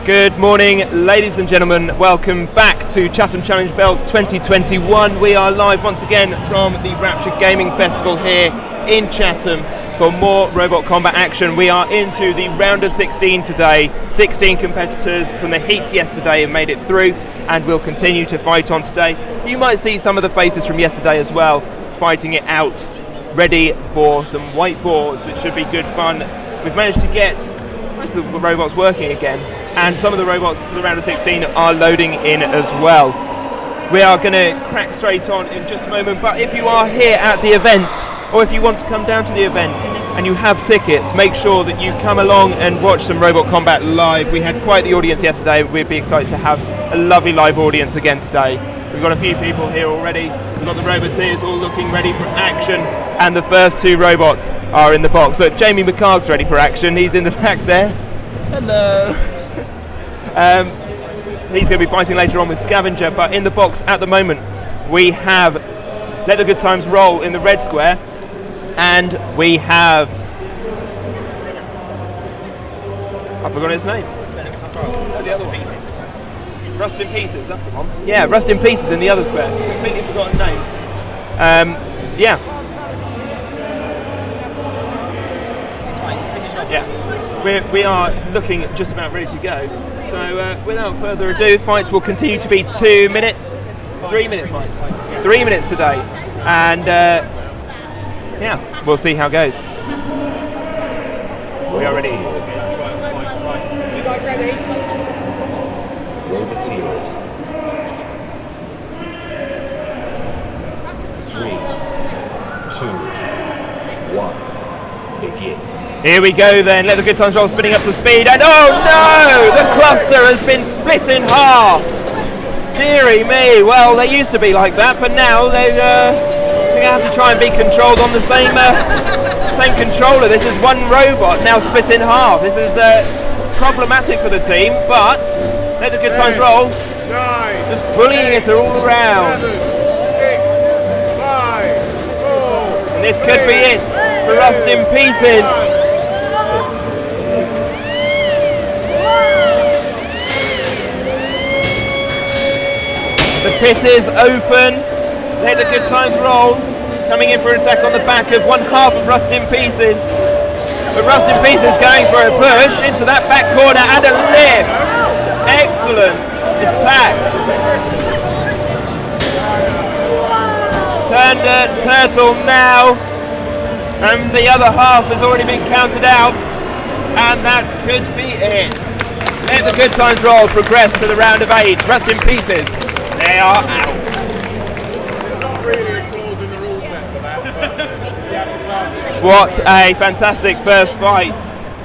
Good morning, ladies and gentlemen. Welcome back to Chatham Challenge Belt 2021. We are live once again from the Rapture Gaming Festival here in Chatham for more robot combat action. We are into the round of 16 today. 16 competitors from the heats yesterday have made it through, and will continue to fight on today. You might see some of the faces from yesterday as well, fighting it out, ready for some whiteboards, which should be good fun. We've managed to get most of the robots working again, and some of the robots for the round of 16 are loading in as well. We are going to crack straight on in just a moment, but if you are here at the event, or if you want to come down to the event and you have tickets, make sure that you come along and watch some Robot Combat live. We had quite the audience yesterday. We'd be excited to have a lovely live audience again today. We've got a few people here already. We've got the Roboteers all looking ready for action, and the first two robots are in the box. Look, Jamie McCarg's ready for action. He's in the back there. Hello. He's going to be fighting later on with Scavenger, but in the box at the moment we have Let the Good Times Roll in the red square, and we have, I've forgotten his name. Rust in Pieces, that's the one. Yeah, Rust in Pieces in the other square. Completely forgotten names. Yeah. Yeah. We are looking just about ready to go. So without further ado, fights will continue to be 2 minutes, 3 minute fights. 3 minutes today. And yeah, we'll see how it goes. We are ready. You guys ready? Roboteers. 3, 2, 1, begin. Here we go then, Let the Good Times Roll spinning up to speed, and oh no! The cluster has been split in half! Dearie me, well they used to be like that, but now they have to try and be controlled on the same controller. This is one robot now split in half. This is problematic for the team, but Let the Good Times Roll, just bullying it all around. 7, 6, 5, 4, and this could be it for Rust in Pieces. The pit is open. Let the Good Times Roll, coming in for an attack on the back of one half of Rust in Pieces. But Rust in Pieces going for a push into that back corner and a lift. Excellent attack. Turtle now, and the other half has already been counted out, and that could be it. Let the Good Times Roll progress to the round of 8. Rust in Pieces, they are out. There's not really a clause in the rule set for that, but you have to pass it. What a fantastic first fight.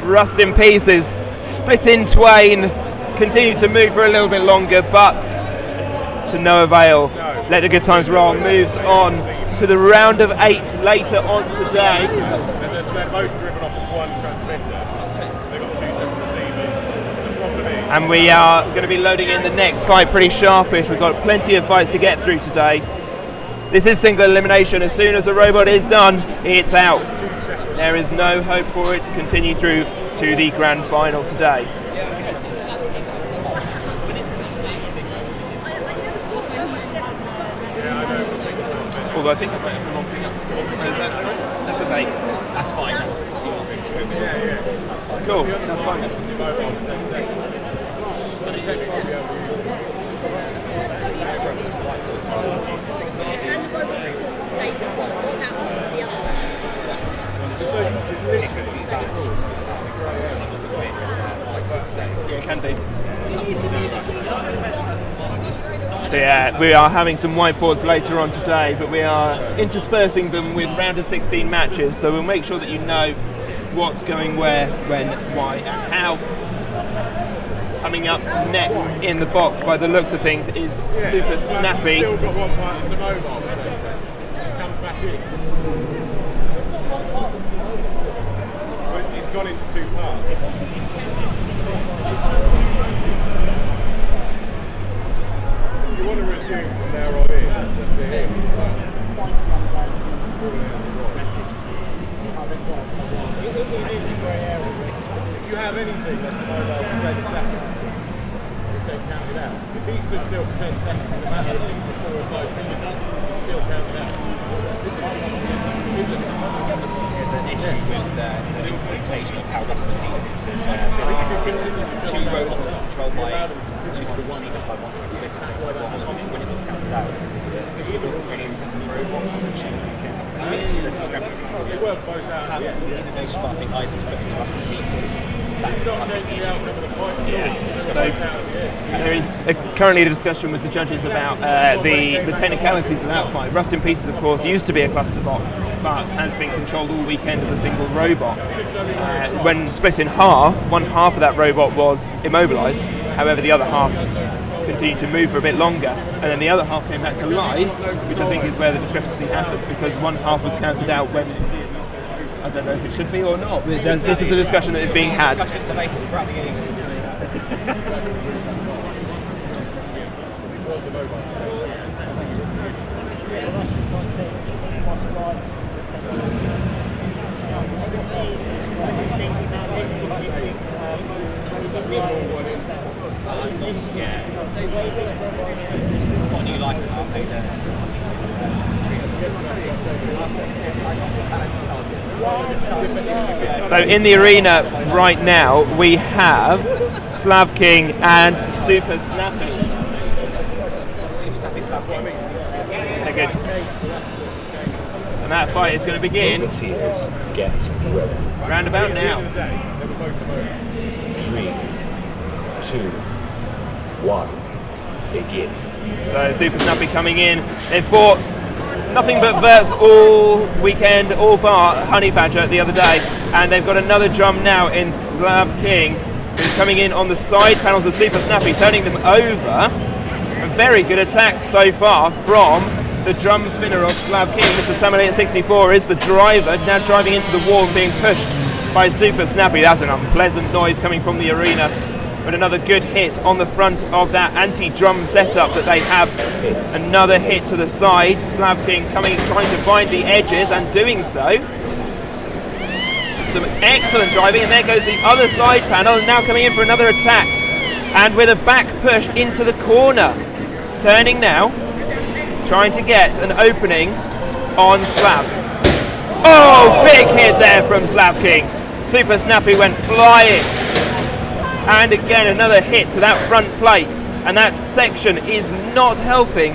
Rust in Pieces, split in twain, continue to move for a little bit longer, but to no avail. Let the Good Times Roll moves on to the round of 8 later on today. And they're both driven off of one transmitter, so they've got 2 separate receivers. The problem is, And we are going to be loading in the next fight pretty sharpish. We've got plenty of fights to get through today. This is single elimination. As soon as the robot is done, it's out. There is no hope for it to continue through to the grand final today. Although I think I might have the wrong thing up. Is that right? That says 8. That's fine. That's that's fine. Cool, that's fine then. Yeah, can do. So yeah, we are having some whiteboards later on today, but we are interspersing them with round of 16 matches, so we'll make sure that you know what's going where, when, why and how. Coming up next in the box by the looks of things is Super Snappy. Still got one part that's a mobile, so it just comes back in. Well, it's gone into 2 parts. If you want to resume from there on in, that's up to him. If you have anything that's a mobile for 10 seconds, it's then counted out. If he stood still for 10 seconds, no matter if it's for 4 or 5 minutes, it's still counted out. There's an issue with the implementation of how Rust in Pieces is. Since 2 robots are controlled by two different procedures by one transmitter, so it's like when it was counted out. It wasn't really a second robot, so I think it's just a discrepancy. They work both out. Innovation, but I think Isaac's put it to us with pieces. That's Not changing the outcome of the fight. Yeah. So there is currently a discussion with the judges about the technicalities of that fight. Rust in Pieces, of course, used to be a cluster bot, but has been controlled all weekend as a single robot. When split in half, one half of that robot was immobilised. However, the other half continued to move for a bit longer, and then the other half came back to life, which I think is where the discrepancy happens, because one half was counted out when I don't know if it should be or not. This is the discussion that is being had. What do you like about So in the arena right now we have Slav King and Super Snappy. They're good. And that fight is going to begin Roboteers, get ready. round about now. 3, 2, 1, begin. So Super Snappy coming in. They fought nothing but verts all weekend, all bar Honey Badger the other day, and they've got another drum now in Slav King, who's coming in on the side panels of Super Snappy, turning them over. A very good attack so far from the drum spinner of Slav King. Mr. Samuel at 64 is the driver, now driving into the wall and being pushed by Super Snappy. That's an unpleasant noise coming from the arena. But another good hit on the front of that anti-drum setup that they have. Another hit to the side. Slav King coming, trying to find the edges and doing so. Some excellent driving, and there goes the other side panel, now coming in for another attack. And with a back push into the corner. Turning now, trying to get an opening on Slav. Oh, big hit there from Slav King. Super Snappy went flying. And again, another hit to that front plate. And that section is not helping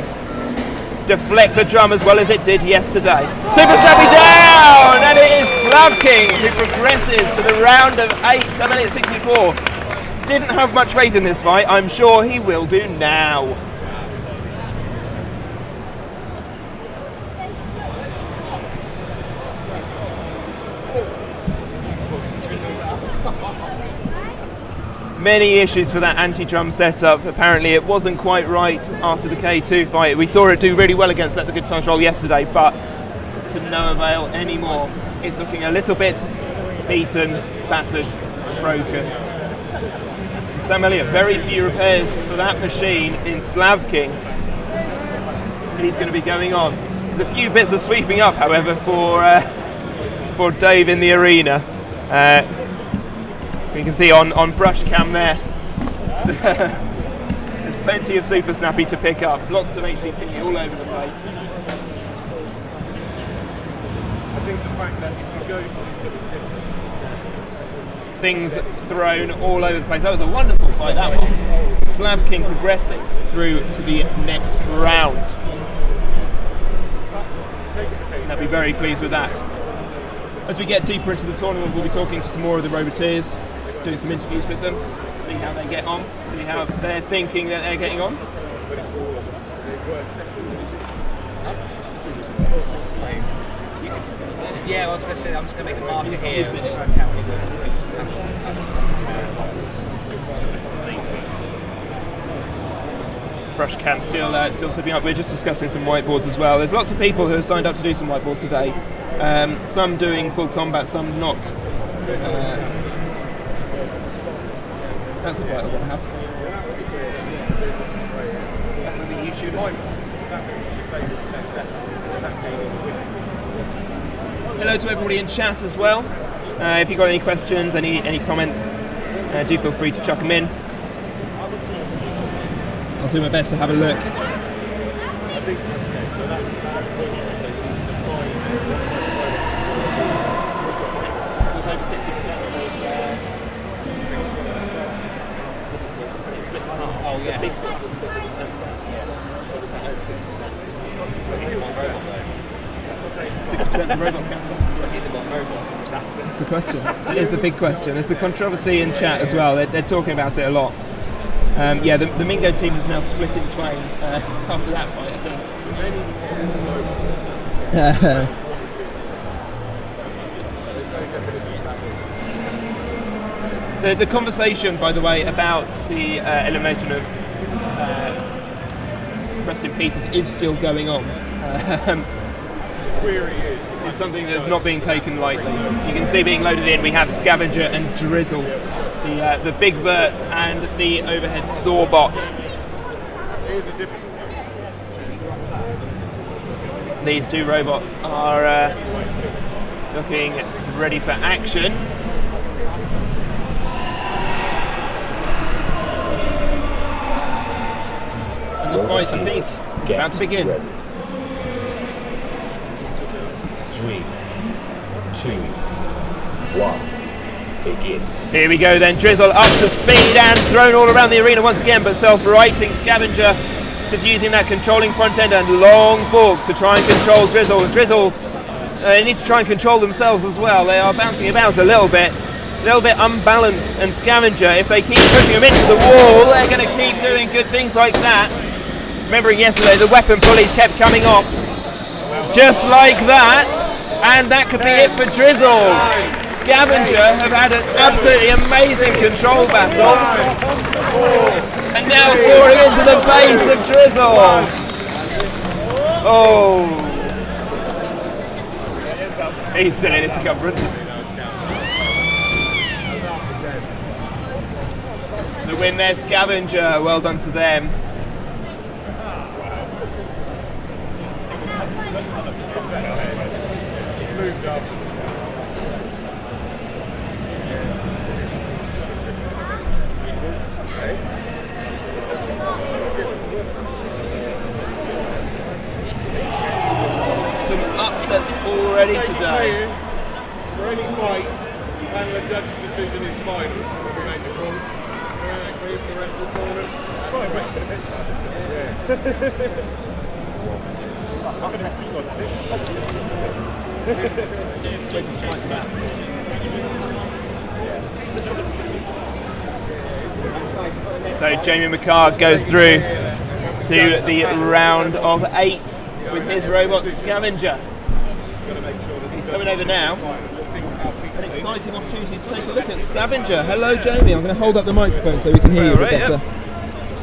deflect the drum as well as it did yesterday. Super Snappy down! And it is Slav King who progresses to the round of 8. Samuel at 64. Didn't have much faith in this fight. I'm sure he will do now. Many issues for that anti-drum setup. Apparently it wasn't quite right after the K2 fight. We saw it do really well against Let the Good Times Roll yesterday, but to no avail anymore. It's looking a little bit beaten, battered, broken. Sam Elliott, very few repairs for that machine in Slav King. He's going to be going on. There's a few bits of sweeping up, however, for Dave in the arena. You can see on brush cam there, there's plenty of Super Snappy to pick up. Lots of HDP all over the place. I think the fact that if you go to Things thrown all over the place. That was a wonderful fight, that one. Slav King progresses through to the next round. I'll be very pleased with that. As we get deeper into the tournament, we'll be talking to some more of the Roboteers, doing some interviews with them, see how they get on, see how they're thinking that they're getting on. Yeah, I was going to say, I'm just going to make a marker here. Brush cam still slipping up. We're just discussing some whiteboards as well. There's lots of people who have signed up to do some whiteboards today. Some doing full combat, some not. That's a fight I want to have. That's the YouTubers. Hello to everybody in chat as well. If you've got any questions, any comments, do feel free to chuck them in. I'll do my best to have a look. I think, so that's the point. So you define There's over 60% of those split Oh, yeah. Big one was that was cancelled out. Yeah. So was that over 60%? 60% of robots cancelled out. Is it one robot? That's the question. That is the big question. There's the controversy in chat as well. They're talking about it a lot. Yeah, the Mingo team has now split in twain after that fight, I think. The conversation, by the way, about the elimination of Rest in Pieces is still going on. It's something that's not being taken lightly. You can see being loaded in, we have Scavenger and Drizzle, the big vert and the overhead sawbot. These two robots are looking ready for action. And the fight, I think, is about to begin. Ready. 3, 2, 1, begin. Here we go then, Drizzle up to speed and thrown all around the arena once again, but self-righting Scavenger, just using that controlling front end and long forks to try and control Drizzle. Drizzle need to try and control themselves as well. They are bouncing about a little bit unbalanced, and Scavenger, if they keep pushing them into the wall, they're going to keep doing good things like that. Remembering yesterday, the weapon pulleys kept coming off, just like that. And that could be it for Drizzle. Scavenger have had an absolutely amazing control battle. And now pouring into the base of Drizzle. Oh. He's still in his circumference. The win there, Scavenger. Well done to them. Some upsets already today. For any fight, and the judge's decision is final. We make the call. Agree for the rest of the tournament. So Jamie McCarr goes through to the round of 8 with his robot Scavenger. He's coming over now. An exciting opportunity to take a look at Scavenger. Hello Jamie, I'm going to hold up the microphone so we can hear you a bit better.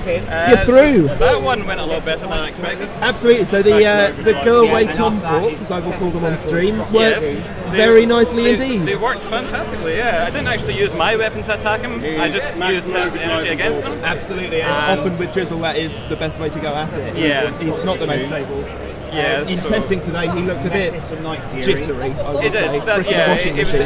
You're through. That one went a lot better than I expected. Absolutely. So the go-away Tom Forks, as I will call them on stream, worked very nicely indeed. They worked fantastically, yeah. I didn't actually use my weapon to attack him. I just used his energy against him. Absolutely. And often with Drizzle, that is the best way to go at it. He's not the most stable. Yeah, in testing today, he looked a bit jittery, I would say.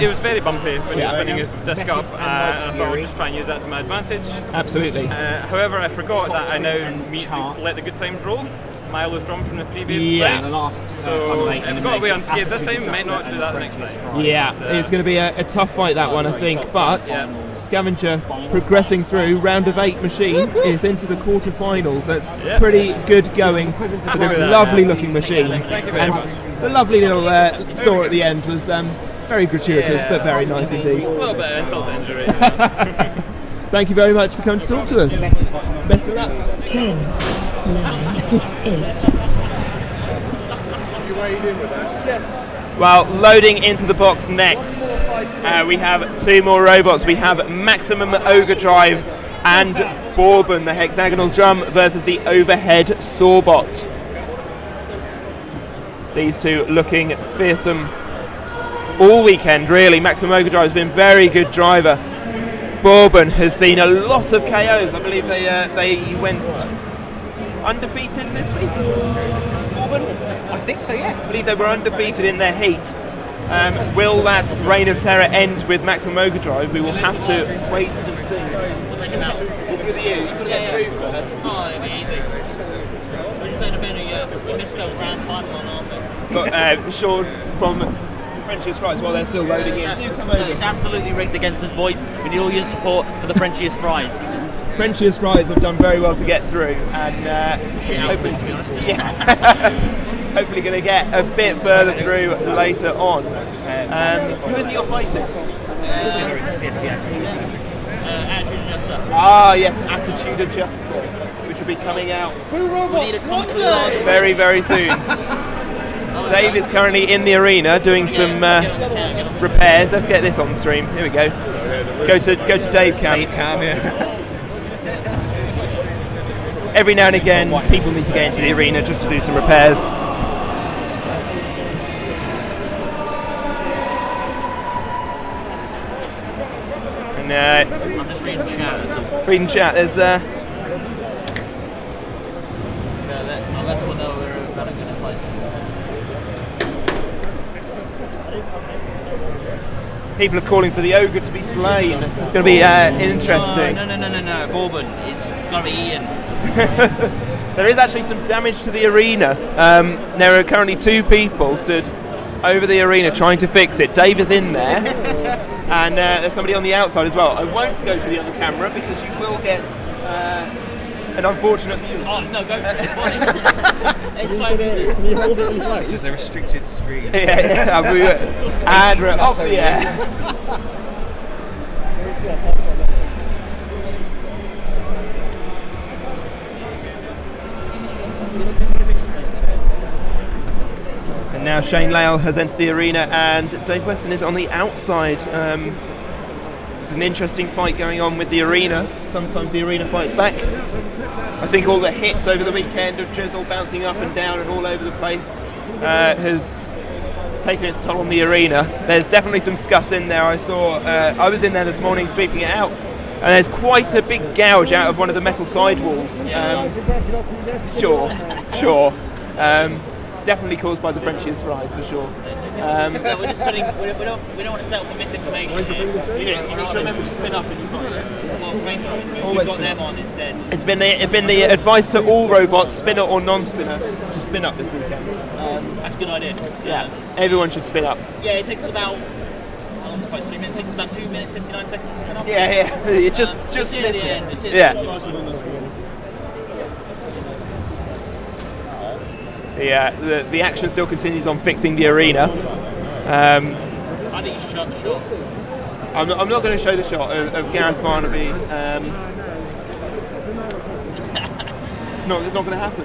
It was very bumpy when he was spinning his disc up, and I thought I would just try and use that to my advantage. Absolutely. However, I forgot that I now let the good times roll. Mile was drawn from the previous fight. So it got away unscathed this time, might not do that next time. Yeah, it's going to be a tough fight, that one, I think. But Scavenger progressing through, round of 8 machine is into the quarterfinals. That's pretty good going for this lovely looking machine. Thank you very much. The lovely little saw at the end was very gratuitous, but very nice indeed. A little bit of insult to injury. Thank you very much for coming to talk to us. Best of luck. 10, 9, 8. You weighed in with that? Yes. Well, loading into the box next, we have 2 more robots. We have Maximum Ogre Drive and Bourbon, the hexagonal drum, versus the overhead sawbot. These two looking fearsome all weekend, really. Maximum Ogre Drive has been very good driver. Bourbon has seen a lot of KOs. I believe they went undefeated this week. Bourbon? I think so, yeah. I believe they were undefeated in their heat. Will that reign of terror end with Maximum Ogre Drive? We will have to wait and see. We'll take him out. With you can get through first. Oh, it'll be easy. We're just saying about a misspelled grand final on our thing. But Sean from the Frenchiest Fries, while they're still loading in, do come over. It's absolutely rigged against us, boys. We need all your support for the Frenchiest Fries. frenchiest fries have done very well to get through, and hopefully, to be honest. hopefully going to get a bit further through later on. Who is it you're fighting? Attitude adjuster. Ah, yes, Attitude Adjuster, which will be coming out We need a comical lord. very, very soon. Dave is currently in the arena doing some repairs. Let's get this on stream. Here we go. Go to Dave Cam. Every now and again, people need to get into the arena just to do some repairs. And I'm just reading chat. reading chat. There's I'll let people know we're about to go to place. people are calling for the ogre to be slain. It's going to be interesting. No. Bourbon. It's got to be Ian. There is actually some damage to the arena. There are currently 2 people stood over the arena trying to fix it. Dave is in there, and there's somebody on the outside as well. I won't go to the other camera because you will get an unfortunate view. Oh, no, go for it. It's funny. It's quite good. This is a restricted stream. Yeah. And we're off the air. And now Shane Lale has entered the arena, and Dave Weston is on the outside. This is an interesting fight going on with the arena. Sometimes the arena fights back. I think all the hits over the weekend of drizzle bouncing up and down and all over the place has taken its toll on the arena. There's definitely some scuffs in there. I was in there this morning sweeping it out, and there's quite a big gouge out of one of the metal sidewalls. Sure. Definitely caused by the frenchiest fries, for sure. No, we're just putting, we don't want to settle for misinformation here. You need to remember to spin up and you find it. Well, flamethrowers, we've Always got spin. them on instead. It's been the advice to all robots, spinner or non-spinner, to spin up this weekend. That's a good idea. Yeah, everyone should spin up. Yeah, it takes us about, how long the fight's 3 minutes? It takes us about 2 minutes, 59 seconds to spin up. Yeah. You just It's spin at the it. end. It's at the Yeah. end. The action still continues on fixing the arena. I think you should shut the shot. I'm not going to show the shot of Gareth Barnaby. It's not going to happen.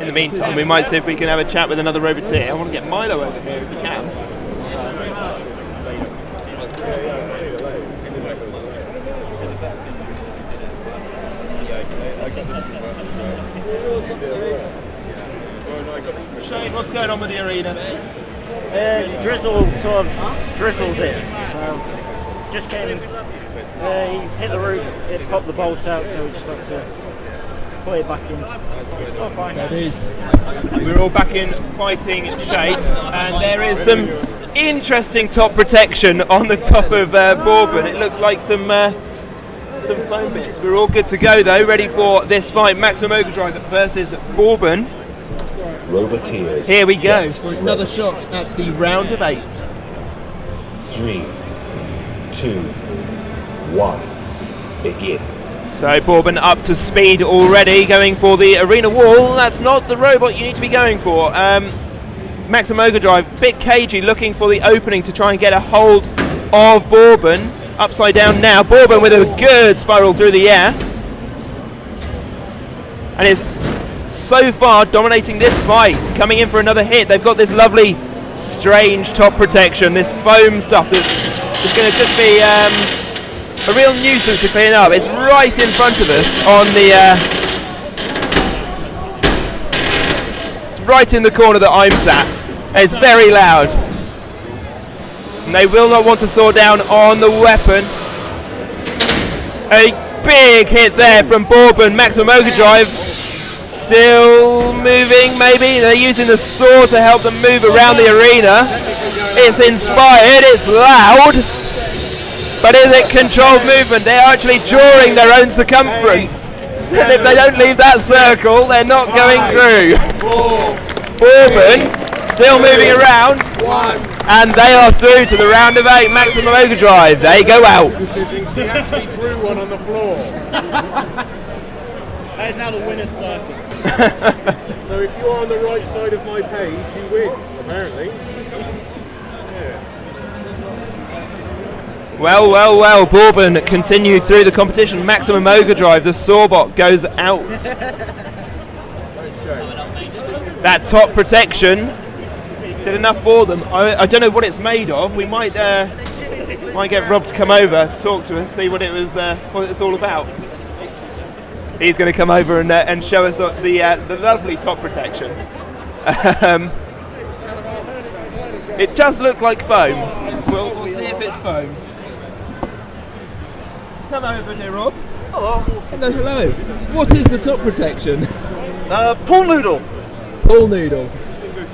In the meantime, we might see if we can have a chat with another Roboteer. I want to get Milo over here if we can. Shane, what's going on with the arena? Drizzle sort of drizzled it, so just came, he hit the roof, it popped the bolt out, so we just had to put it back in. Oh, fine. That is. We're all back in fighting shape, and there is some interesting top protection on the top of Bourbon. It looks like some foam bits. We're all good to go though, ready for this fight. Maximum Overdrive versus Bourbon. Roboteers. Here we go Get for another shot at the round of 8. 3, 2, 1. Begin. So Bourbon up to speed already, going for the arena wall. That's not the robot you need to be going for. Maximum Overdrive, bit cagey, looking for the opening to try and get a hold of Bourbon. Upside down now, Bourbon with a good spiral through the air. And is so far dominating this fight, coming in for another hit. They've got this lovely, strange top protection, this foam stuff that's going to just be a real nuisance to clean up. It's right in front of us on the... it's right in the corner that I'm sat. It's very loud. And they will not want to saw down on the weapon. A big hit there from Bourbon. Maximum Overdrive still moving, maybe. They're using the saw to help them move around the arena. It's inspired, it's loud. But is it controlled movement? They're actually drawing their own circumference. And if they don't leave that circle, they're not going through. Bourbon still moving around, and they are through to the round of 8. Maximum overdrive. They go out. He actually drew one on the floor. That is now the winner's circle. So if you're on the right side of my page, you win, apparently. Well, Bourbon continue through the competition. Maximum overdrive, the Sawbot goes out. That top protection did enough for them. I don't know what it's made of. We might get Rob to come over to talk to us, see what it was all about. He's going to come over and show us the lovely top protection. It does look like foam. We'll see if it's foam. Come over, dear Rob. Hello. Hello. What is the top protection? Pool noodle. Pool noodle.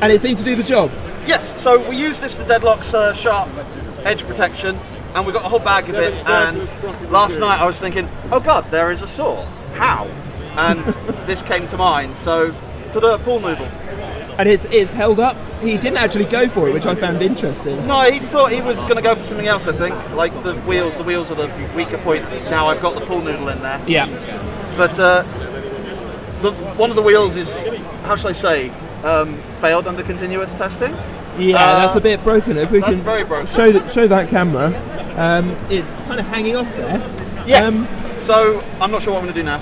And it seemed to do the job? Yes, so we use this for Deadlock's sharp edge protection, and we got a whole bag of it, and last night I was thinking, oh god, there is a saw. How? And this came to mind, so ta-da, pool noodle. And it's held up. He didn't actually go for it, which I found interesting. No, he thought he was going to go for something else, I think, like the wheels. The wheels are the weaker point. Now I've got the pool noodle in there. Yeah. But one of the wheels is, how shall I say, failed under continuous testing. Yeah, that's a bit broken. If we that's can very broken. Show that camera. It's kind of hanging off there. Yes. So I'm not sure what I'm going to do now.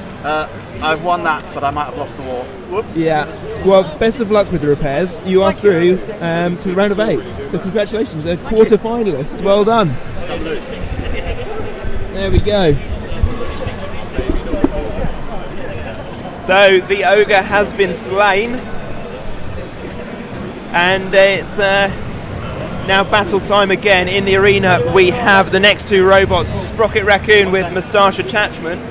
I've won that, but I might have lost the war. Whoops. Yeah. Well, best of luck with the repairs. You are through to the round of 8. So congratulations, a quarter finalist. Well done. There we go. So the ogre has been slain, and it's now battle time again. In the arena we have the next 2 robots, Sprocket Raccoon with moustache attachment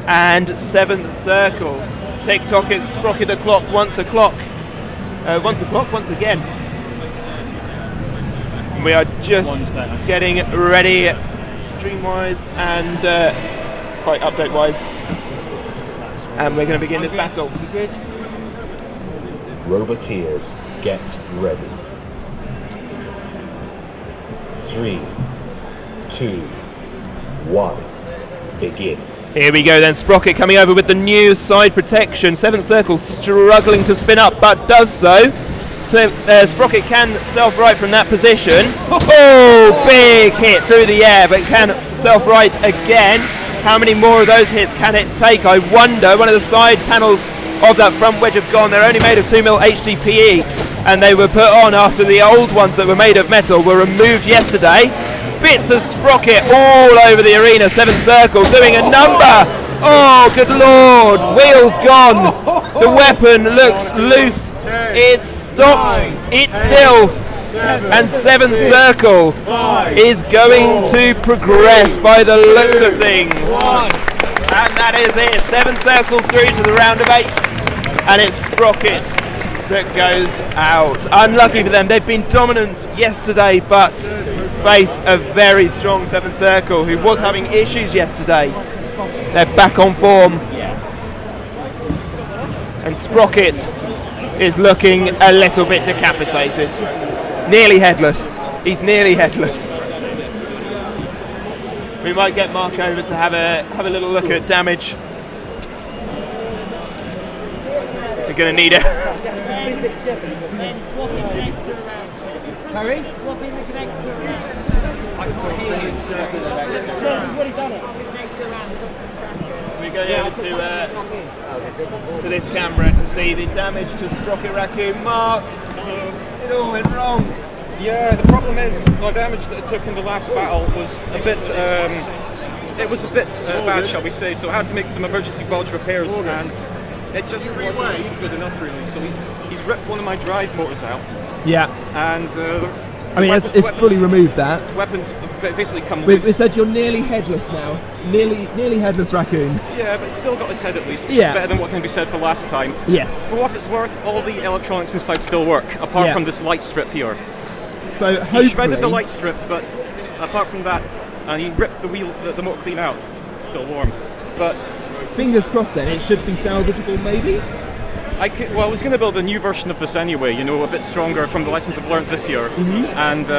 and 7th Circle. TikTok, it's Sprocket o'clock, once again. We are just getting ready stream-wise and fight update-wise. And we're going to begin this battle. Roboteers, get ready. 3, 2, 1, begin. Here we go then, Sprocket coming over with the new side protection. 7th Circle struggling to spin up, but does so. Sprocket can self-right from that position. Oh, big hit through the air, but can self-right again. How many more of those hits can it take, I wonder? One of the side panels of that front wedge have gone. They're only made of 2mm HDPE, and they were put on after the old ones that were made of metal were removed yesterday. Bits of Sprocket all over the arena. 7th Circle doing a number. Oh, good lord. Wheels gone. The weapon looks loose. It's stopped. It's still. And 7th Circle is going to progress by the looks of things. And that is it. 7th Circle through to the round of 8. And it's Sprocket that goes out. Unlucky for them. They've been dominant yesterday, but face a very strong 7th Circle who was having issues yesterday. They're back on form. And Sprocket is looking a little bit decapitated. Nearly headless. He's nearly headless. We might get Mark over to have a little look at damage. We're going to need it. Sorry? We're going over to this camera to see the damage to Sprocket Raccoon. Mark, it all went wrong. Yeah, the problem is the damage that it took in the last battle was a bit. Bad, shall we say? So I had to make some emergency bulge repairs, and it just wasn't good enough, really. So he's ripped one of my drive motors out. Yeah. And it's fully removed that. Weapons basically come We loose. said you're nearly headless now. Nearly headless raccoon. Yeah, but it's still got his head at least, which Yeah. is better than what can be said for last time. Yes. For what it's worth, all the electronics inside still work, apart Yeah. from this light strip here. So He hopefully shredded the light strip, but apart from that, he ripped the motor clean out. It's still warm. But fingers crossed then, it should be salvageable maybe? I was going to build a new version of this anyway, you know, a bit stronger from the lessons I've learned this year. And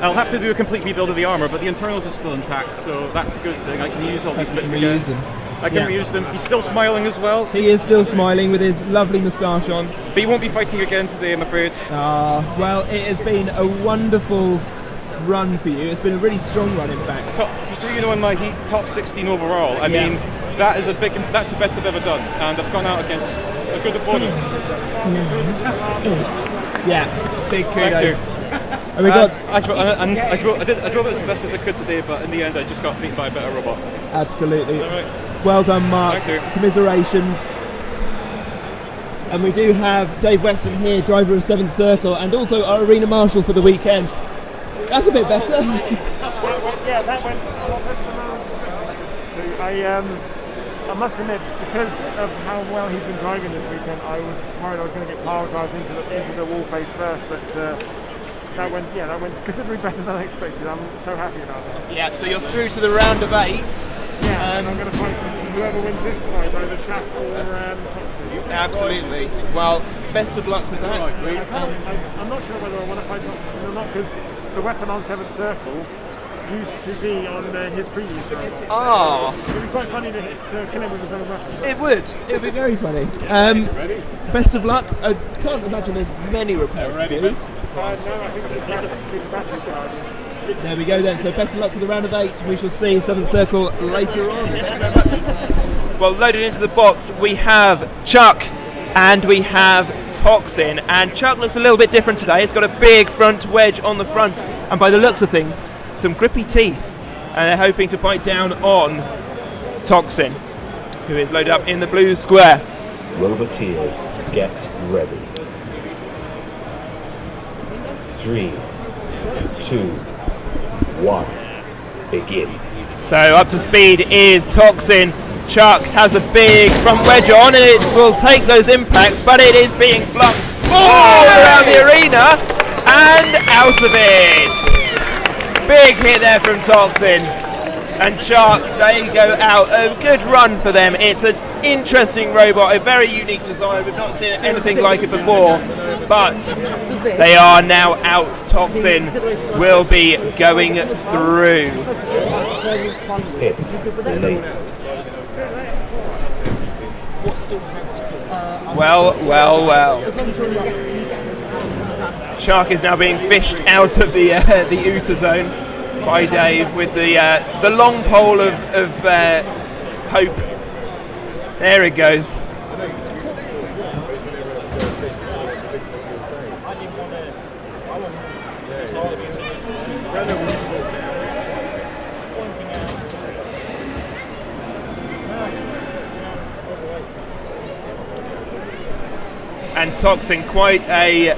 I'll have to do a complete rebuild of the armour, but the internals are still intact, so that's a good thing. I can use all these bits again. I can reuse them. He's still smiling as well. He is still smiling with his lovely moustache on. But he won't be fighting again today, I'm afraid. Well, it has been a wonderful run for you. It's been a really strong run, in fact. So you know, in my heat, top 16 overall. I mean, that's the best I've ever done, and I've gone out against a good opponent. Yeah, big kudos. And we got. I drove it as best as I could today, but in the end, I just got beaten by a better robot. Absolutely. Well done, Mark. Thank you. Commiserations. And we do have Dave Weston here, driver of 7th Circle, and also our arena marshal for the weekend. That's a bit better. Yeah, that went a lot better than I was expecting it to. I must admit, because of how well he's been driving this weekend, I was worried I was going to get pile drived into the wall face first, but that went considerably better than I expected. I'm so happy about that. Yeah, so you're through to the round of 8. Yeah, and I'm going to fight whoever wins this fight, either Slav or Toxin. Absolutely. Well, best of luck with that. I'm not sure whether I want to fight Toxin or not, because the weapon on 7th Circle used to be on his previous run. Oh. It would be quite funny to kill him with his own weapon. It would. It would be very funny. Best of luck. I can't imagine there's many repairs to do. No, I think it's a battery charge. There we go then. So best of luck for the round of 8. We shall see 7th Circle later on. Thank you very much. Well, loaded into the box we have Chuck and we have Toxin. And Chuck looks a little bit different today. He's got a big front wedge on the front, and by the looks of things, some grippy teeth. And they're hoping to bite down on Toxin, who is loaded up in the blue square. Roboteers, get ready. 3, 2, 1, begin. So up to speed is Toxin. Chuck has the big front wedge on, and it will take those impacts, but it is being flung all around the arena and out of it. Big hit there from Toxin. And Chuck, they go out. A good run for them. It's an interesting robot, a very unique design. We've not seen anything like it before, but they are now out. Toxin will be going through. Hit late. Well. Chuck is now being fished out of the Uta zone by Dave with the long pole of hope. There it goes. And Toxin, quite a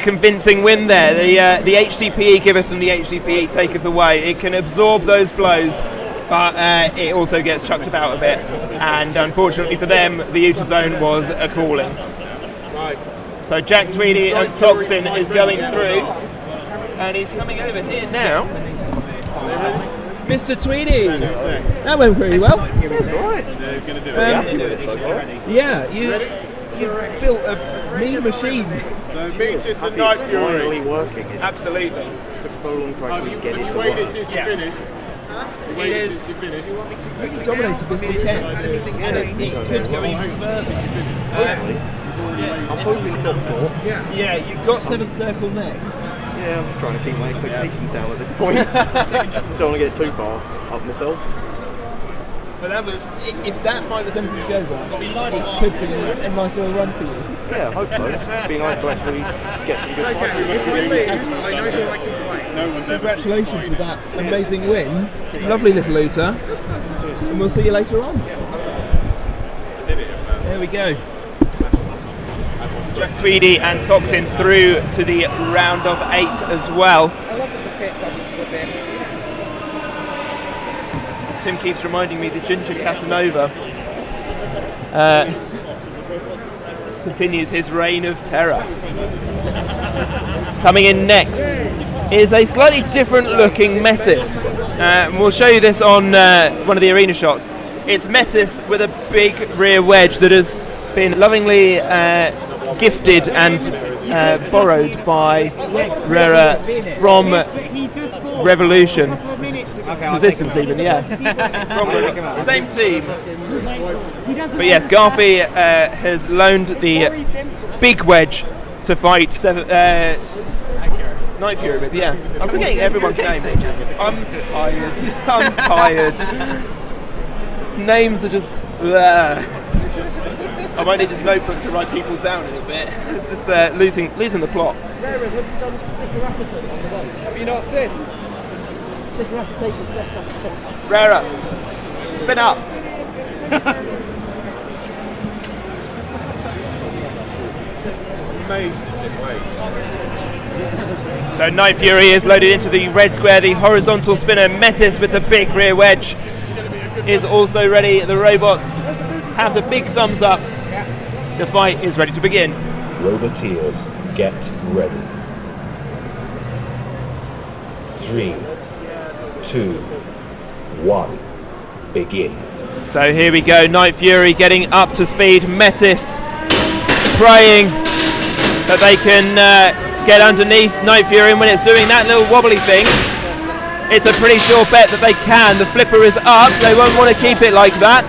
convincing win there. The HDPE giveth and the HDPE taketh away. It can absorb those blows, but it also gets chucked about a bit. And unfortunately for them, the Uta zone was a calling. So Jack Tweedy and Toxin is going through, and he's coming over here now. Mr. Tweedy, that went pretty well. That's all right. Happy with it so far. Yeah, you built a mean machine. So metis is a night finally working. Absolutely. It took so long to actually get it to work. It is. You dominated this weekend, and it could go even further. I'm hoping top 4. Yeah, you've got 7th Circle next. Yeah, I'm just trying to keep my expectations down at this point. Don't want to get too far up myself. But that was, if that fight was anything to go with, it could be a nice little run for you. Yeah, I hope so. It'd be nice to actually get some good fights. Congratulations with that amazing win. Lovely little Uta. And we'll see you later on. There we go. Jack Tweedy and Toxin through to the round of 8 as well. I love that the pit doubles the bit. As Tim keeps reminding me, the Ginger Casanova continues his reign of terror. Coming in next is a slightly different looking metis. We'll show you this on one of the arena shots. It's Metis with a big rear wedge that has been lovingly gifted and borrowed by Rera from Revolution. Resistance even, yeah. From same team. But yes, Garfi has loaned the big wedge to fight Night Fury with, yeah. I'm forgetting everyone's names. I'm tired. Names are just... I might need this notebook to write people down in a bit. Just losing the plot. Rara, have you done sticker acetate on the boat? Have you not seen? Sticker acetate is best on the boat. Rara, spin up. So Night Fury is loaded into the red square. The horizontal spinner Metis with the big rear wedge is also ready. The robots have the big thumbs up. The fight is ready to begin. Roboteers, get ready. 3, 2, 1, begin. So here we go, Night Fury getting up to speed. Metis praying that they can get underneath Night Fury, and when it's doing that little wobbly thing, it's a pretty sure bet that they can. The flipper is up, they won't want to keep it like that,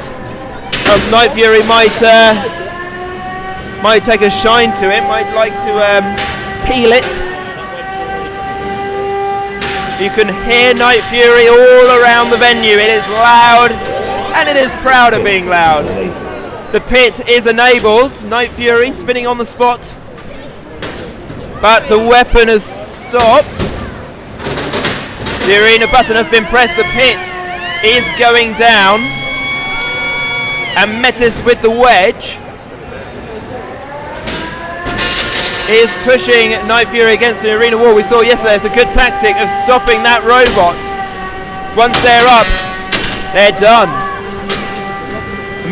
else Night Fury might take a shine to it, might like to peel it. You can hear Night Fury all around the venue. It is loud, and it is proud of being loud. The pit is enabled. Night Fury spinning on the spot, but the weapon has stopped. The arena button has been pressed. The pit is going down, and Metis with the wedge is pushing Night Fury against the arena wall. We saw yesterday it's a good tactic of stopping that robot. Once they're up, they're done.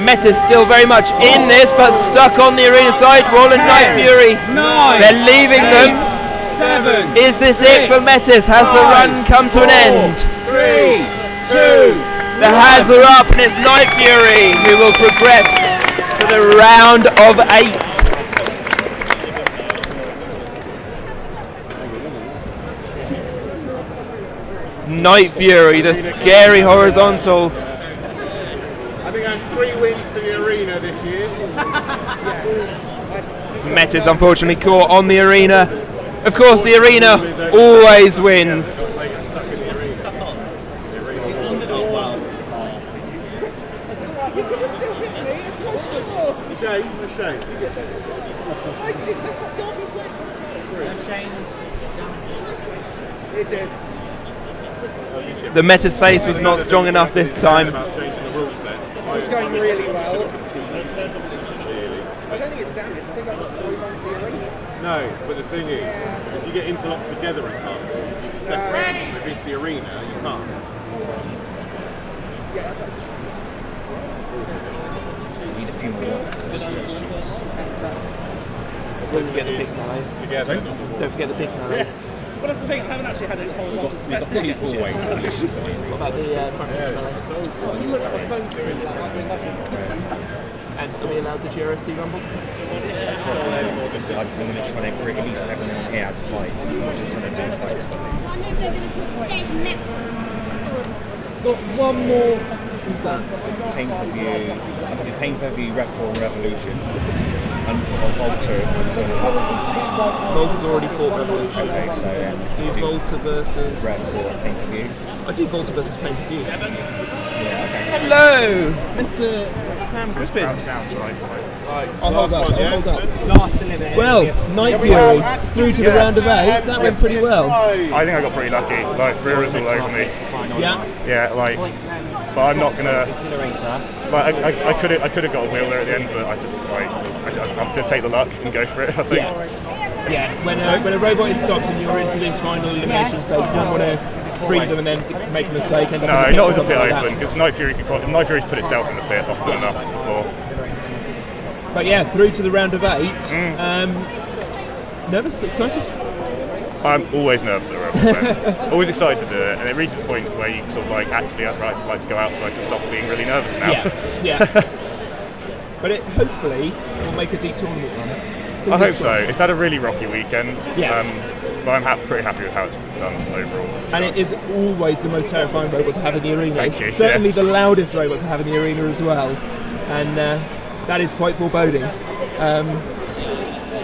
Metis still very much in this, but stuck on the arena sidewall, and Night Fury, they're leaving them. 7. Is this it for Metis? Has the run come to an end? 3, 2. The hands are up, and it's Night Fury who will progress to the round of 8. Night Fury, the scary horizontal. I think that's 3 wins for the arena this year. Metis unfortunately caught on the arena. Of course, the arena always wins. You could have still hit me. It's not sure. Shame. I did mess up Garfi's wedge. It did. The Metis face was not strong enough this time. It was going really well. I don't think it's damaged. I think I got joy on the arena. No, but the thing is, if you get interlocked together, it can't. If you can separate them, if it's the arena, you can't. Need a few more. Don't forget the big nose. Together. Don't forget the big nose. Well, that's the thing, I haven't actually had a horizontal test. We've got 2 full weights. What about the front bench melee? You look like a phone to And are we allowed the GRFC rumble? I'm going to try to bring at least everyone here as a fight. I'm just trying to do fights for me. got one more competition stand. Pay-per-view. I can do pay-per-view, Rev 4 and Revolution. And Volta. Volta's already fought Revolution. Okay, so do Volta versus Rev 4 pay-per-view. I do Volta versus pay-per-view. Yeah, okay. Hello, Mr. Sam Griffin. I'll hold up. Well, Night Fury through to the round of 8. That went pretty well. I think I got pretty lucky. Like, Brewer's all over me. Yeah, like, but I'm not gonna. Like, I could have got a wheel there at the end, but I'm gonna take the luck and go for it. I think. Yeah. When a robot is stopped and you're into this final elimination stage, you don't want to free them and then make a mistake. No, not in the pit open, because Night Fury's put itself in the pit often enough before. But yeah, through to the round of 8. Nervous? Excited? I'm always nervous at a robot event. Always excited to do it, and it reaches the point where you sort of like, actually, I'd like to go out so I can stop being really nervous now. Yeah. But it hopefully will make a deep tournament run. I hope so. It's had a really rocky weekend. Yeah. But I'm pretty happy with how it's done overall. And it is always the most terrifying robot to have in the arena. Thank It's you, certainly yeah. the loudest robot to have in the arena as well. And that is quite foreboding.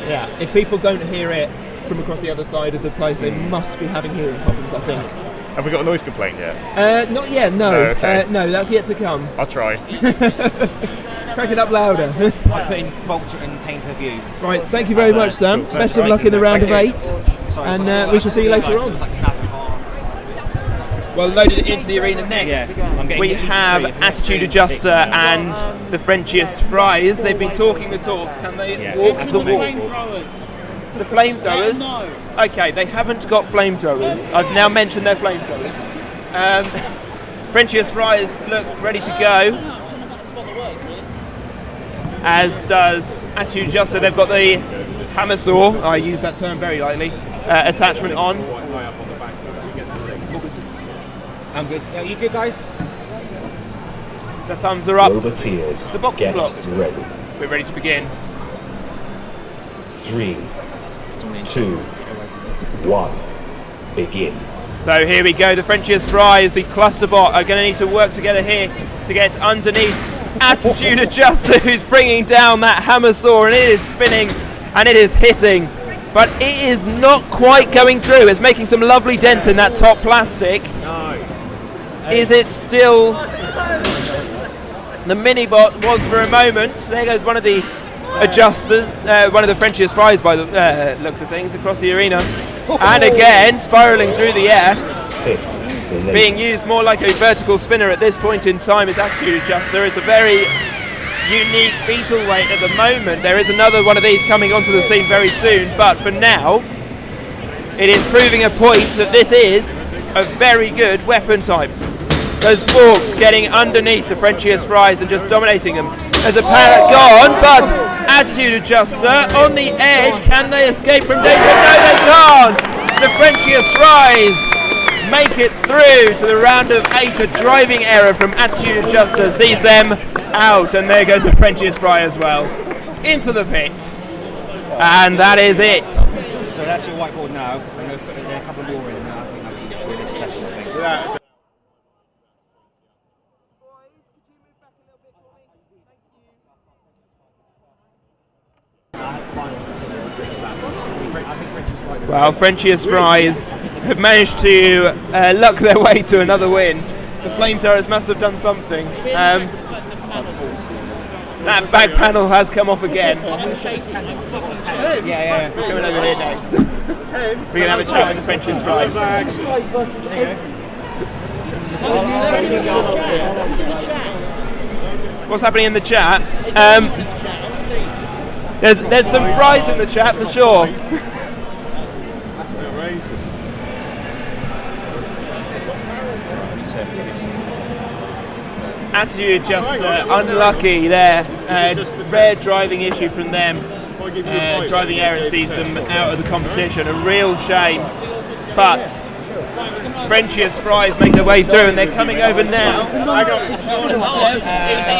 Yeah, if people don't hear it from across the other side of the place, they must be having hearing problems, I think. Have we got a noise complaint yet? Not yet, no. Oh, okay. No, that's yet to come. I'll try. Crank it up louder. I put in Volta and pain per view. Right, thank you very much, Sam. Cool. Best of luck in the round of Thank 8. And we shall see you later on. Well, loaded into the arena next, we have Attitude Adjuster and the Frenchiest Fries. They've been talking the talk. Can they walk the walk? The flamethrowers? Okay, they haven't got flamethrowers. I've now mentioned their flamethrowers. Frenchiest Fries look ready to go, as does Attitude Adjuster. They've got the hammer saw, I use that term very lightly, attachment on. I'm good. Yeah, you good, guys? The thumbs are up. Roboteers, The box is get locked. ready. We're ready to begin. 3, 2, 1, begin. So here we go, the Frenchiest Fries, the cluster bot are going to need to work together here to get underneath Attitude Adjuster, who's bringing down that hammer saw, and it is spinning and it is hitting, but it is not quite going through. It's making some lovely dents in that top plastic. Is it still? The mini bot was for a moment. There goes one of the adjusters, one of the Frenchiest Fries by the looks of things, across the arena, and again spiraling through the air. Being used more like a vertical spinner at this point in time is Attitude Adjuster. It's a very unique beetle weight at the moment. There is another one of these coming onto the scene very soon, but for now it is proving a point that this is a very good weapon type. Those forks getting underneath the Frenchiest Fries and just dominating them. There's a pallet gone, but Attitude Adjuster on the edge. Can they escape from danger? No, they can't! The Frenchiest Fries make it through to the round of 8. A driving error from Attitude Adjuster sees them out, and there goes the Frenchiest Fry as well into the pit. And that is it. So that's your whiteboard now. I'm going to put a couple more in now. I think I'll be for this session, I think. Yeah. Well, Frenchiest Fries have managed to luck their way to another win. The flamethrowers must have done something. That back panel has come off again. Yeah. We're coming over here next. We're going to have a chat with the Frenchiest Fries. What's happening in the chat? There's some fries in the chat for sure. Attitude Adjuster, unlucky there. Rare driving issue from them. Driving error sees them out of the competition. A real shame. But Frenchiest Fries make their way through, and they're coming over now. It was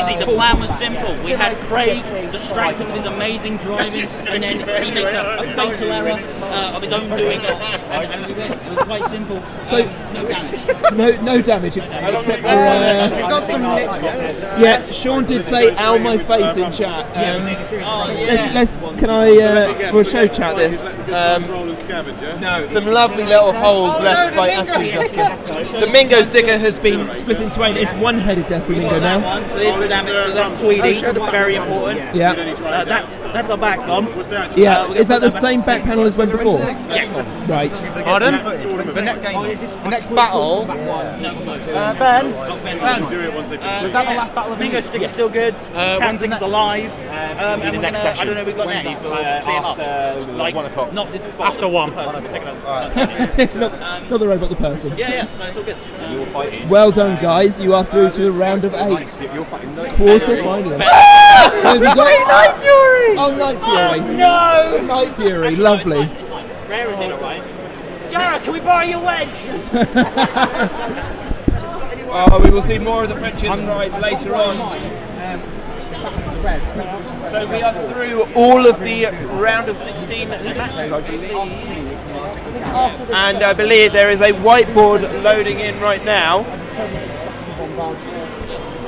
easy. The plan was simple. We had Craig distract him with his amazing driving, and then he makes a fatal error of his own doing, and we win. It was quite simple. So no damage. No damage except for. Got some nicks. Yeah, Sean did say "ow my face" in chat. We'll show chat this. Some lovely little holes left by Attitude Adjuster. The Mingo sticker has been split in twain. It's one-headed death for Mingo now. One, so there's the damage. So that's Tweedy, very important. Yeah. That's our back gone. Yeah. Is that the same back panel as when before? Yes. Right. Pardon? The next battle. Ben. Was that the last battle of Mingo stick is still good. Cam stick is alive. And we're gonna, I don't know, we've got next. Like 1 o'clock. Not After 1. Not the robot, the person. Yeah. So it's all good. Well done, guys. You are through to the round of 8. Quarter finals. Have you got Night Fury! Oh, Night Fury. Oh, no! Night Fury, lovely. It's fine. Rare did alright. Gareth, can we borrow your wedge? We will see more of the frenchiest fries later on. So we are through all of the round of 16 matches, I believe. And I believe there is a whiteboard loading in right now.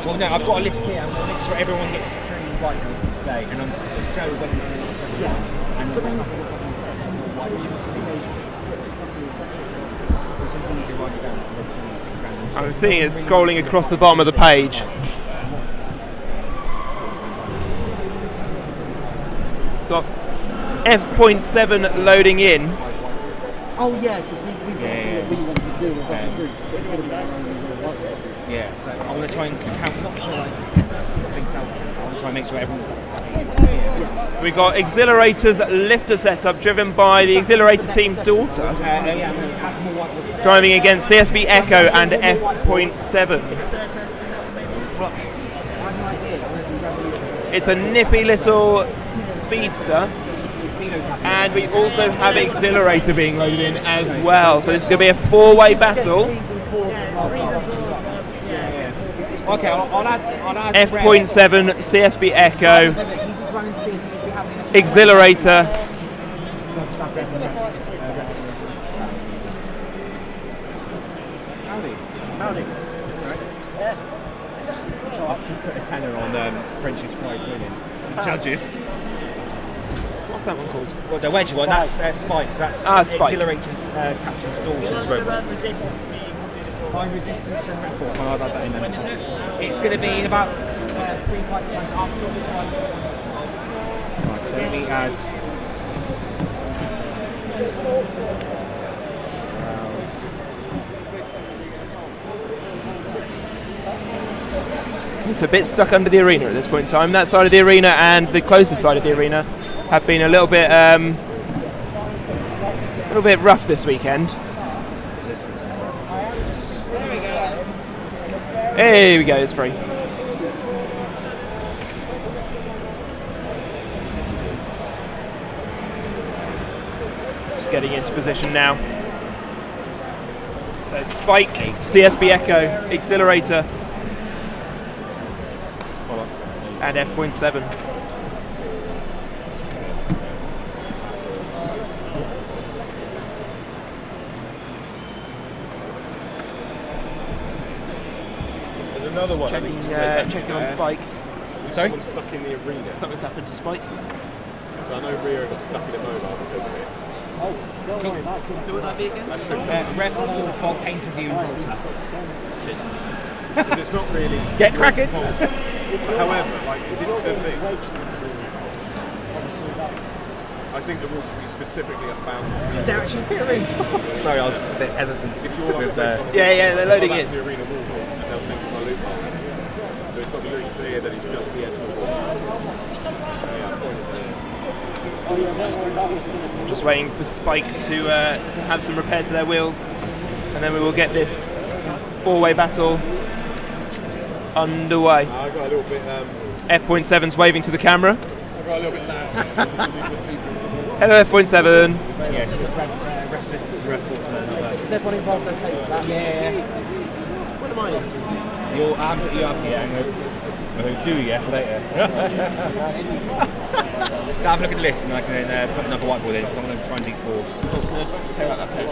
Well, no, I've got a list here. I'm going to make sure everyone gets 3 whiteboards today. And it's Joe when and it's just easier writing down. I'm seeing it scrolling across the bottom of the page. Got F.7 loading in. Oh yeah, because we want to do as a group, but it's going to be yeah, so I want to try and count, not sure like things out. I want to try and make sure everyone. We've got Exhilarator's lifter setup driven by the Exhilarator team's daughter. Driving against CSB Echo and F.7. It's a nippy little speedster. And we also have Exhilarator being loaded in as well. So this is going to be a 4-way battle. Okay, I'll add F.7, CSB Echo, Exhilarator. Howdy. Right. Yeah. So I've just put a tenner on Frenchiest fries winning. Judges. What's that one called? Well, the wedge one, that's Spike. So that's Spike. Exhilarator's captain's daughter's robot. High resistance and reform. I'll add that in there. It's going to be in about 3 fights after this one. Right, so we add. It's a bit stuck under the arena at this point in time. That side of the arena and the closest side of the arena have been a little bit rough this weekend. Here we go, it's free. Just getting into position now. So Spike, CSB Echo, Exhilarator, and F.7. There's another one. Checking on Spike. Sorry? Someone stuck in the arena. Something's happened to Spike. So I know Rio got stuck in a mobile because of it. Oh, don't worry, that's good. Who would that be again? That's so Ref for pay-per-view. because it's not really. Get cracking. However, like this is the thing. I think the rules should be specifically about. They're actually appearing. Sorry, I was a bit hesitant. If you're with yeah, they're loading that's in. the arena rule book, and they'll think of a loophole. So it's got to be really clear that it's just the edge of the ball. Just waiting for Spike to have some repairs to their wheels, and then we will get this 4-way battle underway. I got a little bit. F.7's waving to the camera. I got a little bit loud. Hello, F.7. Yeah, so resistance to ref for another. Is everyone involved okay with that? Yeah. What am I? You're I'm going to do later. Have a look at the list and I can put another whiteboard in because I'm going to try and do 4. Oh, can I tear out that page?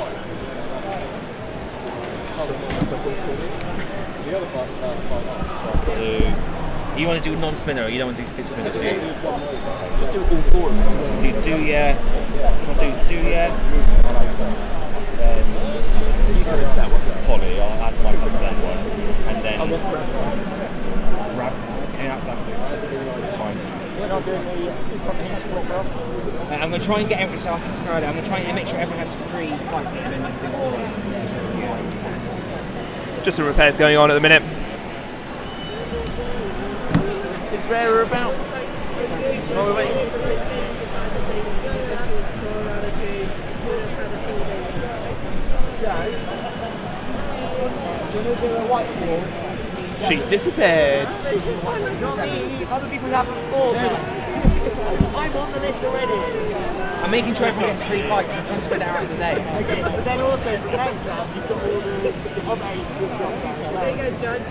The other part. You want to do non-spinner or you don't want to do fit spinners, do you? Just do all 4 of us. Do yeah. Then You go into that one. Polly, I'll add myself to that one. And then I want grab. Yeah, that fine. We're not doing the front hinge floor, bro. I'm going to try and get everyone started Australia. I'm going to try and make sure everyone has 3 fights and then do all of them. Just some repairs going on at the minute. Is Rare about? Oh, wait. She's disappeared. Not me, other people haven't fought. I'm on the list already. I'm making sure everyone gets 3 fights. I'm trying to spread it out of the day. But then also, the next round, you've got all the There you go, Judge.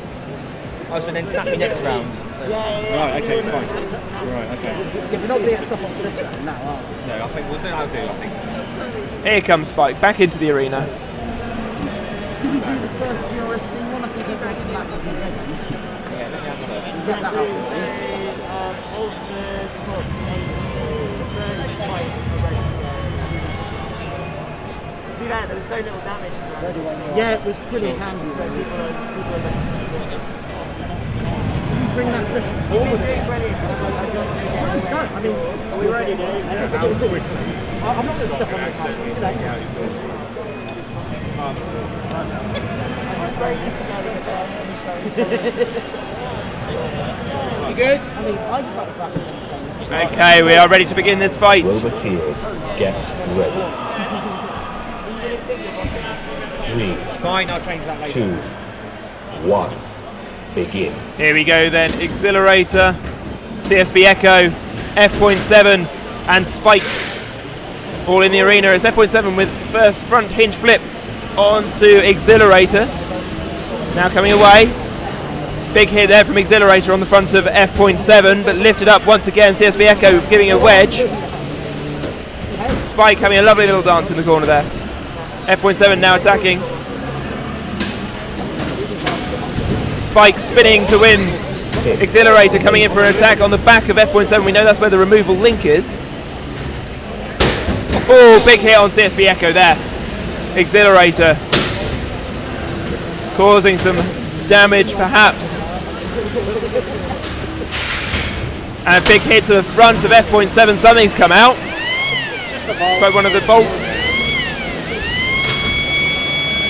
Oh, so then snap me next round. So. Right, okay, fine. Right, okay. Yeah, we're not going to get stuff onto this round now, are we? No, I think we'll do how I think. Here comes Spike, back into the arena. The first GRFC one, I think he back to that. Yeah, let me have a look. Get that out. There was so little damage. Yeah, it was pretty handy. Should we bring that session forward? No, I mean, are we ready now? I'm not going to step on the couch. You good? I mean, I just like the fact that they're saying this. Okay, we are ready to begin this fight. Roboteers, get ready. 3, Fine, I'll change that later. 2, 1, begin. Here we go then, Exhilarator, CSB Echo, F.7 and Spike all in the arena. It's F.7 with first front hinge flip onto Exhilarator. Now coming away. Big hit there from Exhilarator on the front of F.7, but lifted up once again, CSB Echo giving a wedge. Spike having a lovely little dance in the corner there. F.7 now attacking. Spike spinning to win. Exhilarator coming in for an attack on the back of F.7. We know that's where the removal link is. Oh, big hit on CSB Echo there. Exhilarator causing some damage perhaps. And a big hit to the front of F.7. Something's come out. Quite one of the bolts.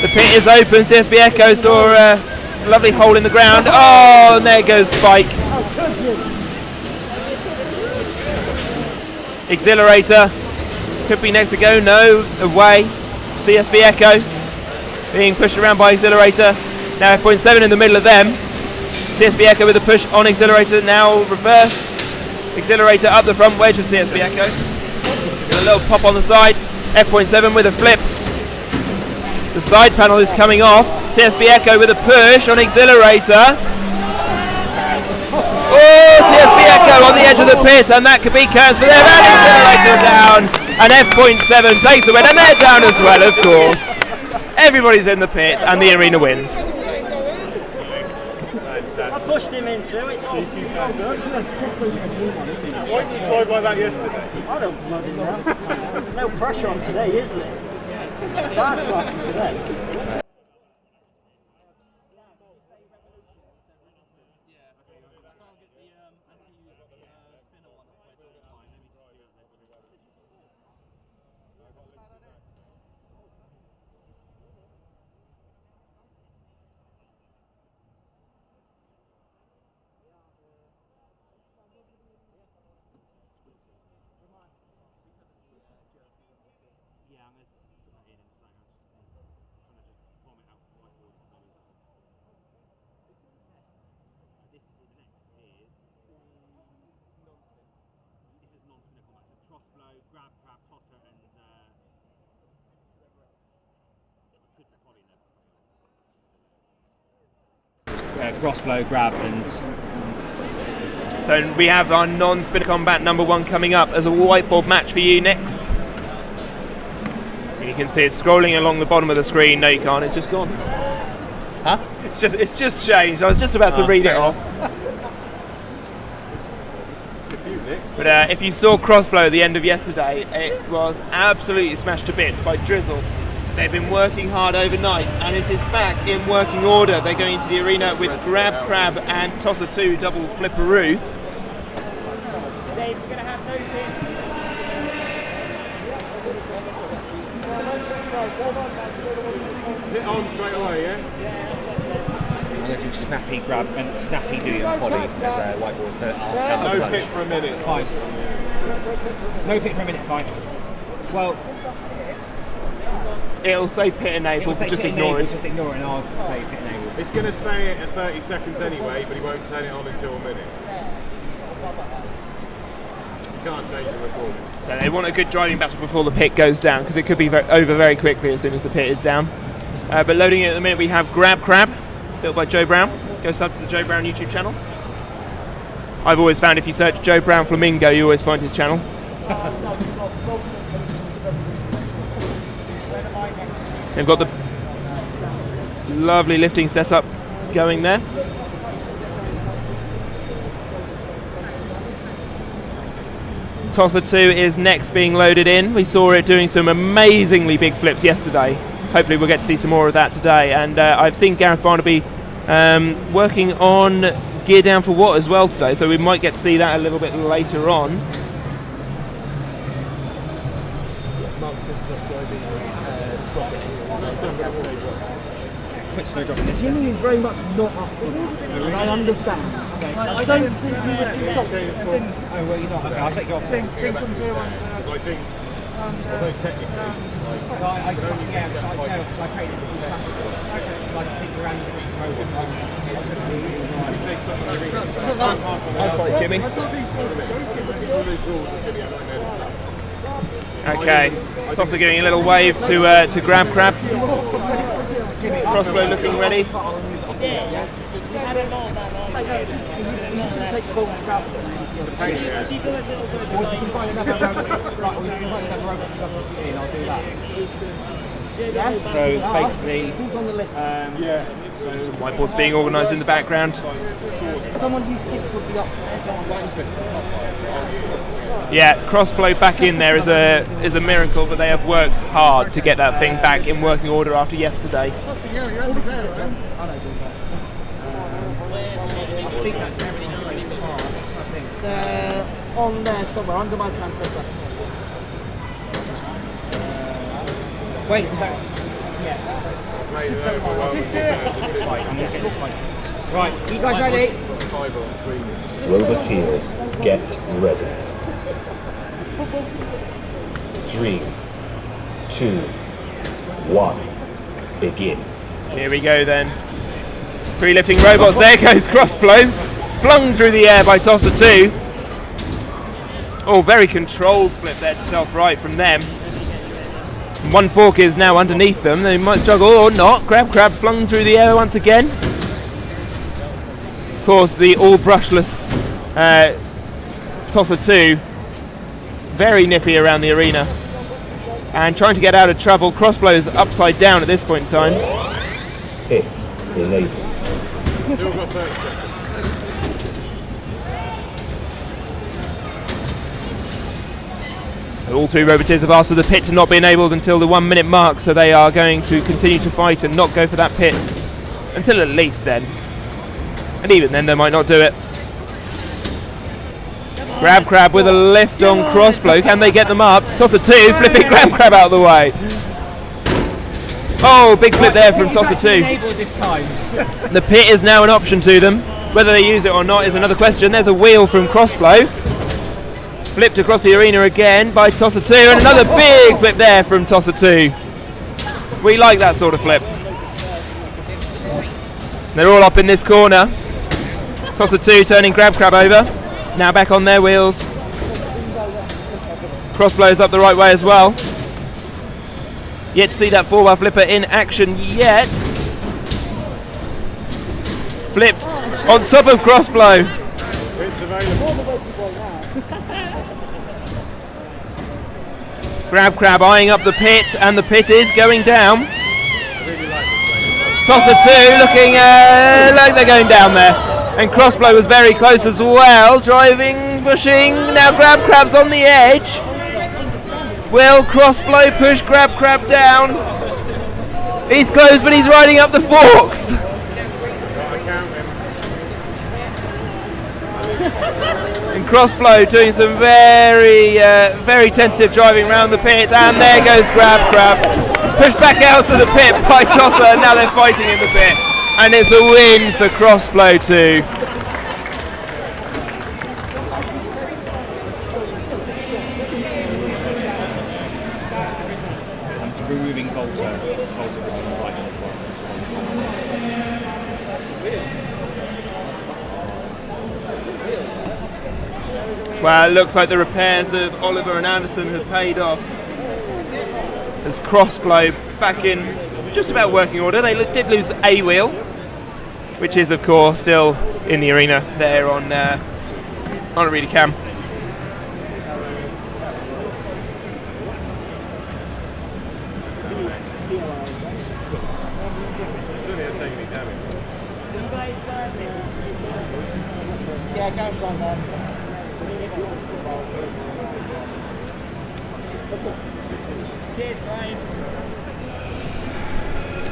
The pit is open. CSB Echo saw a lovely hole in the ground. Oh, and there goes Spike. Exhilarator could be next to go. No, away. CSB Echo being pushed around by Exhilarator. Now F.7 in the middle of them. CSB Echo with a push on Exhilarator. Now reversed. Exhilarator up the front wedge of CSB Echo. A little pop on the side. F.7 with a flip. The side panel is coming off. CSB Echo with a push on Exhilarator. Oh, CSB Echo on the edge of the pit, and that could be curtains for them. And Exhilarator down. And F.7 takes the win, and they're down as well, of course. Everybody's in the pit, and the arena wins. I pushed him into it, it's all good. Why didn't you drive like that yesterday? I don't bloody know. No pressure on today, is there? That's what happened today. Crossblow, grab, and so we have our non-spinner combat number 1 coming up as a whiteboard match for you next. You can see it scrolling along the bottom of the screen. No, you can't. It's just gone. Huh? It's just changed. I was just about to read it off. But if you saw Crossblow at the end of yesterday, it was absolutely smashed to bits by Drizzle. They've been working hard overnight, and it is back in working order. They're going into the arena with Grab, Crab, and Tosser 2 double flipperoo. Dave, you're going to have no pin. Hit on straight away, yeah? I'm going to do snappy, grab, and snappy do and poly as a whiteboard third. No pit for a minute. Fine. No pit for a minute, fine. Well, it'll say pit enabled, but just ignore it. Just ignore it and I'll say pit enabled. It's going to say it at 30 seconds anyway, but he won't turn it on until a minute. can't change the recording. So they want a good driving battle before the pit goes down, because it could be over very quickly as soon as the pit is down. But loading it at the minute, we have Grab Crab, built by Joe Brown. Go sub to the Joe Brown YouTube channel. I've always found if you search Joe Brown Flamingo, you always find his channel. They've got the lovely lifting setup going there. Tosser 2 is next being loaded in. We saw it doing some amazingly big flips yesterday. Hopefully we'll get to see some more of that today. And I've seen Gareth Barnaby working on gear down for what as well today, so we might get to see that a little bit later on. Quick snowdrop in this. Jimmy is very much not up for that, and I understand. Okay. I don't think he was consulted. Oh, well, you're not. Okay, I'll take you off. Because I think, although technically, I created it. I just picked around I'll fight Jimmy. Okay, Tosser giving a little wave to Grab Crab. Crossblow looking ready. So basically, who's on the list? Some whiteboards being organised in the background. Someone you think would be up for Yeah, Crossblow back in there is a miracle, but they have worked hard to get that thing back in working order after yesterday. They're on there somewhere, under my transmitter. Wait, right, you guys ready? Roboteers, get ready. 3, 2, 1, begin. Here we go then. Free-lifting robots, there goes Crossblow. Flung through the air by Tosser 2. Oh, very controlled flip there to self-right from them. One fork is now underneath them. They might struggle or not. Grab Crab flung through the air once again. Of course, the all brushless Tosser 2, very nippy around the arena and trying to get out of trouble. Crossblow is upside down at this point in time. Hit enabled. Still got 30 seconds. So all three Roboteers have asked for the pit to not be enabled until the 1 minute mark, so they are going to continue to fight and not go for that pit until at least then. And even then they might not do it. Grab Crab with a lift on Crossblow. Can they get them up? Tosser 2 flipping Grab Crab out of the way. Oh, big flip there from Tosser 2. The pit is now an option to them. Whether they use it or not is another question. There's a wheel from Crossblow. Flipped across the arena again by Tosser 2, and another big flip there from Tosser 2. We like that sort of flip. They're all up in this corner. Tosser 2 turning Grab Crab over. Now back on their wheels. Crossblow's up the right way as well. Yet to see that 4-bar flipper in action yet. Flipped on top of Crossblow. It's available. Grab Crab eyeing up the pit, and the pit is going down. Tosser 2 looking like they're going down there. And Crossblow was very close as well, driving, pushing. Now Grab Crab's on the edge. Will Crossblow push Grab Crab down? He's close, but he's riding up the forks. And Crossblow doing some very tentative driving around the pit, and there goes Grab Crab. Pushed back out of the pit by Tosser, and now they're fighting in the pit. And it's a win for Crossblow too. Removing Volta. Volta was on fighting as well, which is on Well, it looks like the repairs of Oliver and Anderson have paid off. As Crossblow back in just about working order. They did lose a wheel, which is of course still in the arena there on a reader cam. Yeah, go from there. Cheers, Brian.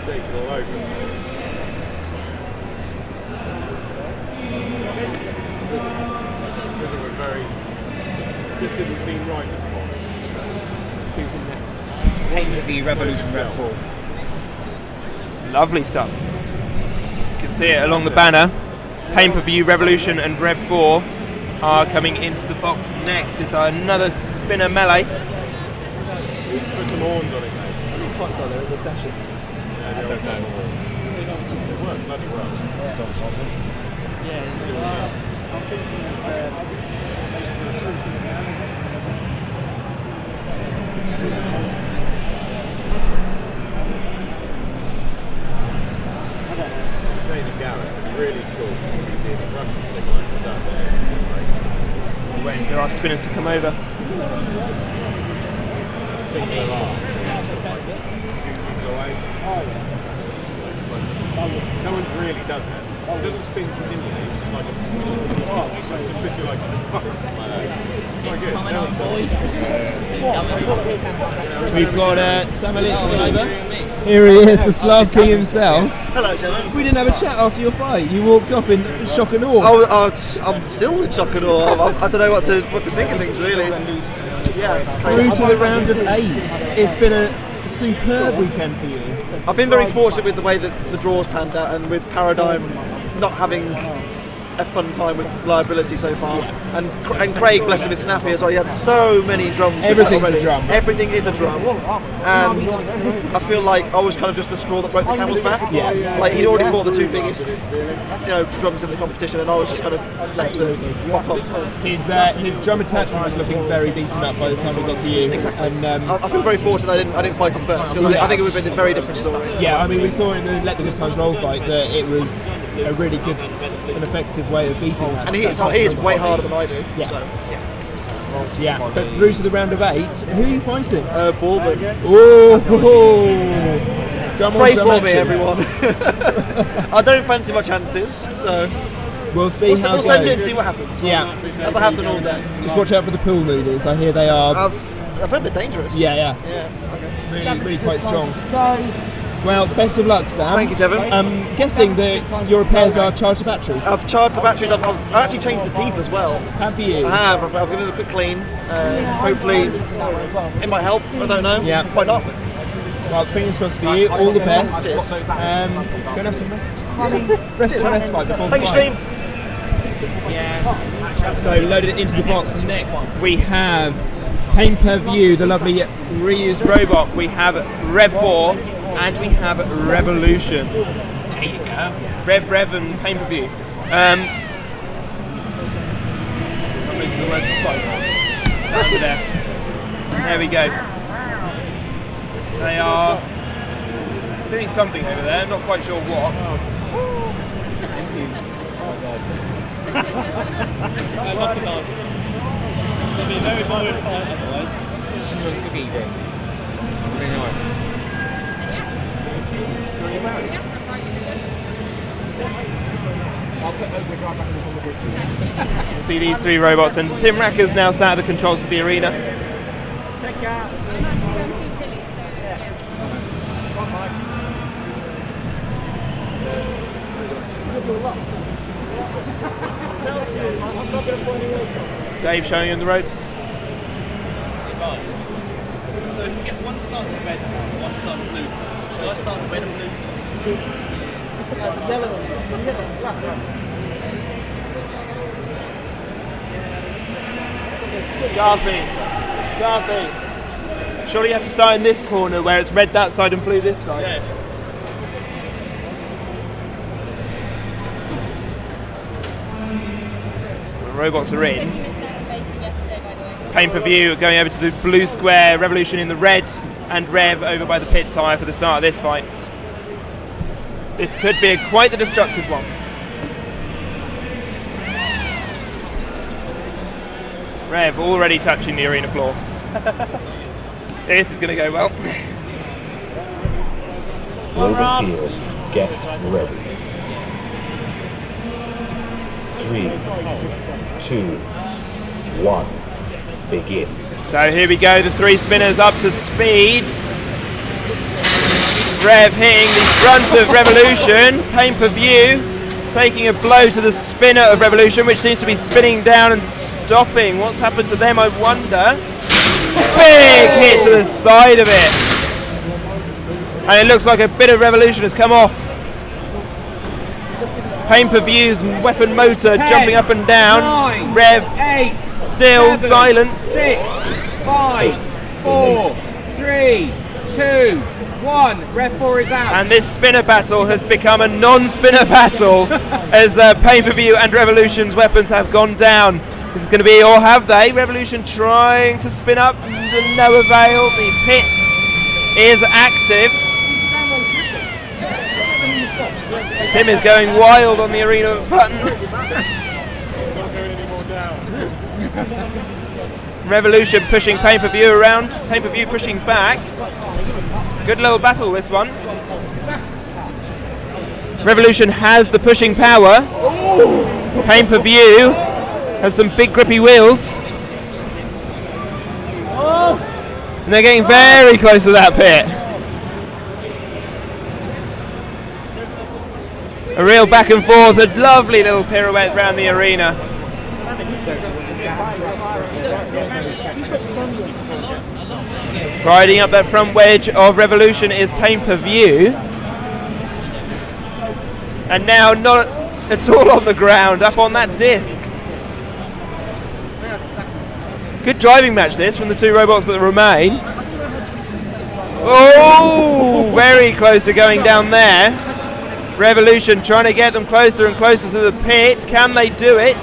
Take it all over. Because it was very. Just didn't seem right this morning. Who's in next? Paint the Revolution Red 4. Lovely stuff. You can see it along the banner. Pay-per-view Revolution and Rev 4 are coming into the box next. It's another spinner melee. Put some horns on it, mate. How many fights are there in the session? I don't know. It worked bloody well. Yeah, I'm thinking of basically shrinking it down. Saying to Garrett, it'd be really cool if we did a Russian stick like that there. Waiting for our spinners to come over. Singular arm. No one's really done that. It doesn't spin continually, it's just like a... It's just literally like fuck like that. Quite good. No one's done it. We've got Sam Elliott coming over. Here he is, the Slav King himself. Hello, gentlemen. We didn't have a chat after your fight. You walked off in shock and awe. I'm still in shock and awe. I don't know what to think of things really. It's Through to the round of 8. It's been a superb weekend for you. I've been very fortunate with the way that the draws panned out, and with Paradigm not having a fun time with liability so far, and Craig, bless him, with Snappy as well. He had so many drums. Everything's a drum. Everything is a drum, and I feel like I was kind of just the straw that broke the camel's back. Yeah. Like he'd already fought the two biggest, drums in the competition, and I was just kind of left to pop off. His drum attachment was looking very beaten up by the time we got to you. Exactly. And I feel very fortunate that I didn't fight it first, because I think it would have been a very different story. yeah, I mean, we saw in the Let the Good Times Roll fight that it was a really good and effective way of beating that. And he hits way harder than I do. Yeah. So yeah, but through to the round of 8, who are you fighting? Bourbon. Oh, pray for me, everyone. I don't fancy my chances, so we'll see how we'll it send it goes. and see what happens. Yeah, as I have done all day. Just watch out for the pool noodles. I hear they are. I've heard they're dangerous. Yeah. Okay. Really quite strong. Well, best of luck, Sam. Thank you, Devon. I'm guessing that your repairs are charged to batteries. I've charged the batteries. I've actually changed the teeth as well. Have you? I have. I've given them a quick clean. Hopefully, it might help. I don't know. Yeah. Why not? Well, fingers crossed for you. All the best. Go and have some rest. Rest and respite before Thank you, stream. Yeah. So loaded into the box. Next we have Pay-per-view, the lovely reused robot. We have Rev 4 and we have Revolution. There you go. Rev and Pay-per-view. I'm losing the word spike. Over there. There we go. They are doing something over there. I'm not quite sure what. I recognise. It's going to be a very boring fight otherwise. Shouldn't look cookie thing. Really annoying. See these 3 robots, and Tim Racker's now sat at the controls for the arena. Take care. Dave showing him the ropes. So if we get one start with red, one start with blue, shall I start with red and blue? Garthy. Surely you have to start in this corner where it's red that side and blue this side. Yeah. The robots are in. Pay-per-view going over to the blue square, Revolution in the red, and Rev over by the pit tyre for the start of this fight. This could be quite the destructive one. Rev already touching the arena floor. This is going to go well. Roboteers, get ready. 3, 2, 1, begin. So here we go, the 3 spinners up to speed. Rev hitting the front of Revolution. Pay-per-view taking a blow to the spinner of Revolution, which seems to be spinning down and stopping. What's happened to them, I wonder? Big hit to the side of it. And it looks like a bit of Revolution has come off. Pay-per-view's weapon motor 10, jumping up and down. 9, Rev 8, still 7, silenced. 6, 5, 4, 3, 2, 1. Rev 4 is out. And this spinner battle has become a non-spinner battle as Pay-per-view and Revolution's weapons have gone down. This is going to be, or have they? Revolution trying to spin up, to no avail. The pit is active. Tim is going wild on the arena button. Revolution pushing Pay-per-view around. Pay-per-view pushing back. It's a good little battle, this one. Revolution has the pushing power. Pay-per-view has some big grippy wheels. And they're getting very close to that pit. A real back and forth, a lovely little pirouette around the arena. Riding up that front wedge of Revolution is Pay-per-view. And now not at all on the ground, up on that disc. Good driving match this from the 2 robots that remain. Oh, very close to going down there. Revolution trying to get them closer and closer to the pit. Can they do it?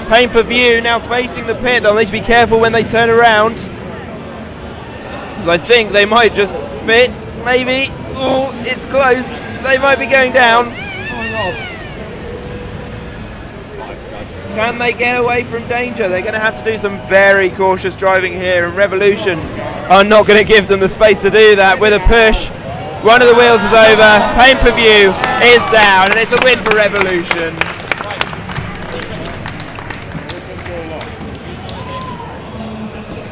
Pay-per-view now facing the pit. They'll need to be careful when they turn around, because I think they might just fit, maybe. Oh, it's close. They might be going down. Can they get away from danger? They're going to have to do some very cautious driving here, and Revolution are not going to give them the space to do that. With a push, one of the wheels is over, Pay-per-view is down, and it's a win for Revolution.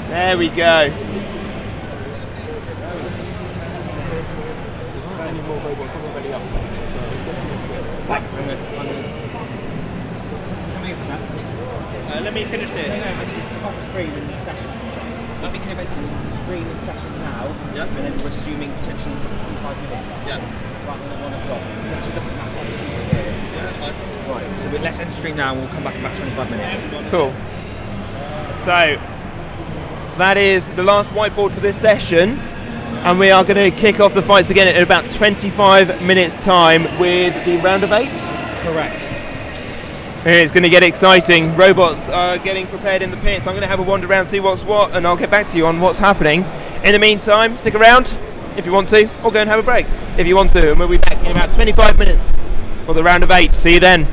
There we go. Let me finish this. This is about the screen in the session. I think about this screen in session now, and then we're assuming potentially 25 minutes. Yeah. Rather than 1 o'clock. It actually doesn't matter. Yeah, that's fine. Right, so let's end stream now and we'll come back in about 25 minutes. Cool. So, that is the last whiteboard for this session, and we are going to kick off the fights again in about 25 minutes time with the round of 8. Correct. It's going to get exciting. Robots are getting prepared in the pits. I'm going to have a wander around, see what's what, and I'll get back to you on what's happening. In the meantime, stick around if you want to, or go and have a break if you want to, and we'll be back in about 25 minutes for the round of 8. See you then.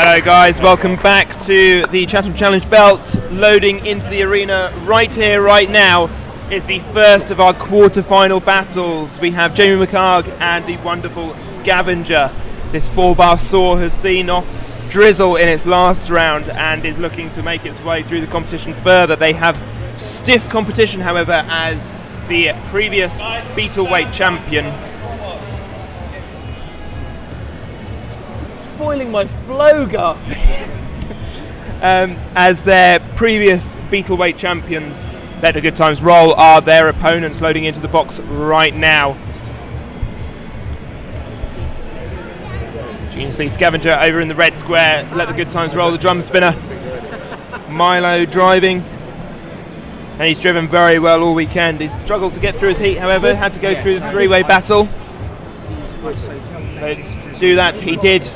Hello guys, welcome back to the Chatham Challenge Belt. Loading into the arena right here, right now is the first of our quarter-final battles. We have Jamie McHarg and the wonderful Scavenger. This 4-bar saw has seen off Drizzle in its last round and is looking to make its way through the competition further. They have stiff competition, however, as the previous Beetle weight champion. Spoiling my flow, Garth. As their previous Beetle weight champions, Let the Good Times Roll, are their opponents loading into the box right now. You can see Scavenger over in the red square, Let the Good Times Roll, the drum spinner. Milo driving, and he's driven very well all weekend. He's struggled to get through his heat, however, had to go through the three-way battle. But do that, he did.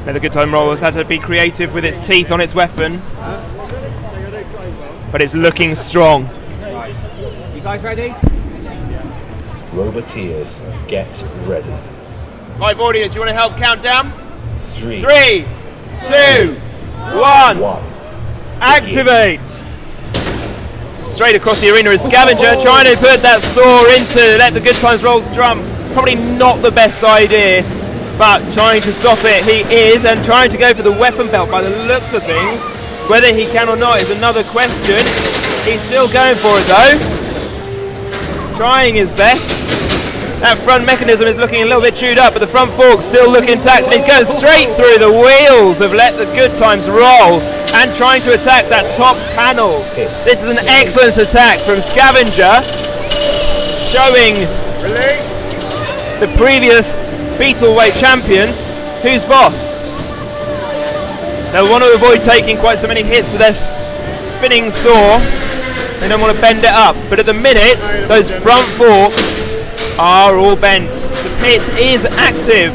Let the Good Time Roll has had to be creative with its teeth on its weapon, but it's looking strong. You guys ready? Roboteers, get ready. Live audience, you want to help count down? 3, 3, 2, 1. Activate! Straight across the arena is Scavenger, trying to put that saw into Let the Good Times Roll's drum. Probably not the best idea, but trying to stop it he is, and trying to go for the weapon belt by the looks of things. Whether he can or not is another question. He's still going for it though. Trying his best. That front mechanism is looking a little bit chewed up, but the front fork still look intact, and he's going straight through the wheels of Let the Good Times Roll and trying to attack that top panel. This is an excellent attack from Scavenger, showing the previous Beetle weight champions who's boss. They'll want to avoid taking quite so many hits to their spinning saw. They don't want to bend it up, but at the minute those front forks are all bent. The pit is active,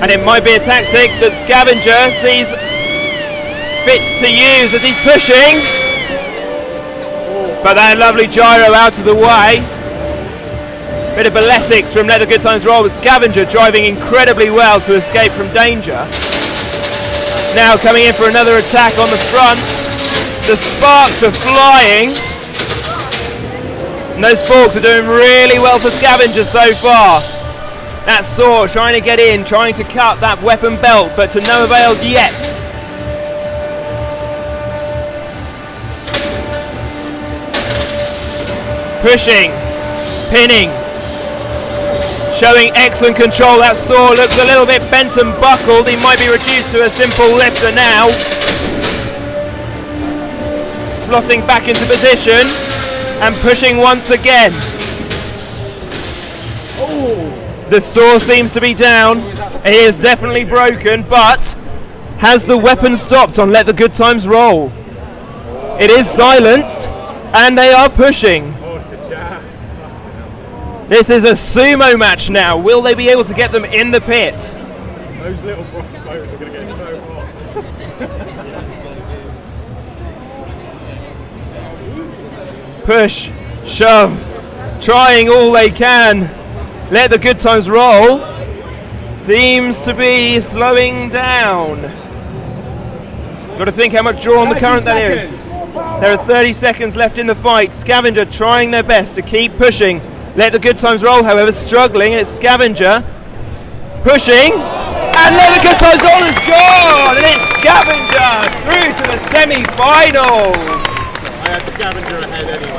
and it might be a tactic that Scavenger sees fit to use as he's pushing, but that lovely gyro out of the way. Bit of balletics from Let the Good Times Roll, with Scavenger driving incredibly well to escape from danger. Now coming in for another attack on the front. The sparks are flying, and those forks are doing really well for Scavenger so far. That saw trying to get in, trying to cut that weapon belt, but to no avail yet. Pushing, pinning, showing excellent control. That saw looks a little bit bent and buckled. He might be reduced to a simple lifter now. Slotting back into position and pushing once again. The saw seems to be down. It is definitely broken, but has the weapon stopped on Let the Good Times Roll? It is silenced, and they are pushing. This is a sumo match now. Will they be able to get them in the pit? Those little crossbows are going to get so hot. Push, shove, trying all they can. Let the Good Times Roll seems to be slowing down. Got to think how much draw on the current that is. There are 30 seconds left in the fight. Scavenger trying their best to keep pushing. Let the Good Times Roll, however, struggling. It's Scavenger pushing, and Let the Good Times Roll is gone, and it's Scavenger through to the semi-finals. I had Scavenger ahead anyway.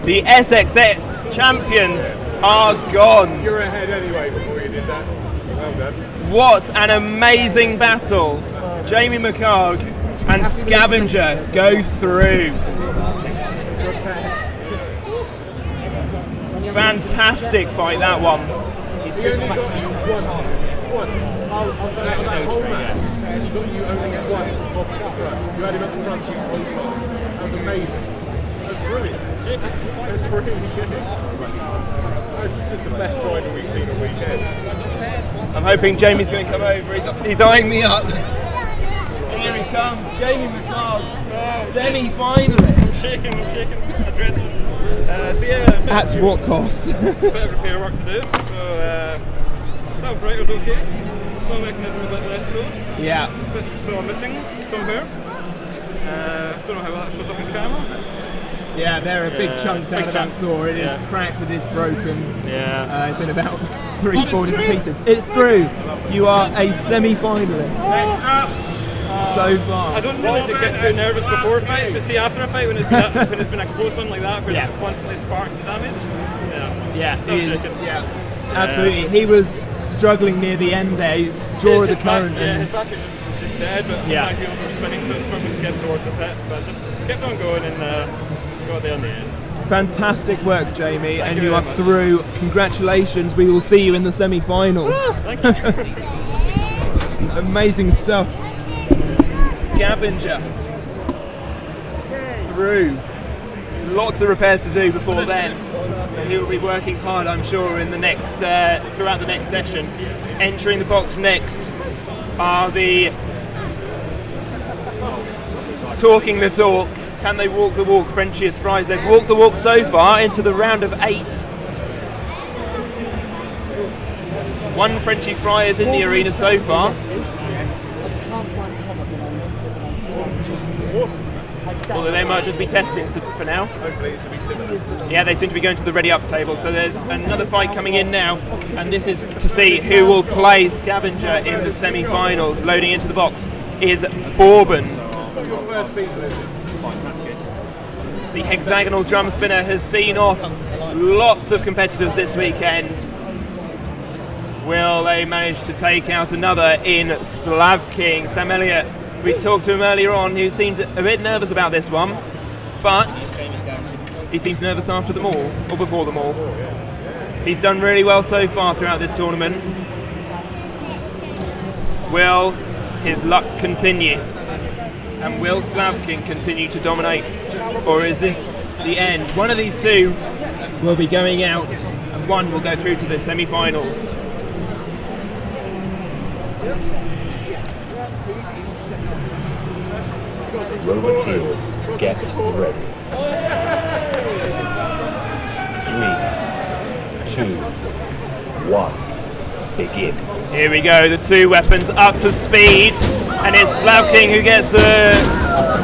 The SXS champions are gone. You're ahead anyway before you did that. Well done. What an amazing battle. Jamie McHarg and Scavenger go through. Fantastic fight, that one. He's just once. You only got one off the front. You had him up the front the whole time. That was amazing. That's brilliant. That's really good. That's just the best driver we've seen all weekend. I'm hoping Jamie's going to come over. He's eyeing me up. Here he comes, Jamie McCall, semi-finalist. I'm shaking, adrenaline. So yeah, At what cost? bit of repair work to do. So self-right was okay. Saw mechanism a bit less so. Yeah. Bits of saw missing somewhere. Don't know how well that shows up in camera. Yeah, there are big chunks out of that saw. It is cracked, it is broken. Yeah. It's in about 3-4 different pieces. It's through. You are a semi-finalist. So far. I don't really get too nervous before fights, but see after a fight when it's been a close one like that, where there's constantly sparks and damage. Absolutely. He was struggling near the end there. Draw of the current. His battery was just dead, but my wheels were spinning, so I was struggling to get towards the pit. But just kept on going and got there in the end. Fantastic work, Jamie, and you very are much. through. Congratulations. We will see you in the semi-finals. Thank you. Amazing stuff. Scavenger through. Lots of repairs to do before then, so he will be working hard, I'm sure, in the next throughout the next session. Entering the box next are the talking the talk. Can they walk the walk? Frenchiest fries. They've walked the walk so far into the round of 8. One Frenchie fry is in the arena so far. Although they might just be testing for now. Hopefully this will be similar. Yeah, they seem to be going to the ready up table. So there's another fight coming in now, and this is to see who will play Scavenger in the semi-finals. Loading into the box is Bourbon. Your first Beetle, is it? The hexagonal drum spinner has seen off lots of competitors this weekend. Will they manage to take out another in Slav King? Sam Elliott, we talked to him earlier on, who seemed a bit nervous about this one, but he seems nervous after them all, or before them all. He's done really well so far throughout this tournament. Will his luck continue? And will Slav King continue to dominate? Or is this the end? One of these two will be going out, and one will go through to the semi-finals. Roboteers, get ready. 3, 2, 1, begin. Here we go, the two weapons up to speed, and it's Slav King who gets the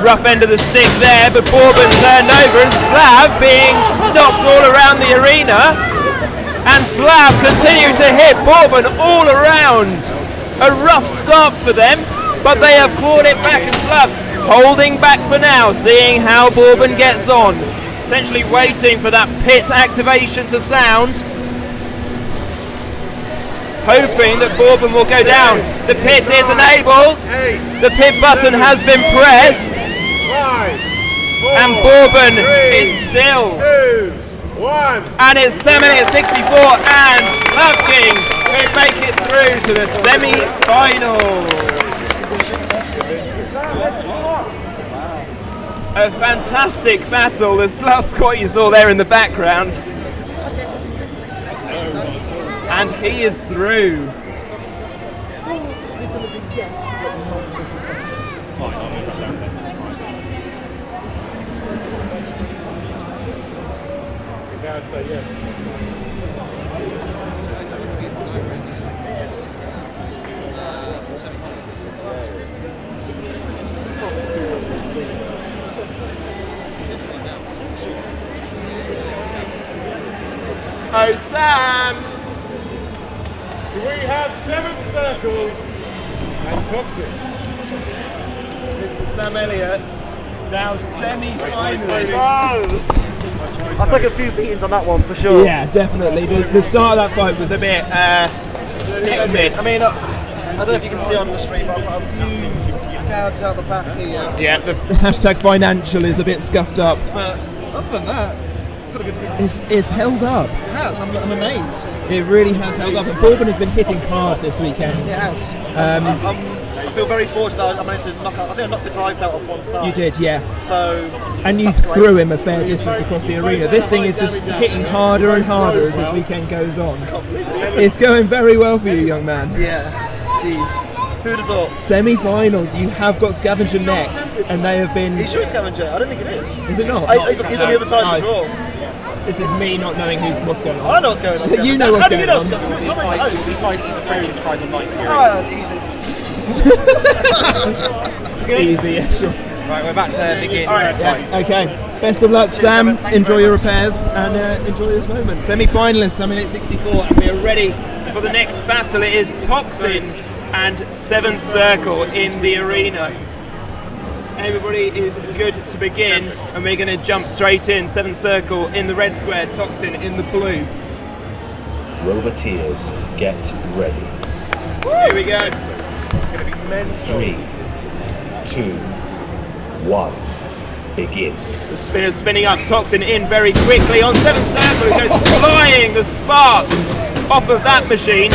rough end of the stick there, but Bourbon turned over, and Slav being knocked all around the arena, and Slav continuing to hit Bourbon all around. A rough start for them, but they have clawed it back, and Slav holding back for now, seeing how Bourbon gets on, potentially waiting for that pit activation to sound, hoping that Bourbon will go down. The pit is enabled, the pit button has been pressed, and Bourbon is still, and it's Sammy at 64, and Slav King who make it through to the semi-finals. A fantastic battle, the Slav squat you saw there in the background. And he is through. Now say yes. Oh, Sam! So we have 7th Circle and Toxin. Mr. Sam Elliott, now semi-finalist. I took a few beatings on that one for sure. Yeah, definitely. The start of that fight was a bit hit and miss. I mean, I don't know if you can see on the stream, but I've got a few gouges out the back here. Yeah, the hashtag financial is a bit scuffed up. But other than that, got a good hit. It's held up. It has, I'm amazed. It really has held up. And Bourbon has been hitting hard this weekend. It has. I feel very fortunate that I managed to knock out. I think I knocked a drive belt off one side. You did, yeah. So. And you threw him a fair distance across the arena. This thing is just hitting harder and harder as this weekend goes on. It's going very well for you, young man. Yeah. Jeez. Who'd have thought? Semi-finals. You have got Scavenger next, and they have been. Are you sure it's Scavenger? I don't think it is. Is it not? He's on the other side of the draw. This is me not knowing what's going on. I know what's going on. You know what's going on. He frenchies fries and light fury. Oh, easy. Easy, yeah, sure. Right, we're about to begin. Okay, best of luck, Sam. Enjoy your repairs and enjoy this moment. Semi-finalists, I'm in at 64, and we are ready for the next battle. It is Toxin and 7th Circle in the arena. Everybody is good to begin, and we're going to jump straight in. 7th Circle in the red square, Toxin in the blue. Roboteers, get ready. Here we go. 3, 2, 1, begin. The spinner's spinning up, Toxin in very quickly on 7th Circle. He goes flying, the sparks off of that machine.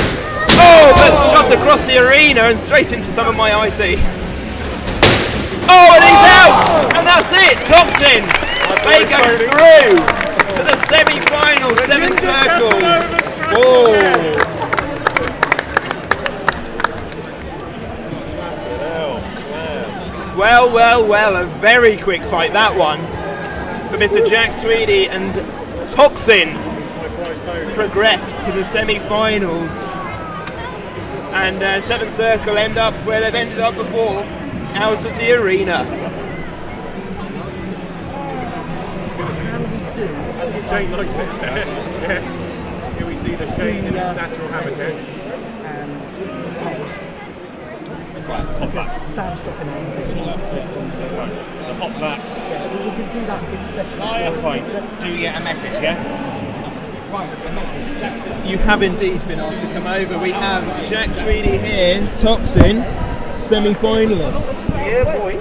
Oh, but shot across the arena and straight into some of my IT. Oh, and he's out! And that's it, Toxin! They go through to the semi-final, 7th Circle. Oh! Well, a very quick fight, that one. But Mr. Jack Tweedy and Toxin progress to the semi-finals. And 7th Circle end up where they've ended up before, out of the arena. Shane likes it. Yeah. Here we see the Shane in its natural habitat. Because Sam's dropping out. So hop that. Yeah, we can do that this session. That's fine. Do you get a metis, yeah? You have indeed been asked to come over. We have Jack Tweedy here, Toxin, semi-finalist. Yeah, boy.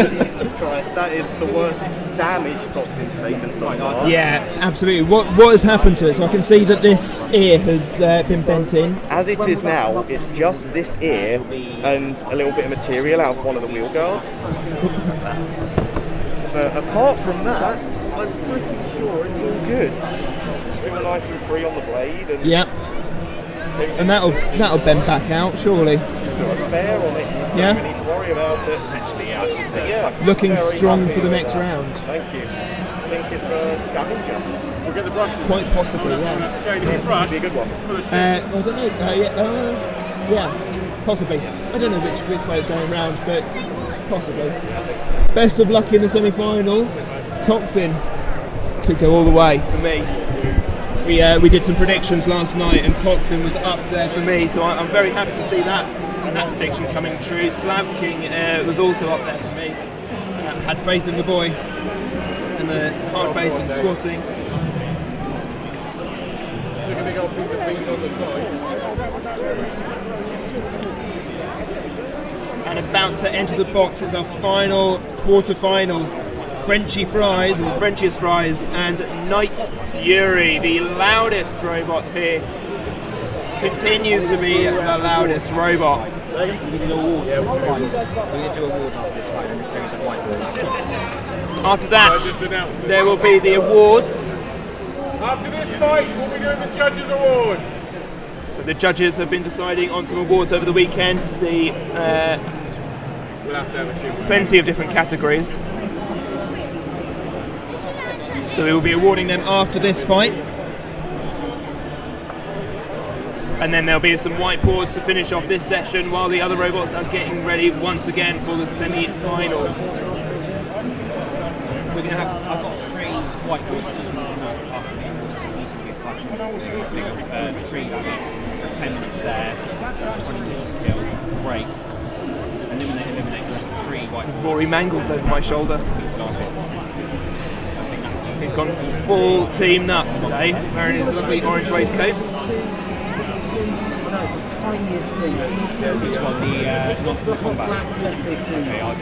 Jesus Christ, that is the worst damage Toxin's taken so far. Yeah, absolutely. What has happened to it? So I can see that this ear has been bent in. As it is now, it's just this ear and a little bit of material out of one of the wheel guards. But apart from that, I'm pretty sure it's all good. Still nice and free on the blade. And yep. And that'll bend back out, surely. Just got a spare on it. Yeah. You need to worry about it. But yeah, looking very strong happy for the with next that. round. Thank you. I think it's a Scavenger. We'll get the brush. Quite possibly, yeah. This would be a good one. I don't know. Yeah, possibly. I don't know which way it's going round, but possibly. Best of luck in the semi-finals. Toxin could go all the way for me. We did some predictions last night, and Toxin was up there for me, so I'm very happy to see that prediction coming true. Slav King was also up there for me. Had faith in the boy and the hard base and squatting. And about to enter the box is our final quarter-final. Frenchy fries, or the frenchiest fries, and Night Fury, the loudest robot here, continues to be the loudest robot. We're going to do awards. We're going to do awards after this fight and a series of whiteboards. After that, there will be the awards. After this fight, we'll be doing the Judges' Awards. So the judges have been deciding on some awards over the weekend to see We'll have to have a tune. plenty of different categories. So we will be awarding them after this fight. And then there'll be some whiteboards to finish off this session while the other robots are getting ready once again for the semi-finals. We're going to have, I've got 3 whiteboards to use after the awards. Three, that is 10 minutes there, that's 20 minutes to kill, break, eliminate, 3 whiteboards. Rory Mangles over my shoulder. He's gone full team nuts today, wearing his lovely orange waistcoat. Which was the non-split combat. Okay, I'll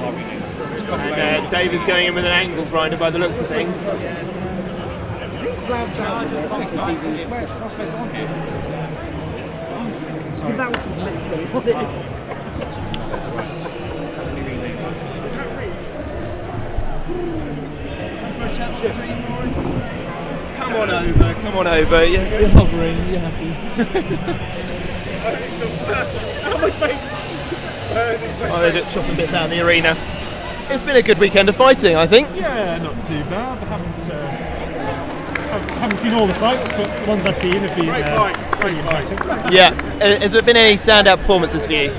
And Dave is going in with an angles rider by the looks of things. Slav's out of there because he's in That was literally what it is. Come on over. You're hovering. You're happy. Oh, they're just chopping bits out of the arena. It's been a good weekend of fighting, I think. Yeah, not too bad. I haven't seen all the fights, but the ones I've seen have been pretty impressive. Yeah. Has there been any standout performances for you?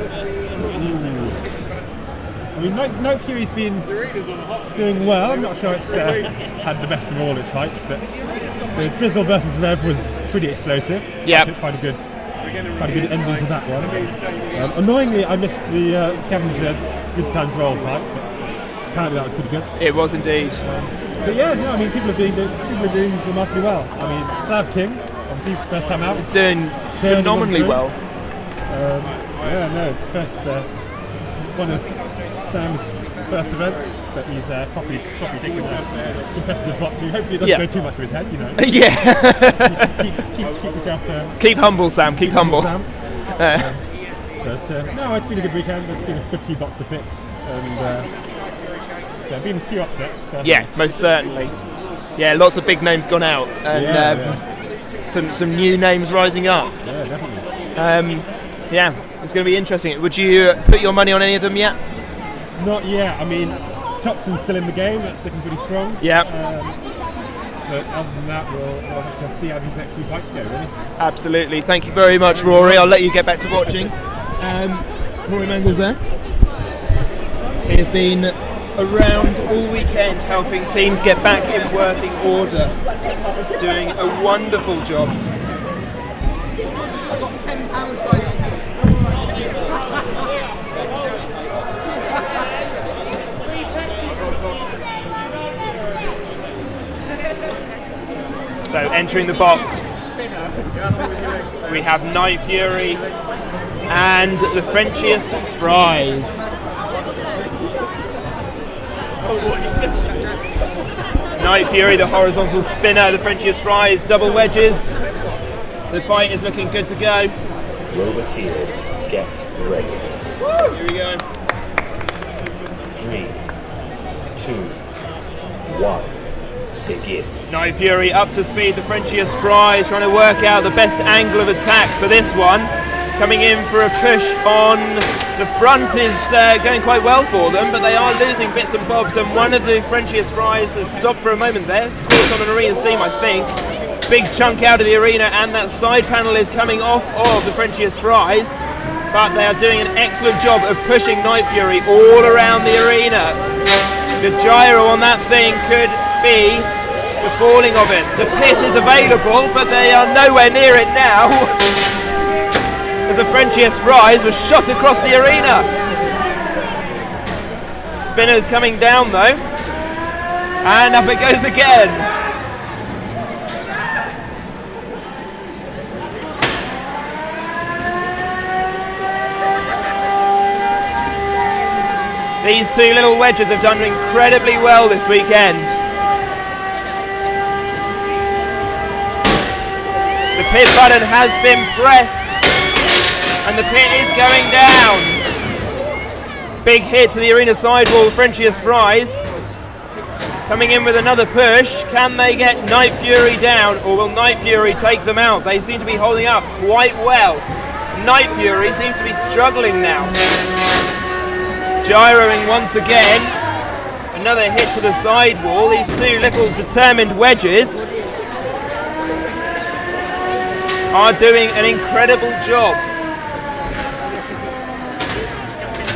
I mean, Night Fury's been doing well. I'm not sure it's had the best of all its fights, but the Drizzle versus Rev was pretty explosive. Yeah. Quite a good ending to that one. Annoyingly, I missed the Scavenger Good Times Roll fight, but apparently that was pretty good. It was indeed. But yeah, no, I mean, people are doing remarkably well. I mean, Slav King, obviously first time out. It's doing phenomenally well. Yeah, no, it's one of Sam's first events that he's properly taken a competitive bot to. Hopefully it doesn't go too much to his head, you know. Yeah. keep yourself... keep humble, Sam. Keep humble. Sam. But no, it's been a good weekend. There's been a good few bots to fix. And so there have been a few upsets. Yeah, most certainly. Yeah, lots of big names gone out. And some new names rising up. Yeah, definitely. Yeah, it's going to be interesting. Would you put your money on any of them yet? Not yet. I mean, Toxin's still in the game. That's looking pretty strong. Yeah. But other than that, we'll have to see how these next two fights go, really. Absolutely. Thank you very much, Rory. I'll let you get back to watching. Rory Mangles there. He has been around all weekend helping teams get back in working order. Doing a wonderful job. So entering the box, we have Night Fury and the frenchiest fries. Night Fury, the horizontal spinner, the frenchiest fries, double wedges. The fight is looking good to go. Roboteers, get ready. Here we go. 3, 2, 1. Begin. Night Fury up to speed, the frenchiest fries, trying to work out the best angle of attack for this one. Coming in for a push on the front is going quite well for them, but they are losing bits and bobs, and one of the frenchiest fries has stopped for a moment there. Caught on an arena seam, I think. Big chunk out of the arena, and that side panel is coming off of the frenchiest fries, but they are doing an excellent job of pushing Night Fury all around the arena. The gyro on that thing could be the falling of it. The pit is available, but they are nowhere near it now. As the frenchiest fries was shot across the arena. Spinner's coming down though, and up it goes again. These two little wedges have done incredibly well this weekend. The pit button has been pressed and the pit is going down. Big hit to the arena sidewall, frenchiest fries. Coming in with another push. Can they get Night Fury down, or will Night Fury take them out? They seem to be holding up quite well. Night Fury seems to be struggling now. Gyroing once again. Another hit to the sidewall. These two little determined wedges are doing an incredible job.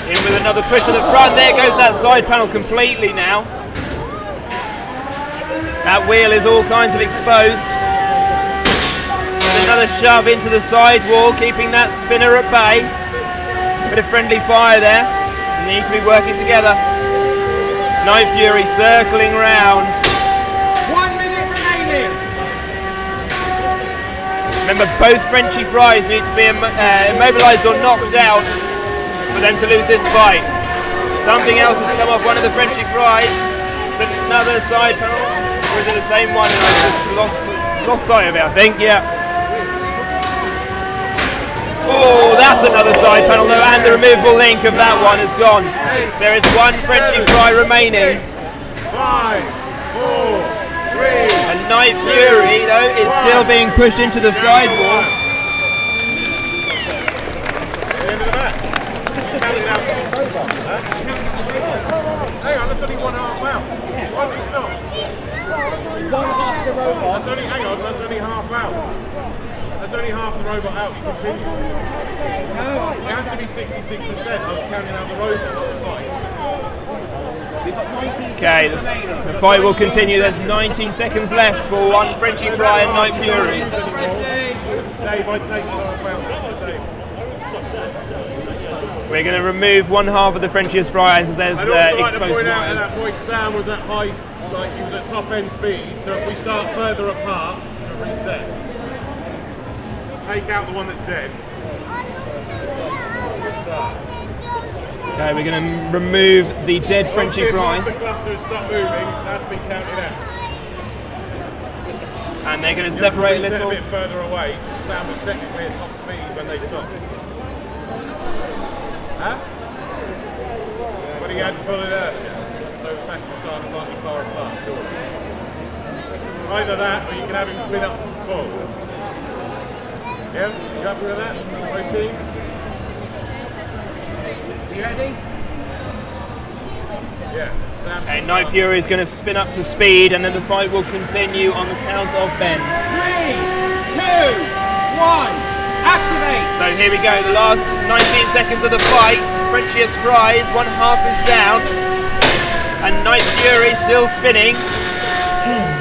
In with another push to the front. There goes that side panel completely now. That wheel is all kinds of exposed. Another shove into the sidewall, keeping that spinner at bay. Bit of friendly fire there. They need to be working together. Night Fury circling round. 1 minute remaining. Remember, both Frenchy fries need to be immobilised or knocked out for them to lose this fight. Something else has come off one of the Frenchy fries. It's another side panel, or is it the same one? And I just lost sight of it, I think. Yeah. Oh, that's another side panel though, and the removable link of that one is gone. There is one Frenchy fry remaining. 5, 4, And Night Fury, though, is still being pushed into the sidewall. Hang on, that's only 1/2 out. Why have we stopped? That's only, hang on, that's only half out. That's only half the robot out. Continue. It has to be 66%. I was counting out the robot, not the fight. Okay, the fight will continue. There's 19 seconds left for one Frenchie Fry and Night Fury. Dave, I'd take the half out. That's the same. We're going to remove one half of the Frenchiest Fries as there's I'd also like to exposed point out at wires. that point Sam was at high, like he was at top end speed, so if we start further apart to reset, take out the one that's dead. Okay, we're going to remove the dead Frenchie Fry. Once the clusters stop moving, that's been counted out. And they're going to separate a little. A bit further away. Sam was technically at top speed when they stopped. Huh? But he had full inertia, so it was best to start slightly far apart. Either that, or you can have him spin up from full. Yeah, you happy with that? Both teams? You ready? Yeah. Sam. Okay, Night Fury is going to spin up to speed, and then the fight will continue on the count of Ben. 3, 2, 1. Activate! So here we go, the last 19 seconds of the fight. Frenchiest Fries, one half is down. And Night Fury still spinning.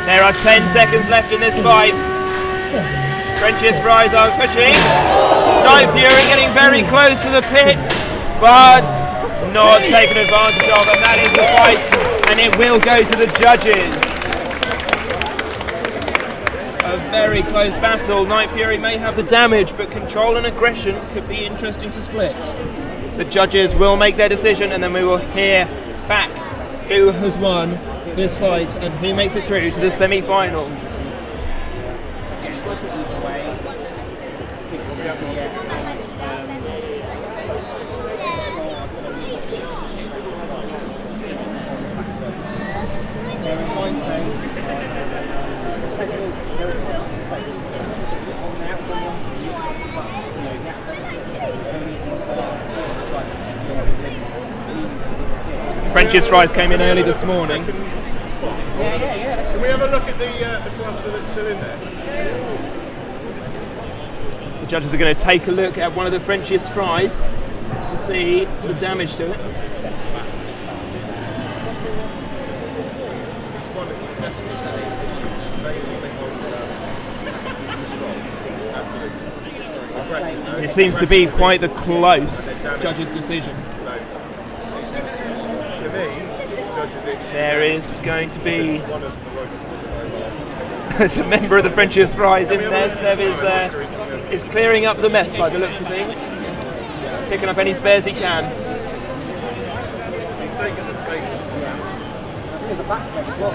There are 10 seconds left in this fight. Frenchiest Fries are pushing. Night Fury getting very close to the pit, but not taken advantage of, and that is the fight. And it will go to the judges. A very close battle. Night Fury may have the damage, but control and aggression could be interesting to split. The judges will make their decision, and then we will hear back who has won this fight and who makes it through to the semi-finals. Frenchiest Fries came in early this morning. Can we have a look at the cluster that's still in there? The judges are going to take a look at one of the Frenchiest Fries to see the damage to it. It seems to be quite the close judges' decision. There is going to be there's a member of the Frenchiest Fries in there. Seb is clearing up the mess by the looks of things, picking up any spares he can. He's taking the space. There's a back as well.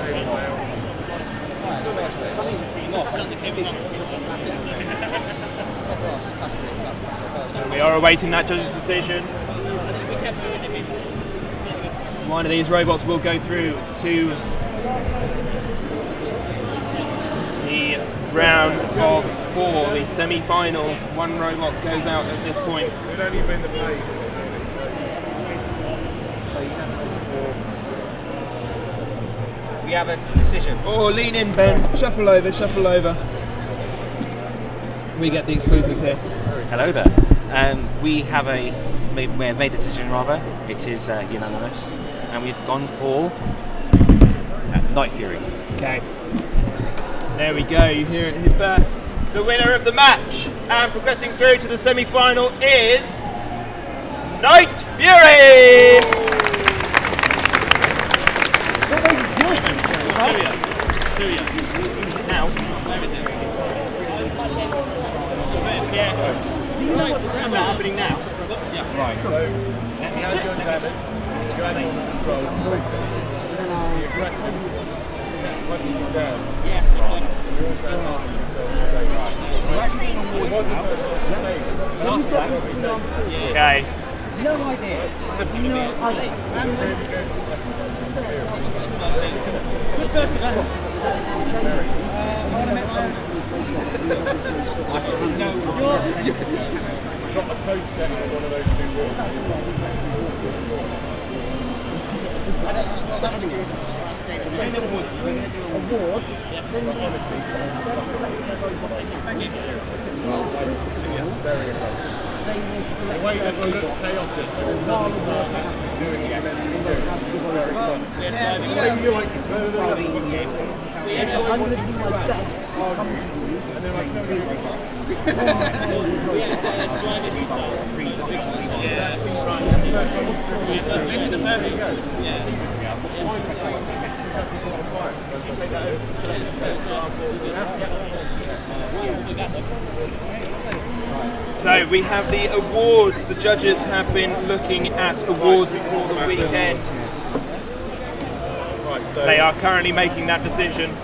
So we are awaiting that judge's decision. One of these robots will go through to the round of 4, the semi-finals. One robot goes out at this point. We'd only been the play. We have a decision. Oh, lean in, Ben. Shuffle over, shuffle over. We get the exclusives here. Hello there. We have made the decision rather. It is unanimous, and we've gone for Night Fury. Okay. There we go. You hear it here first. The winner of the match and progressing through to the semi-final is Night Fury. Now, where is it? Right, what's happening now? Yeah. Right. So, let me ask you on damage. You had all the control. The aggression. Punching you down. Yeah. Right. You also have So actually on voice now. Okay. No idea. No idea. Good first event. Got a post set on one of those two walls. Awards. The way that will look chaotic, but it's not actually doing it. I'm going to do my best to come to you. And they're like, no, So we have the awards. The judges have been looking at awards for the weekend. so They are currently making that decision.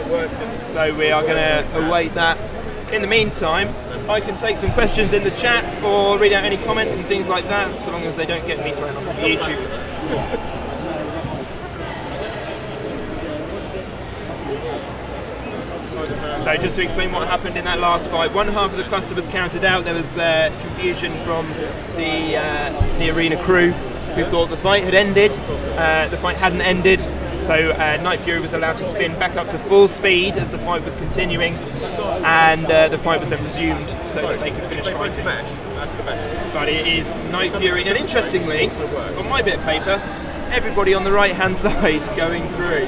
it worked. So we are going to await that. In the meantime, I can take some questions in the chat or read out any comments and things like that, so long as they don't get me thrown off of YouTube. So just to explain what happened in that last fight, one half of the cluster was counted out. There was confusion from the arena crew who thought the fight had ended. The fight hadn't ended. So Night Fury was allowed to spin back up to full speed as the fight was continuing, and the fight was then resumed so that they could finish fighting. That's the best. But it is Night Fury, and interestingly, on my bit of paper, everybody on the right-hand side going through.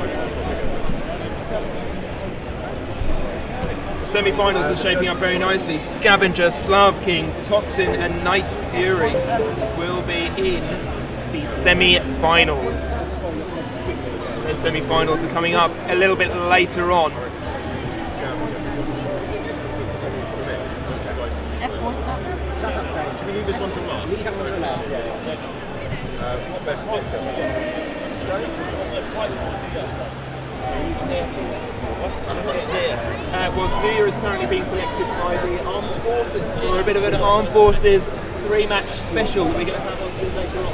The semi-finals are shaping up very nicely. Scavenger, Slav King, Toxin, and Night Fury will be in the semi-finals. The semi-finals are coming up a little bit later on. Should we leave this one to last? Best Well, Dia is currently being selected by the Armed Forces for a bit of an Armed Forces 3-match special that we're going to have on soon later on.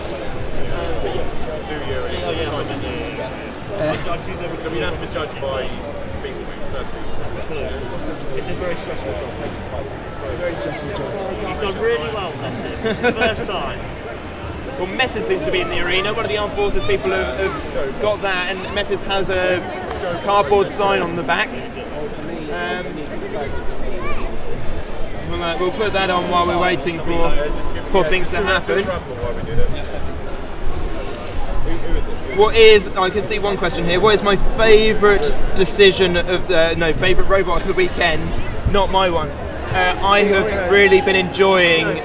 So we have to judge by being first It's a very stressful job. It's a very stressful job. He's done really well, bless him. It's the first time. Well, Metis seems to be in the arena. One of the Armed Forces people have got that, and Metis has a cardboard sign on the back. We'll put that on while we're waiting for things to happen. I can see one question here. What is my favourite decision of favourite robot of the weekend? Not my one. I have really been enjoying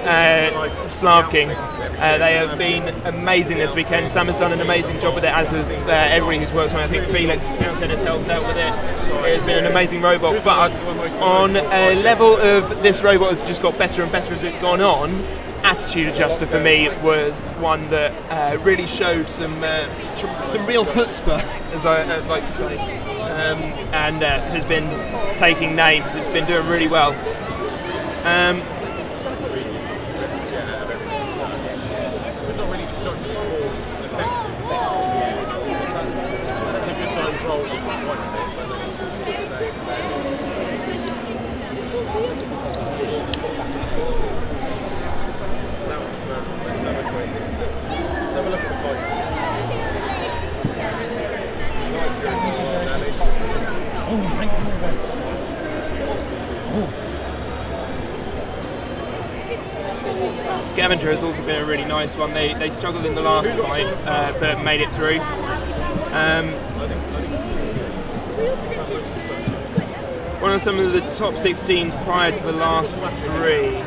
Slav King. They have been amazing this weekend. Sam has done an amazing job with it, as has everybody who's worked on it. I think Felix Townsend has helped out with it. It has been an amazing robot, but on a level of this robot has just got better and better as it's gone on. Attitude Adjuster for me was one that really showed some real chutzpah, as I'd like to say, and has been taking names. It's been doing really well. It's not really destructive, it's more effective. The good times roll is quite a bit, but then it's that was the first one. Let's have a look at the fight. Nice series. Oh, thank you very much. Scavenger has also been a really nice one. They struggled in the last fight, but made it through. One of some of the top 16 prior to the last three.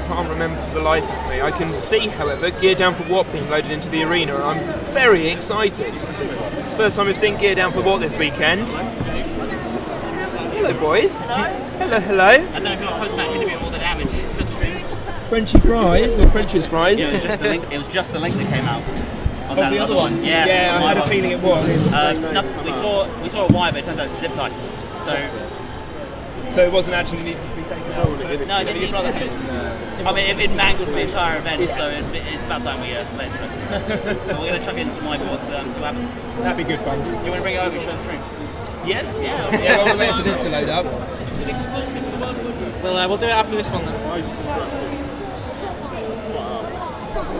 Can't remember for the life of me. I can see, however, Gear Down for What being loaded into the arena, and I'm very excited. It's the first time we've seen Gear Down for What this weekend. Hello, boys. Hello, hello. I don't know if you're post-match interview all the damage. Frenchy fries or Frenchiest fries? Yeah, it was just the link that came out. On Oh, that the other one? Yeah, Yeah, I had a feeling it was. We saw a wire, but it turns out it's a zip tie. So So it wasn't actually needed to be taken out. No, it didn't need to be. I mean, it mags the entire event, so it's about time we let it rest. But we're going to chuck in some whiteboards, see what happens. That'd be good fun. Do you want to bring it over and show the stream? Yeah? Yeah, well, we're waiting for this to load up. We'll do it after this one then.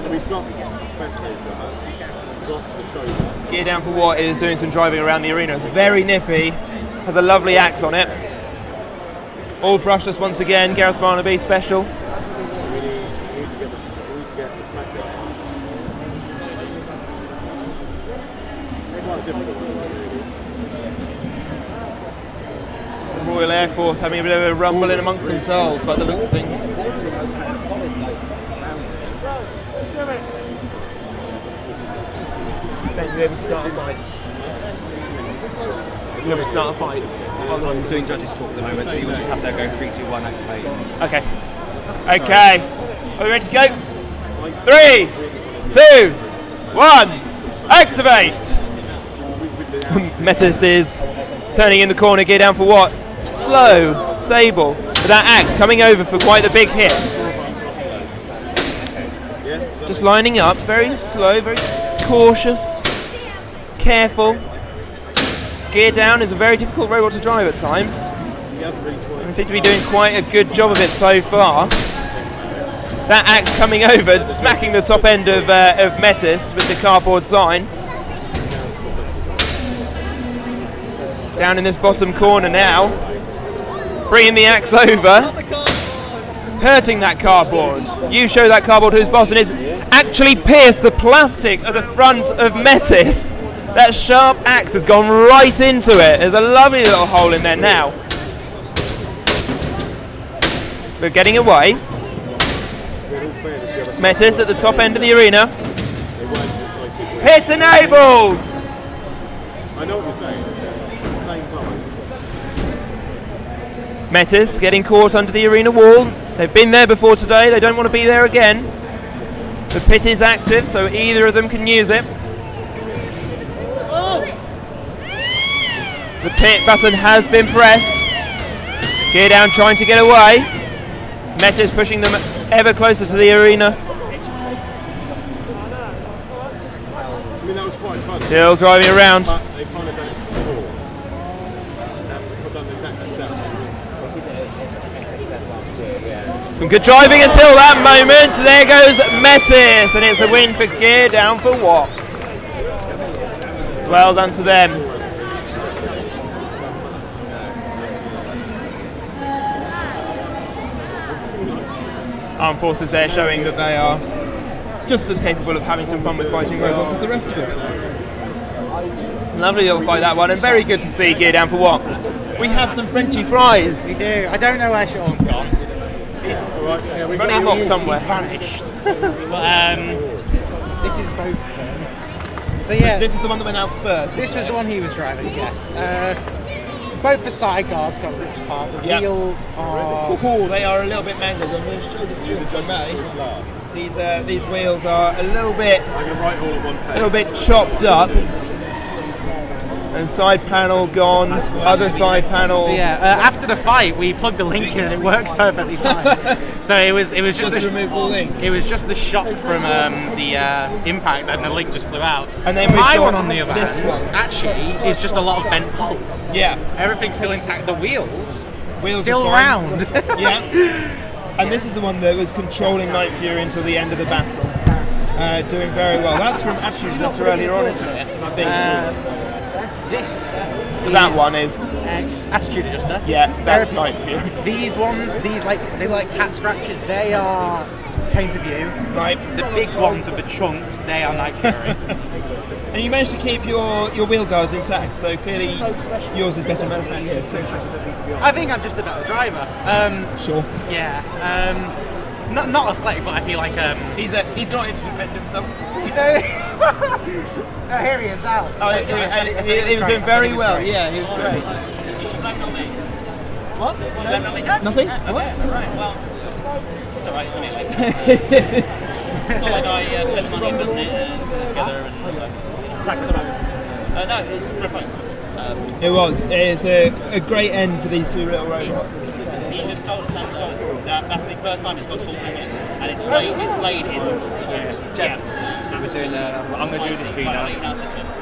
So we've got best stage, we've got the show. Gear Down for What is doing some driving around the arena. It's very nippy, has a lovely axe on it. All brushless once again, Gareth Barnaby special. We need to get the smack down. Quite a difficult one, really. Royal Air Force having a bit of a rumble in amongst themselves by the looks of things. Ben, you able to start a fight? You able to start a fight? I'm doing judges talk at the moment, so you will just have to go 3, 2, 1, activate. Okay. Okay. Are we ready to go? 3, 2, 1, activate! Metis is turning in the corner, Gear Down for What? Slow, Sable, with that axe coming over for quite the big hit. Just lining up, very slow, very cautious, careful. Gear Down is a very difficult robot to drive at times. They seem to be doing quite a good job of it so far. That axe coming over, smacking the top end of Metis with the cardboard sign. Down in this bottom corner now, bringing the axe over, hurting that cardboard. You show that cardboard who's boss, and it's actually pierced the plastic of the front of Metis. That sharp axe has gone right into it. There's a lovely little hole in there now. We're getting away. Metis at the top end of the arena. Hit enabled! I know what you're saying. At the same time. Metis getting caught under the arena wall. They've been there before today. They don't want to be there again. The pit is active, so either of them can use it. The pit button has been pressed. Gear Down trying to get away. Metis pushing them ever closer to the arena. I mean, that was quite fun. Still driving around. But they've kind of done it before. They've done exactly the same. Some good driving until that moment. There goes Metis, and it's a win for Gear Down for What? Well done to them. Armed Forces there showing that they are just as capable of having some fun with fighting robots as the rest of us. Lovely little fight, that one, and very good to see Gear Down for What? We have some Frenchy fries. We do. I don't know where Sean's gone. He's running amok somewhere. He's vanished. But, this is both of them. So yeah, this is the one that went out first. This was the one he was driving. Yes. Both the side guards got ripped apart. The wheels are. Oh, they are a little bit mangled. I'm going to show the stream if I may. These wheels are a little bit chopped up. And side panel gone, other side panel. Yeah, after the fight, we plugged the link in and it works perfectly fine. So it was just a removable link. It was just the shock from the impact, and the link just flew out. And then my one on the other this hand, one actually, is just a lot of bent bolts. Yeah, everything's still intact. The wheels are still fine. round. Yeah, and this is the one that was controlling Night Fury until the end of the battle, doing very well. That's from Axetude just earlier on, isn't it? I think. That one is Attitude Adjuster. Yeah, that's Night Fury. These ones, they look like cat scratches. They are pay-per-view. Right. The big ones of the chunks, they are Night Fury. And you managed to keep your wheel guards intact, so clearly yours is better manufactured. I think I'm just a better driver. Sure. Yeah. Not a flake, but I feel like he's not here to defend himself. Oh, here he is now. Oh, he was doing very well. Yeah, he was great. You should blame it on me. What? You should blame it on me. Nothing. Okay, right. Well, it's alright. It's only a week. It's not like I spent money and building it together and no, it's for fun. It was. It's a great end for these two little robots. He just told us that's the first time it's got 14 minutes, and his blade is good. Yeah. We're doing. I'm going to do this for you now.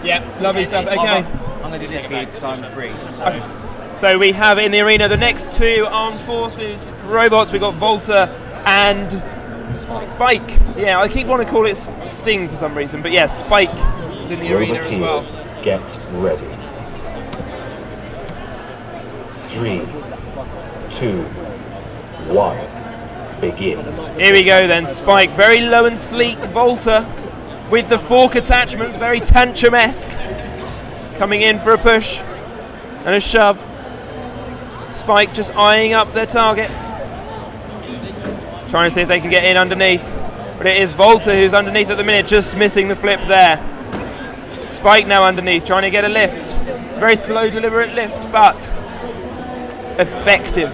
Yeah, lovely stuff. Okay. I'm going to do this for you because I'm free. So we have in the arena the next two armed forces robots. We've got Volta and Spike. Yeah, I keep wanting to call it Sting for some reason, but yeah, Spike is in the arena as well. Roboteers, get ready. 3, 2, 1, begin. Here we go then, Spike, very low and sleek, Volta with the fork attachments, very Tantrum-esque, coming in for a push and a shove. Spike just eyeing up their target, trying to see if they can get in underneath, but it is Volta who's underneath at the minute, just missing the flip there. Spike now underneath, trying to get a lift. It's a very slow, deliberate lift, but effective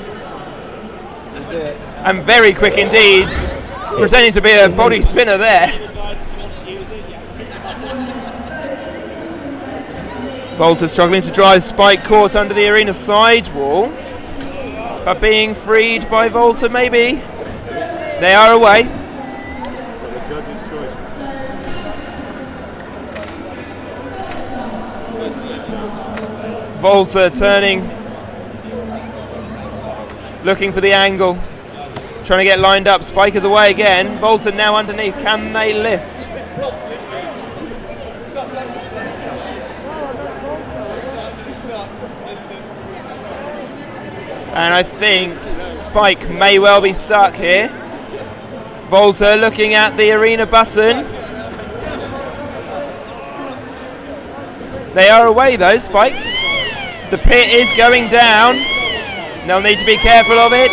and very quick indeed, pretending to be a body spinner there. Volta struggling to drive, Spike caught under the arena sidewall, but being freed by Volta maybe. They are away. The judge's choices. Volta turning, looking for the angle, trying to get lined up. Spike is away again. Volta now underneath. Can they lift? And I think Spike may well be stuck here. Volta looking at the arena button. They are away though, Spike. The pit is going down. They'll need to be careful of it.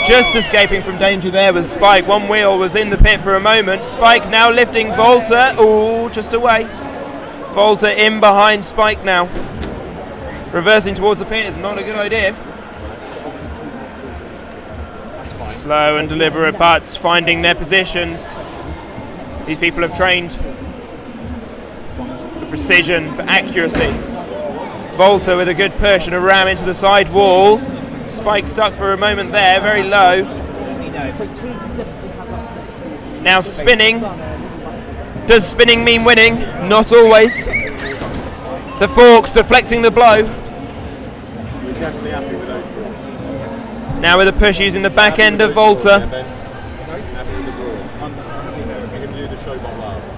Just escaping from danger there was Spike. One wheel was in the pit for a moment. Spike now lifting Volta. Ooh, just away. Volta in behind Spike now. Reversing towards the pit is not a good idea. Slow and deliberate, but finding their positions. These people have trained for precision, for accuracy. Volta with a good push and a ram into the side wall. Spike stuck for a moment there, very low. Now spinning. Does spinning mean winning? Not always. The forks deflecting the blow. We're definitely happy with those rules. Now with a push using the back end of Volta. Happy with the draws. We can do the showbot last.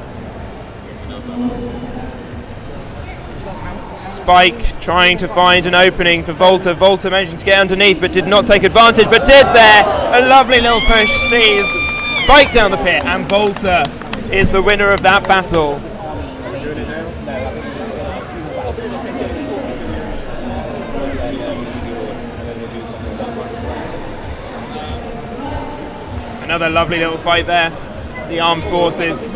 Spike trying to find an opening for Volta. Volta managing to get underneath but did not take advantage, but did there. A lovely little push sees Spike down the pit, and Volta is the winner of that battle. Another lovely little fight there. The armed forces.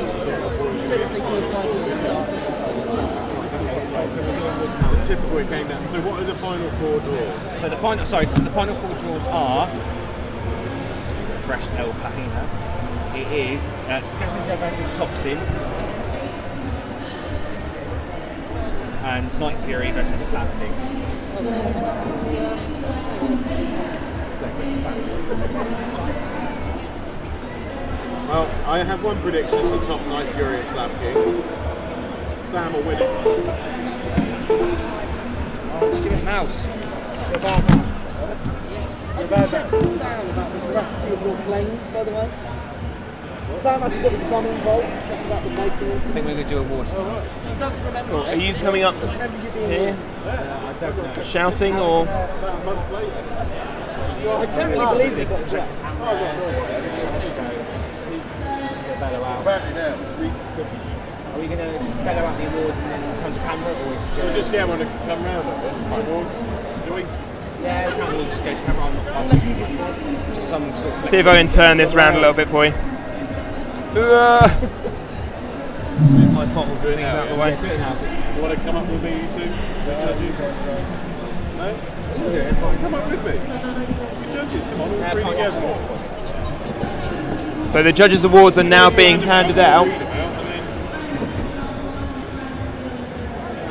Typical it came down. So what are the final four draws? So the final four draws are fresh L packing now. It is Scavenger versus Toxin and Night Fury versus Slav. Well, I have one prediction for top Night Fury and Slav King. Sam will win it. Stupid mouse. You're about Sam about the veracity of your claims, by the way. Sam actually got his bomb involved to check about the maintenance. I think we're going to do awards. She does remember. Are you coming up here? I don't know. Shouting or? I totally believe it. Are we going to just bellow out the awards and then come to camera, or we'll just get one to come round a bit? Awards? Do we? Yeah, we'll just go to camera. I'm not fast. Just some sort of. See if I can turn this round a little bit for you. My bottles and things out of the way. You want to come up with me, you two? The judges? No? Come up with me. The judges, come on, all three together. So the judges' awards are now being handed out. Hand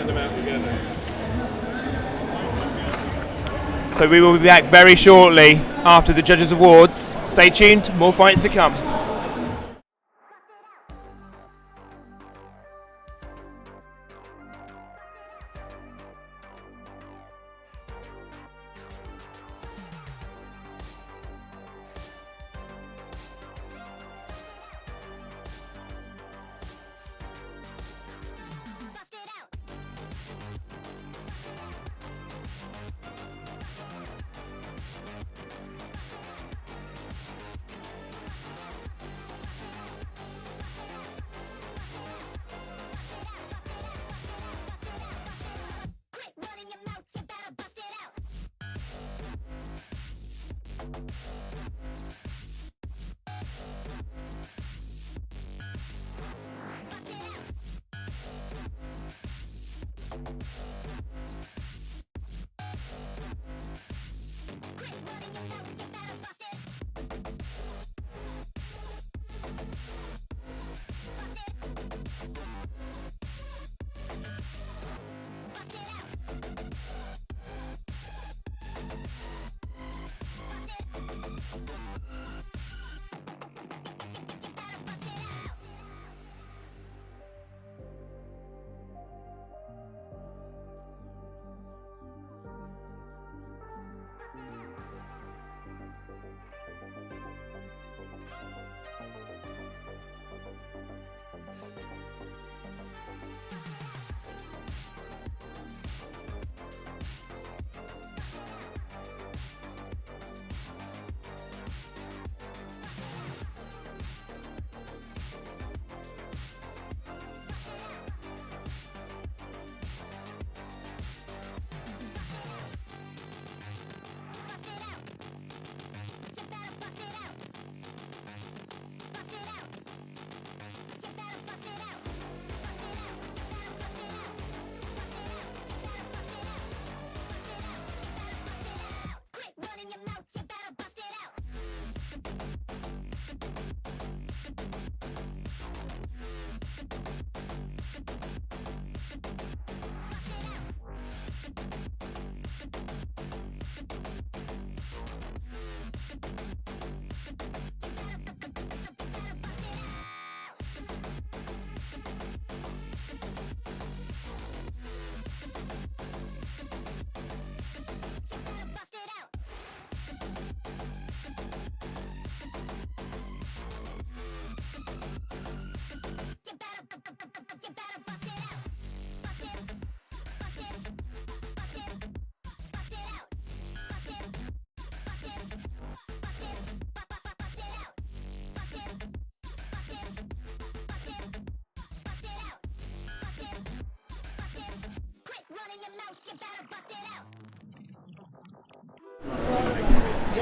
them out together. So we will be back very shortly after the judges' awards. Stay tuned, more fights to come.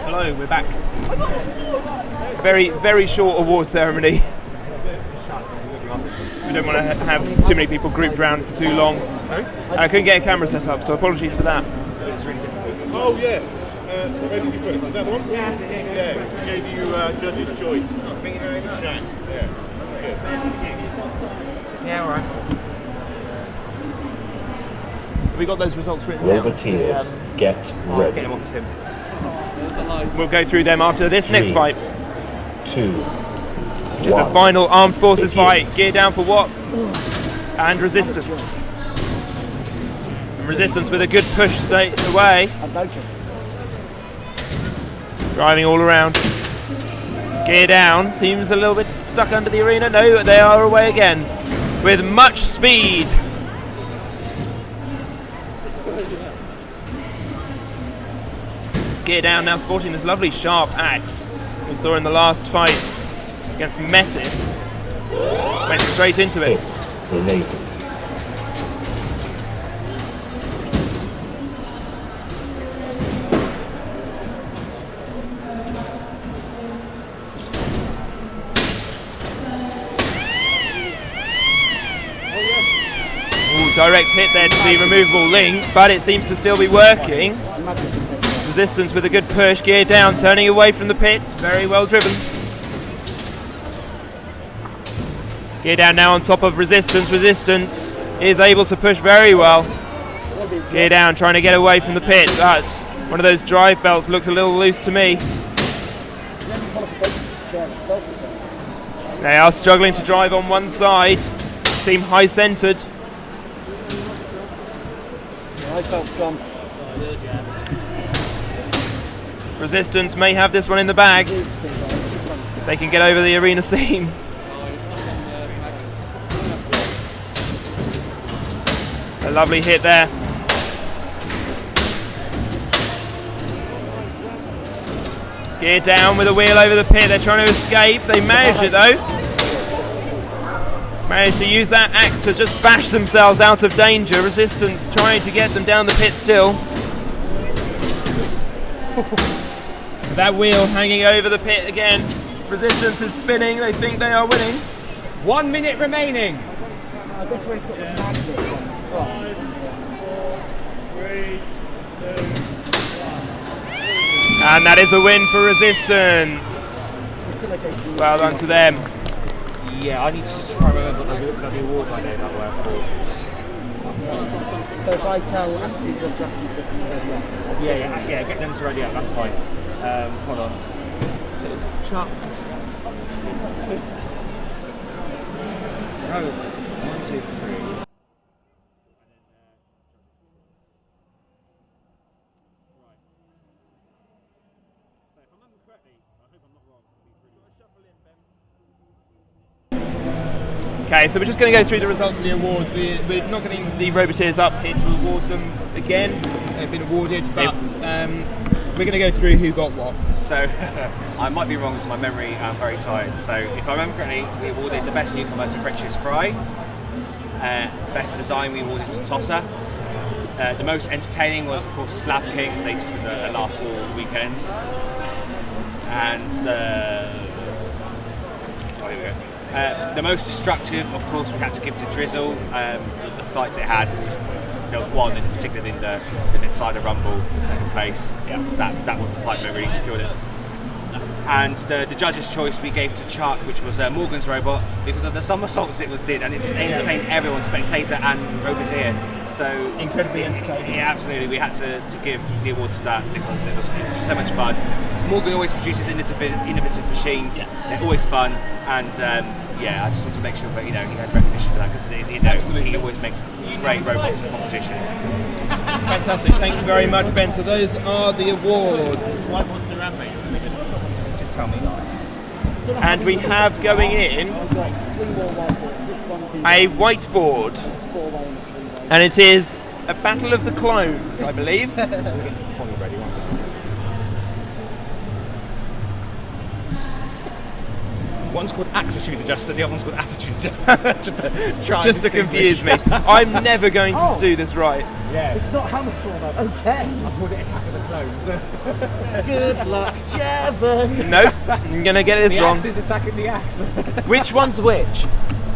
Hello, we're back. Very, very short award ceremony. We don't want to have too many people grouped around for too long. I couldn't get a camera set up, so apologies for that. Oh yeah. Where did you put it? Was that the one? Yeah. We gave you judge's choice. Shame. Yeah. Good. Yeah, all right. Have we got those results written down? Roboteers, get ready. Get them off to him. We'll go through them after this next fight. 2, Which is the final armed forces fight. Gear down for what? And resistance. And resistance with a good push away. Driving all around. Gear down. Seems a little bit stuck under the arena. No, they are away again. With much speed. Gear down now sporting this lovely sharp axe we saw in the last fight against Metis. Went straight into it. Ooh, direct hit there to the removable link, but it seems to still be working. Resistance with a good push, gear down, turning away from the pit. Very well driven. Gear down now on top of resistance. Resistance is able to push very well. Gear down, trying to get away from the pit, but One of those drive belts looks a little loose to me. They are struggling to drive on one side. Seem high centered. Drive belt's gone. Resistance may have this one in the bag. They can get over the arena seam. A lovely hit there. Gear down with a wheel over the pit. They're trying to escape. They managed it though. Managed to use that axe to just bash themselves out of danger. Resistance trying to get them down the pit still. That wheel hanging over the pit again. Resistance is spinning. They think they are winning. 1 minute remaining. This one's got the magnets on the front. 3, 2. And that is a win for Resistance. Well done to them. Yeah, I need to try and remember the awards I gave that were for. So if I tell Axetude this is ready up. Yeah, get them to ready up, that's fine. Hold on. So it's Chuck. Oh, 1, 2, 3. Okay, so we're just going to go through the results of the awards. We're not getting the Roboteers up here to award them again. They've been awarded, but we're going to go through who got what. So, I might be wrong because my memory, I'm very tired. So, if I remember correctly, we awarded the best newcomer to Frenchiest Fry. Best design we awarded to Tosser. The most entertaining was, of course, Slav King. They just been a laugh all weekend. And here we go. The most destructive, of course, we had to give to Drizzle. The fights it had, there was one in particular in the Insider Rumble for second place. Yeah. That was the fight that really secured it. And the judge's choice we gave to Chuck, which was Morgan's robot, because of the somersaults it did, and it just entertained everyone, spectator and Roboteer. So incredibly entertaining. Yeah, absolutely. We had to give the award to that because it was so much fun. Morgan always produces innovative machines. Yeah. They're always fun, and I just want to make sure that he had recognition for that because he always makes great robots for competitions. Fantastic. Thank you very much, Ben. So those are the awards. What's the rampage? Just tell me. And we have going in a whiteboard, and it is a battle of the clones, I believe. One's called Axetude Adjuster, the other one's called Attitude Adjuster. just to confuse me. I'm never going to do this right. Yeah. It's not hammer trauma, okay. I called it Attack of the Clones. Good luck, Jevon. Nope, I'm going to get this wrong. The axe is attacking the axe. Which one's which?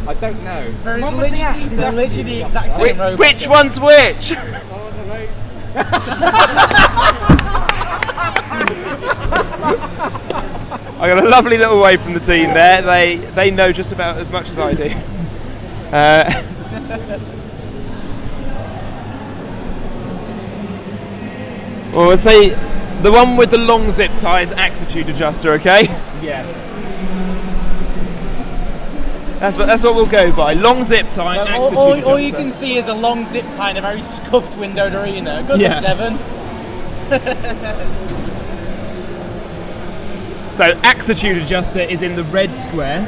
I don't know. They're literally the exact same robot. Which one's which? I got a lovely little wave from the team there. They know just about as much as I do. Well, let's say the one with the long zip tie is Axetude Adjuster, okay? Yes. That's what we'll go by. Long zip tie, Axetude Adjuster. All you can see is a long zip tie in a very scuffed windowed arena. Good luck, Devon. So Axetude Adjuster is in the red square,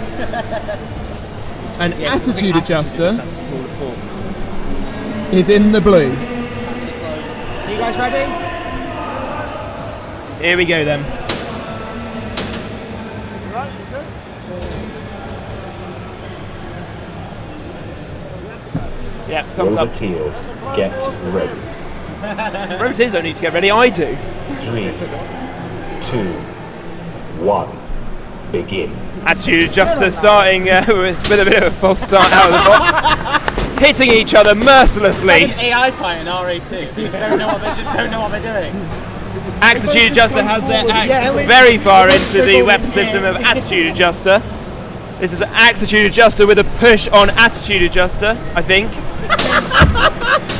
and Attitude Adjuster is in the blue. You guys ready? Here we go then. Yeah, thumbs up. Roboteers, get ready. Roboteers don't need to get ready, I do. 3, 2, 1, begin. Attitude Adjuster starting with a bit of a false start out of the box. Hitting each other mercilessly. It's like an AI fight in RA2. They just don't know what they're doing. Axetude Adjuster has their axe very far into the weapon system of Attitude Adjuster. This is Axetude Adjuster with a push on Attitude Adjuster, I think.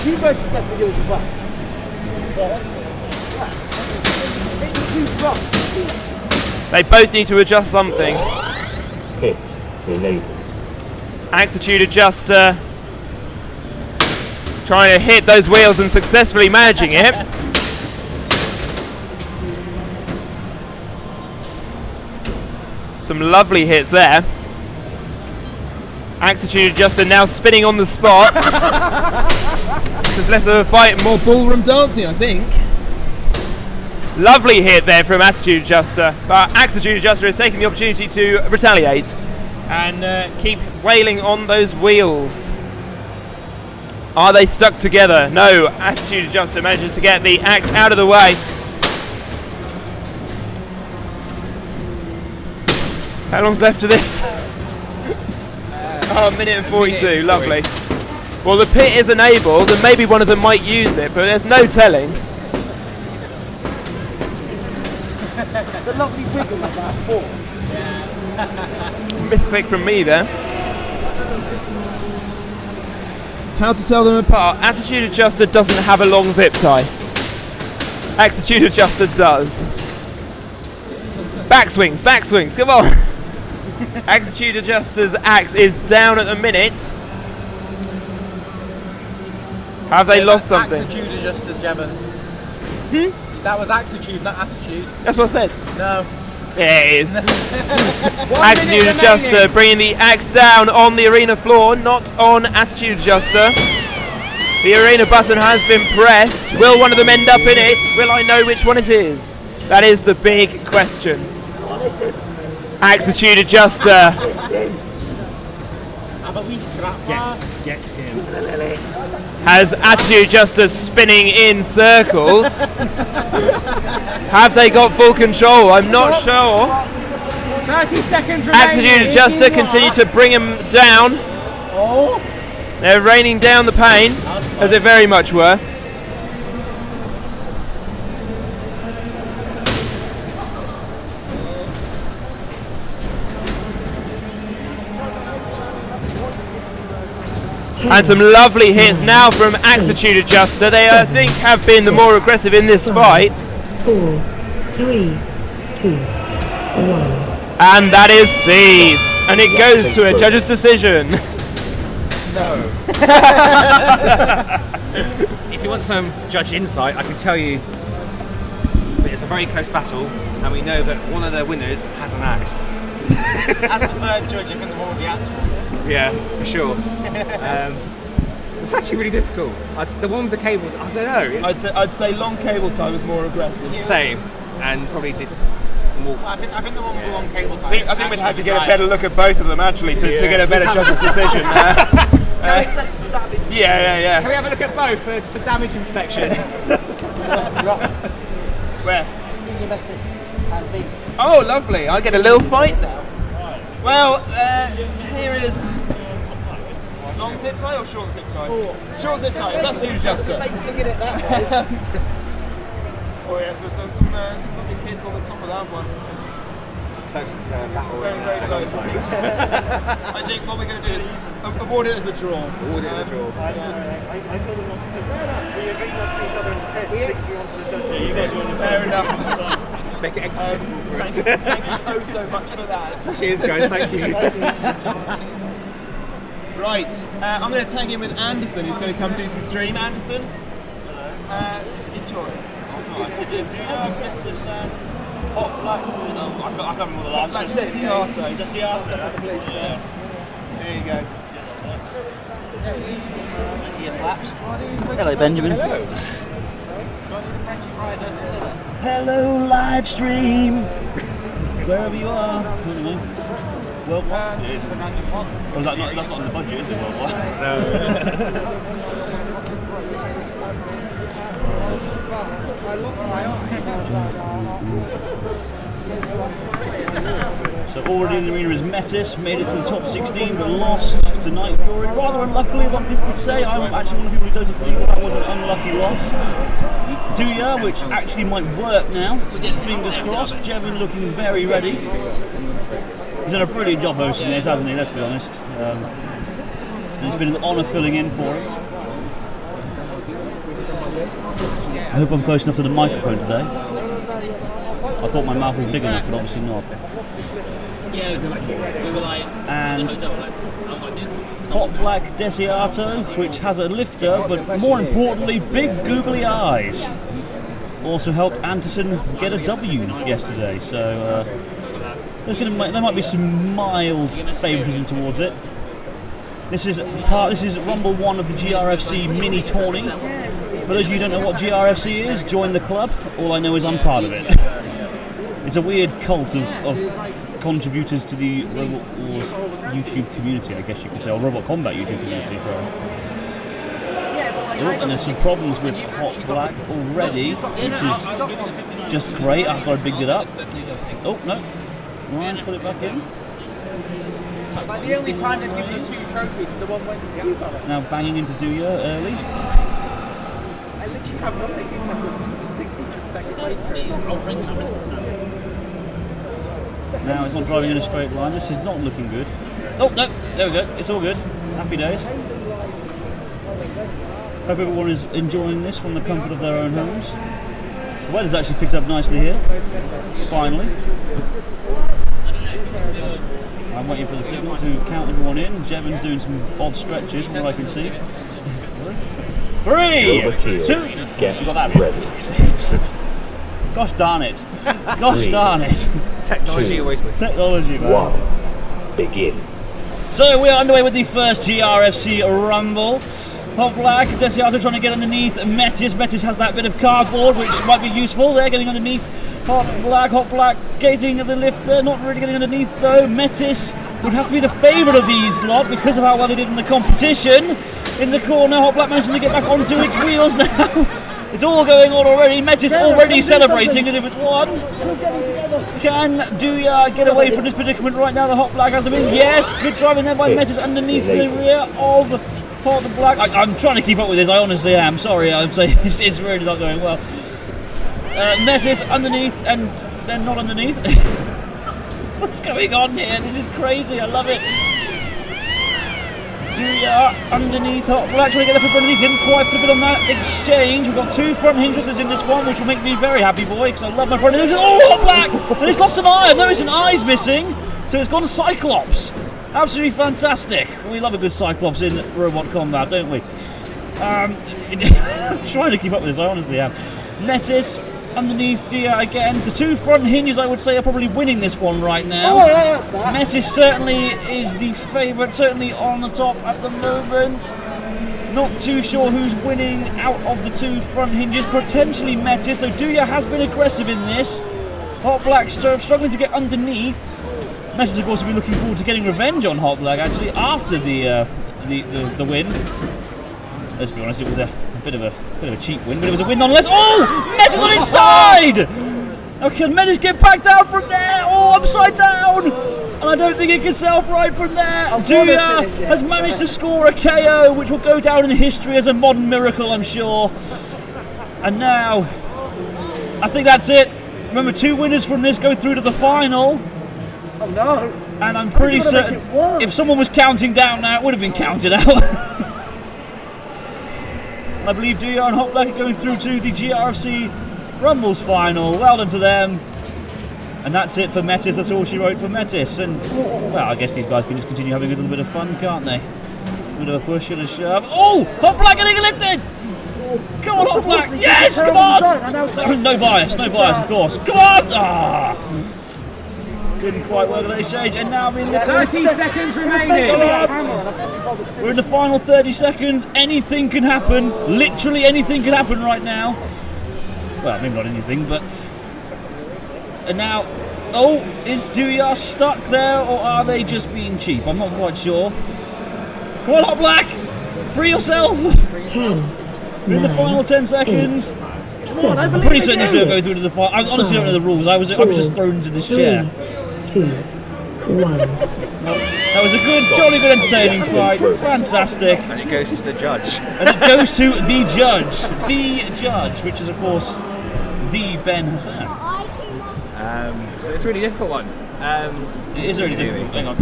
You guys should get videos as well. They both need to adjust something. Hit enabled. Axetude adjuster trying to hit those wheels and successfully managing it. Some lovely hits there. Axetude adjuster now spinning on the spot. This is less of a fight and more ballroom dancing, I think. Lovely hit there from Attitude Adjuster, but Axetude Adjuster is taking the opportunity to retaliate and keep wailing on those wheels. Are they stuck together? No, Attitude Adjuster manages to get the axe out of the way. How long's left of this? Oh, a minute and 42, lovely. Well, the pit is enabled and maybe one of them might use it, but there's no telling. The lovely wiggle of that fork. Misclick from me there. How to tell them apart? Attitude Adjuster doesn't have a long zip tie. Axetude Adjuster does. Backswings, backswings, come on. Axetude Adjuster's axe is down at the minute. Have they lost something? Axetude Adjuster, Jevon. That was Axetude, not Attitude. That's what I said. No. Yeah, it is. Attitude Adjuster bringing the axe down on the arena floor, not on Attitude Adjuster. The arena button has been pressed. Will one of them end up in it? Will I know which one it is? That is the big question. Axetude Adjuster. Have a wee scrap. Get him. Has Attitude Adjuster spinning in circles. Have they got full control? I'm not sure. 30 seconds remaining. Axetude Adjuster continue to bring him down. Oh. They're raining down the pain, as they very much were. And some lovely hits now from Axetude Adjuster. They, I think, have been the more aggressive in this fight. 4, 3, 2, 1. And that is C's. And it goes to a judge's decision. No. If you want some judge insight, I can tell you that it's a very close battle, and we know that one of the winners has an axe. As a third judge, I think the one with the actual. Yeah, for sure. It's actually really difficult. The one with the cable, I don't know. I'd say long cable tie was more aggressive. Same, and probably did more. I think the one with the long cable tie. I think we'd have to get a better look at both of them actually to get a better judge's decision. Yeah. Can we have a look at both for damage inspection? Where? Do your metis and beetles. Oh, lovely. I get a little fight now. Well, here is long zip tie or short zip tie? Short zip tie. Is that Attitude Adjuster? Looking at it that way. Oh yes, there's some lovely hits on the top of that one. Closest battle. Very close. I think what we're going to do is award it as a draw. Award it as a draw. I told them not to pick. We agreed not to put each other in the pits because we wanted to judge. Fair enough. Make it extra difficult for us. Thank you oh so much for that. Cheers, guys. Thank you. Right, I'm going to tag in with Anderson, who's going to come do some stream. Anderson, enjoy. Do you know Princess hot black? I can't remember the last one. Desiato. Desiato. Yes. There you go. Ear flaps. Hello, Benjamin. Hello, live stream. Wherever you are. World War? It is. Or is that not, that's not in the budget, is it, World War? No. I lost my eye. So already in the arena is Metis, made it to the top 16 but lost to Night Fury. Rather unluckily, a lot of people would say. I'm actually one of the people who doesn't believe that was an unlucky loss. Duya, which actually might work now. Fingers crossed. Jevon looking very ready. He's done a brilliant job hosting this, hasn't he? Let's be honest. And it's been an honour filling in for him. I hope I'm close enough to the microphone today. I thought my mouth was big enough, but obviously not. And Hot Black Desiato, which has a lifter, but more importantly, big googly eyes. Also helped Anderson get a W yesterday, so there might be some mild favouritism towards it. This is Rumble 1 of the GRFC mini tourney. For those of you who don't know what GRFC is, join the club. All I know is I'm part of it. It's a weird cult of contributors to the Robot Wars YouTube community, I guess you could say, or Robot Combat YouTube community, sorry. And there's some problems with Hot Black already, which is just great after I bigged it up. Oh, no. Ryan's put it back in. Like the only time they've given us 2 trophies is the one when you got it. Now banging into Duya early. I literally have nothing except for the 60-second play. Now it's not driving in a straight line. This is not looking good. Oh, no, there we go. It's all good. Happy days. Hope everyone is enjoying this from the comfort of their own homes. The weather's actually picked up nicely here. Finally. I'm waiting for the signal to count everyone in. Jevon's doing some odd stretches from what I can see. 3, 2, you got that ready. Gosh darn it. Gosh darn it. Technology always wins. Technology, man. 1. Begin. So we are underway with the first GRFC Rumble. Hot Black, Desiato trying to get underneath Metis. Metis has that bit of cardboard which might be useful. They're getting underneath Hot Black getting the lifter, not really getting underneath though. Metis would have to be the favourite of these lot because of how well they did in the competition. In the corner, Hot Black managing to get back onto its wheels now. It's all going on already. Metis already celebrating as if it's won. Can Duya get away from this predicament right now? The Hot Black has them in. Yes, good driving there by Metis underneath the rear of Hot Black. I'm trying to keep up with this, I honestly am. Sorry, I'm saying it's really not going well. Metis underneath and then not underneath. What's going on here? This is crazy, I love it. Duya underneath Hot Black, trying to get the foot underneath. Didn't quite put a bit on that exchange. We've got 2 front hinge lifters in this one, which will make me very happy, boy, because I love my front hinge. Oh, Hot Black! And it's lost an eye. I've noticed an eye's missing, so it's gone Cyclops. Absolutely fantastic. We love a good Cyclops in Robot Combat, don't we? I'm trying to keep up with this, I honestly am. Metis underneath Duya again. The 2 front hinges, I would say, are probably winning this one right now. Metis certainly is the favourite, certainly on the top at the moment. Not too sure who's winning out of the 2 front hinges. Potentially Metis, though Duya has been aggressive in this. Hot Black struggling to get underneath. Metis, of course, will be looking forward to getting revenge on Hot Black, actually, after the win. Let's be honest, it was a bit of a cheap win, but it was a win nonetheless. Oh! Metis on his side! Now can Metis get back down from there? Oh, upside down! And I don't think he can self-ride from there. Duya has managed to score a KO, which will go down in history as a modern miracle, I'm sure. And now, I think that's it. Remember, 2 winners from this go through to the final. Oh no! And I'm pretty certain if someone was counting down now, it would have been counted out. I believe Duya and Hot Black are going through to the GRFC Rumbles final. Well done to them. And that's it for Metis. That's all she wrote for Metis. And, well, I guess these guys can just continue having a little bit of fun, can't they? A bit of a push and a shove. Oh! Hot Black getting lifted! Come on, Hot Black! Yes! Come on! No bias, of course. Come on! Ah! Didn't quite work at that exchange, and now being lifted. 30 seconds remaining. We're in the final 30 seconds. Anything can happen. Literally anything can happen right now. Well, maybe not anything, but. And now, oh, is Duya stuck there, or are they just being cheap? I'm not quite sure. Come on, Hot Black! Free yourself! 10. We're in the final 10 seconds. I'm pretty certain this will go through to the final. I honestly don't know the rules. I was just thrown into this chair. 2, 1. That was a good, jolly good entertaining fight. Fantastic. And it goes to the judge. And it goes to the judge. The judge, which is, of course, the Ben Hassan. So it's a really difficult one. It is really difficult. Hang on,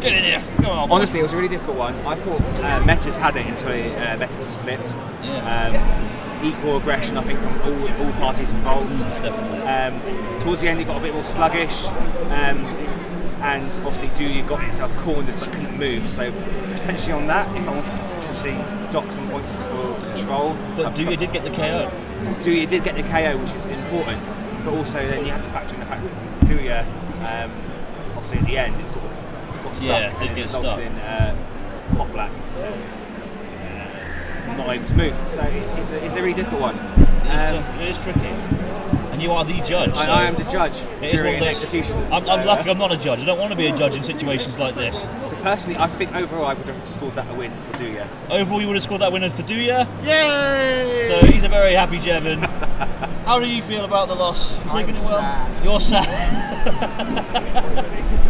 get in here. Come on. Honestly, it was a really difficult one. I thought Metis had it until Metis was flipped. Yeah. equal aggression, I think, from all parties involved. Definitely. Towards the end, it got a bit more sluggish, and obviously Julia got himself cornered but couldn't move. So potentially on that, if I wanted to potentially dock some points for control. But Julia did get the KO. Julia did get the KO, which is important. But also then you have to factor in the fact that Julia, obviously at the end, it sort of got stuck. Yeah, did and get resulted stuck. in hot black. Not able to move, so it's a really difficult one. It is tricky. And you are the judge. So I am the judge during the execution. I'm lucky I'm not a judge. I don't want to be a judge in situations like this. So personally, I think overall I would have scored that a win for Duya. Overall, you would have scored that winner for Duya. Yay! So he's a very happy Jevon. How do you feel about the loss? I'm sad. You're sad.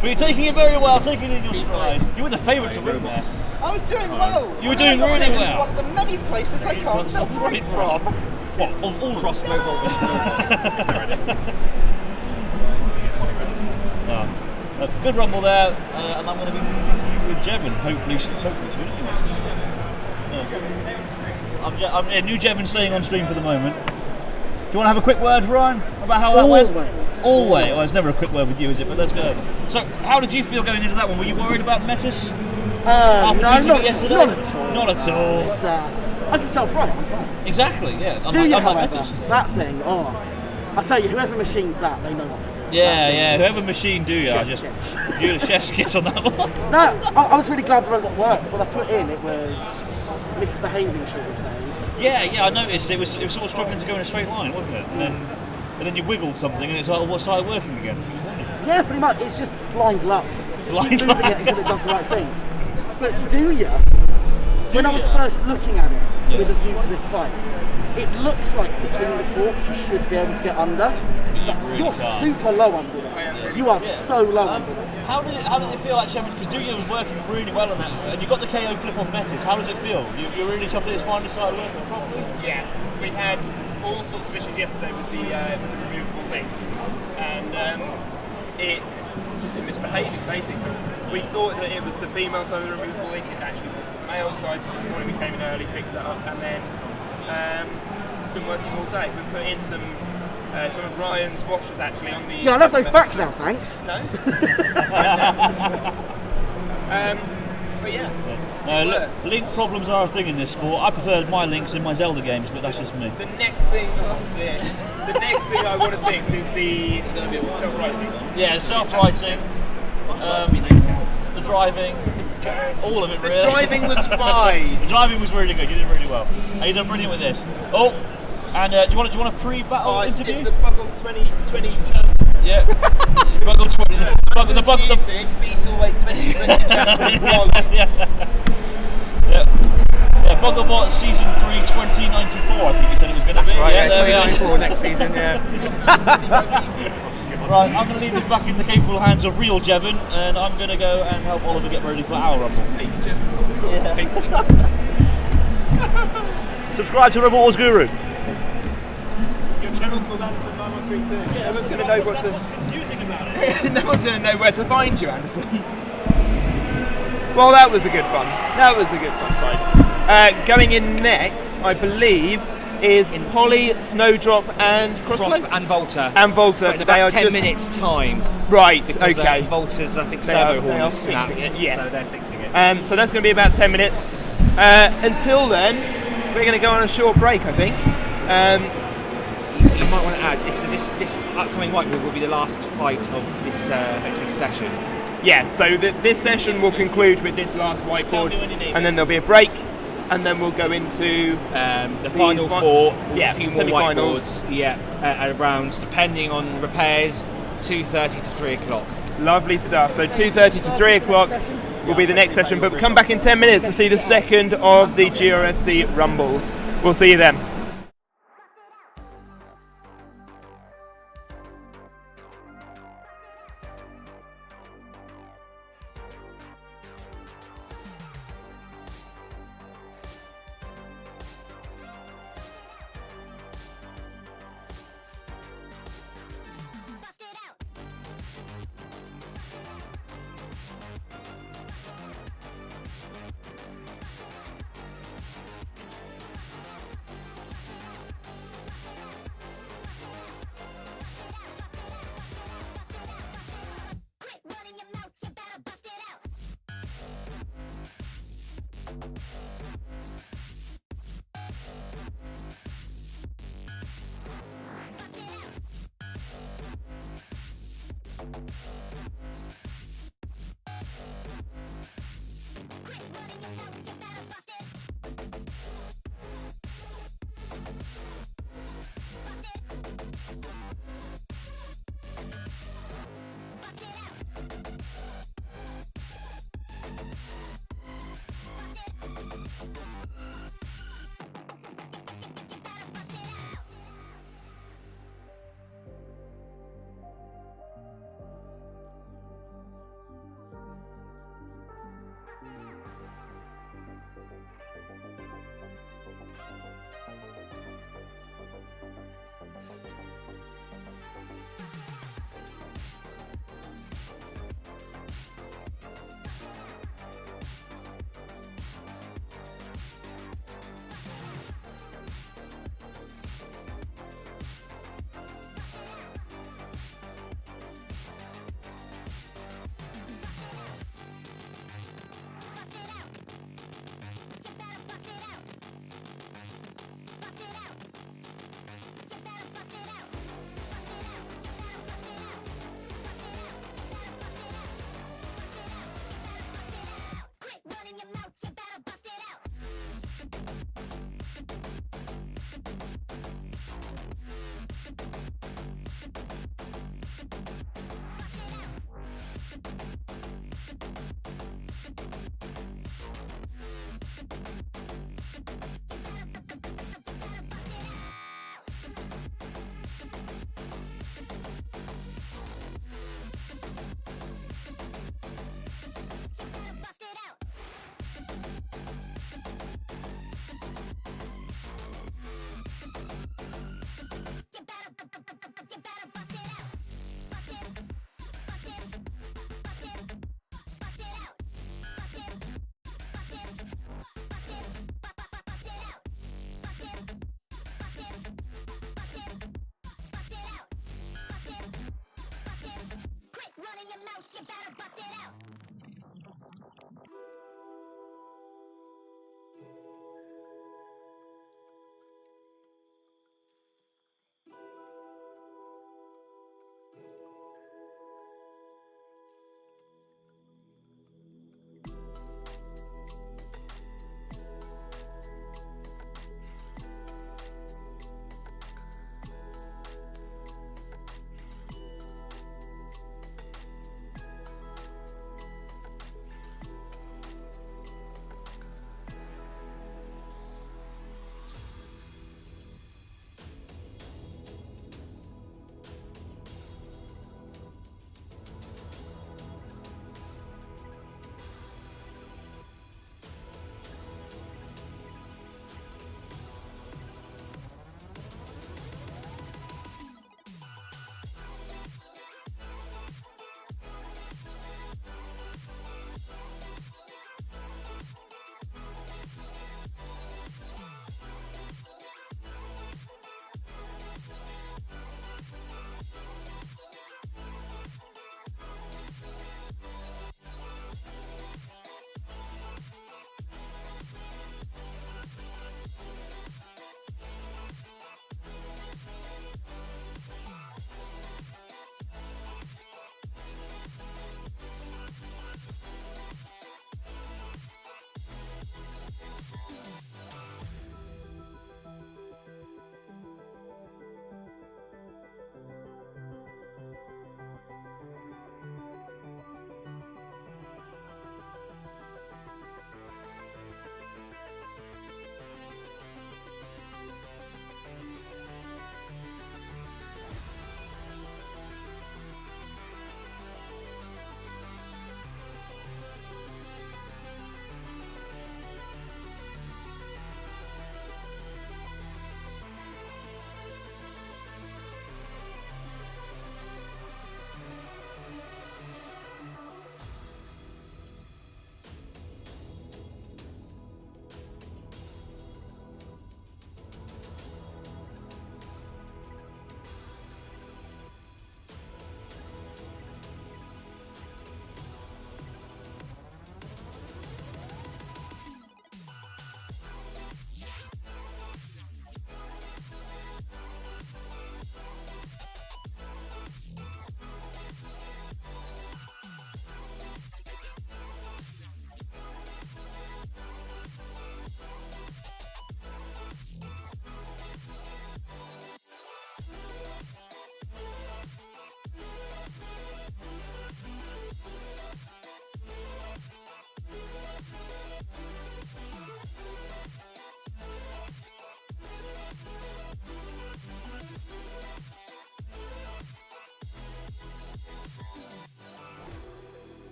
But you're taking it very well, taking it in your stride. You were the favourite to win there. I was doing well. You were doing really This is well. one of the many places I can't separate from. What, of all Crossblow good rumble there, and I'm going to be with Jevon, hopefully soon anyway. I'm new Jevon staying on stream for the moment. Do you want to have a quick word, Ryan, about how that went? Always. Well, it's never a quick word with you, is it? But let's go. So, how did you feel going into that one? Were you worried about metis? After beating it yesterday? Not at all. Not at all. It's, I can self-right, I'm fine. Exactly, yeah. However, like metis. that thing, I tell you, whoever machined that, they know what they're doing. Yeah, whoever machined do you? Chef's kiss. You're the chef's kiss on that one. No, I was really glad the robot worked. What I put in, it was misbehaving, shall we say. Yeah, I noticed it was sort of struggling to go in a straight line, wasn't it? And then you wiggled something, and it's like, what started working again? Yeah, pretty much. It's just blind luck. You just keep moving it until it does the right thing. But when I was first looking at it with a view to this fight, it looks like between the forks you should be able to get under. You're super low under there. You are so low under there. How did it feel actually? Because Duya was working really well on that, and you got the KO flip on Metis. How does it feel? You're really chuffed that it's finally started working properly? Yeah, we had all sorts of issues yesterday with the removable link, and it's just been misbehaving basically. We thought that it was the female side of the removable link, it actually was the male side, so this morning we came in early, fixed that up, and then it's been working all day. We put in some of Ryan's washers actually on the... Yeah, I love those back now, thanks. No? But yeah. No, link problems are a thing in this sport. I preferred my links in my Zelda games, but that's just me. The next thing, the next thing I want to fix is the self-writing. Yeah, self-writing, the driving, all of it really. The driving was fine. The driving was really good, you did really well. And you done brilliant with this. Oh, and do you want a pre-battle interview? It's the Buckle 2020 Yeah. Buckle 20. The Beetle Weight 2020 Yeah, Bugglebot Season 3 2094, I think you said it was going to be. Right, yeah, there we are. 2094 next season, yeah. Right, I'm going to leave this back in the capable hands of real Jevon, and I'm going to go and help Oliver get ready for our rumble. Thank you, Jevon. Subscribe to Robot Wars Guru. Your channel's called Anderson 9132. Yeah, no one's going to know what to. What's confusing about it? No one's going to know where to find you, Anderson. Well, that was a good fun. That was a good fun fight. Going in next, I believe, is Polly, Snowdrop, and Crossblow? And Volta. And Volta. In about 10 minutes time. Right, because, okay. Volta's, I think, servo horn is snapped. Yes. So they're fixing it. So that's going to be about 10 minutes. Until then, we're going to go on a short break, I think. You might want to add, this upcoming Whiteboard will be the last fight of this effectively session. Yeah, so this session will conclude with this last Whiteboard, and then there'll be a break, and then we'll go into the final four, yeah, a few more semi-finals. Whiteboards, at around, depending on repairs, 2:30 to 3 o'clock. Lovely stuff. So 2:30 to 3 o'clock will be the next session, but come back in 10 minutes to see the second of the GRFC Rumbles. We'll see you then.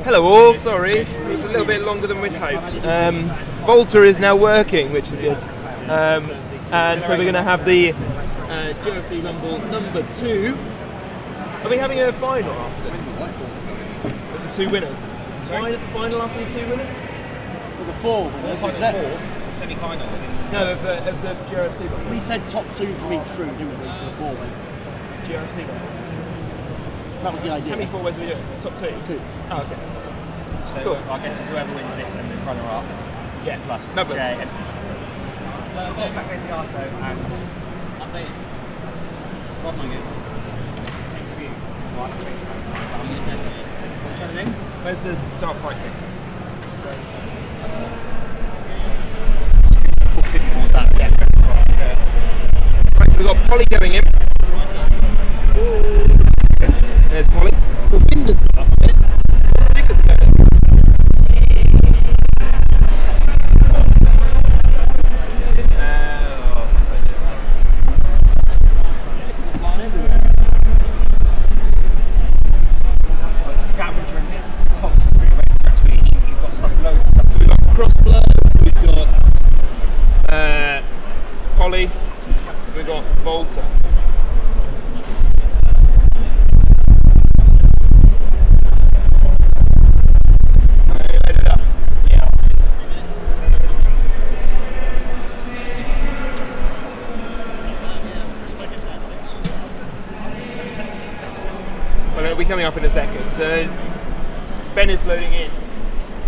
Hello all, sorry, it was a little bit longer than we'd hoped. Volta is now working, which is good. And so we're going to have the GRFC Rumble number 2. Are we having a final after this? With the 2 winners? Final after the 2 winners? With the 4 winners, isn't it? It's the semi-final. No, of the GRFC Rumble. We said top 2 to each through, didn't we, for the 4 win? GRFC Rumble. That was the idea. How many 4 ways are we doing? Top 2? 2. Oh, okay. So Cool. I guess whoever wins this and the runner-up, Yeah, plus lovely. Jay and Back Asiato and Updated. Rob my game. Where's the start fight thing? That's not. Right, so we've got Polly going in. There's Polly. The wind has gone up a bit. The stickers are going. Stickers are flying everywhere. Scavenger in this Toxin really actually you've got stuff loads of stuff. So we've got Crossblow, we've got Polly, we've got Volta. Well, it'll be coming up in a second. Ben is loading in.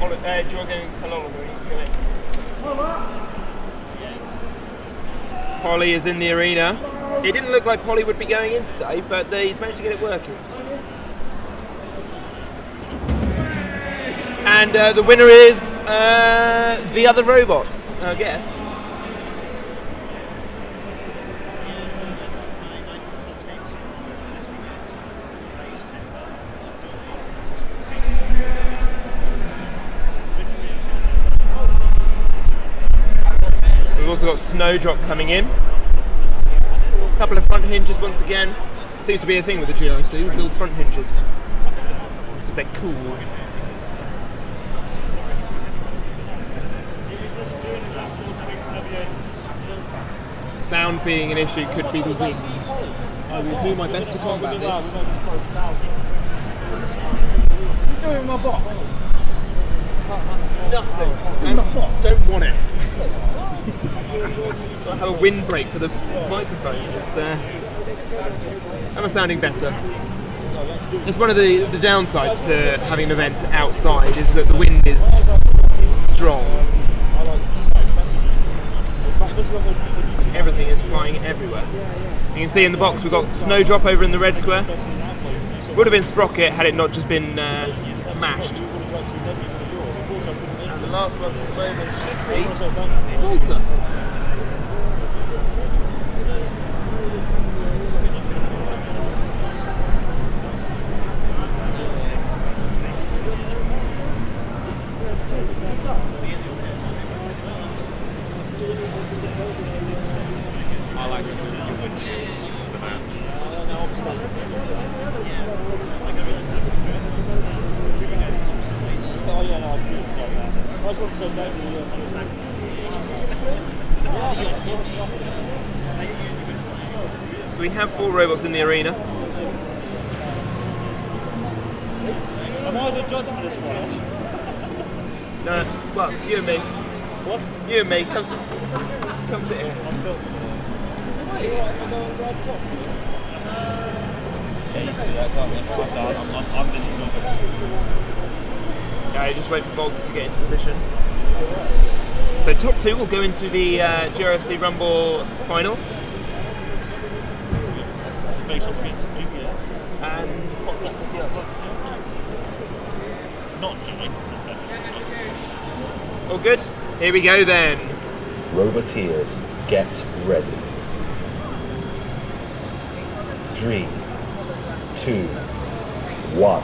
You're going to tell Oliver he needs to go in. Polly is in the arena. It didn't look like Polly would be going in today, but he's managed to get it working. And the winner is the other robots, I guess. We've also got Snowdrop coming in. A couple of front hinges once again. Seems to be a thing with the GRFC, we build front hinges. Because they're cool. Sound being an issue could be the wind. I will do my best to combat this. What are you doing in my box? Nothing. Don't want it. I have a windbreak for the microphones. It's am I sounding better? It's one of the downsides to having an event outside is that the wind is strong. Everything is flying everywhere. You can see in the box we've got Snowdrop over in the red square. Would have been Sprocket had it not just been mashed. And the last one to the moment should be Volta. So we have 4 robots in the arena. Am I the judge for this one? No, well, you and me. What? You and me, come sit here. I'm filming. I'm busy moving. Yeah, just wait for Volta to get into position. So top 2 will go into the GRFC Rumble final. To face off against Junior. And top black is the other. Not Jimmy. All good? Here we go then. Roboteers, get ready. 3, 2, 1,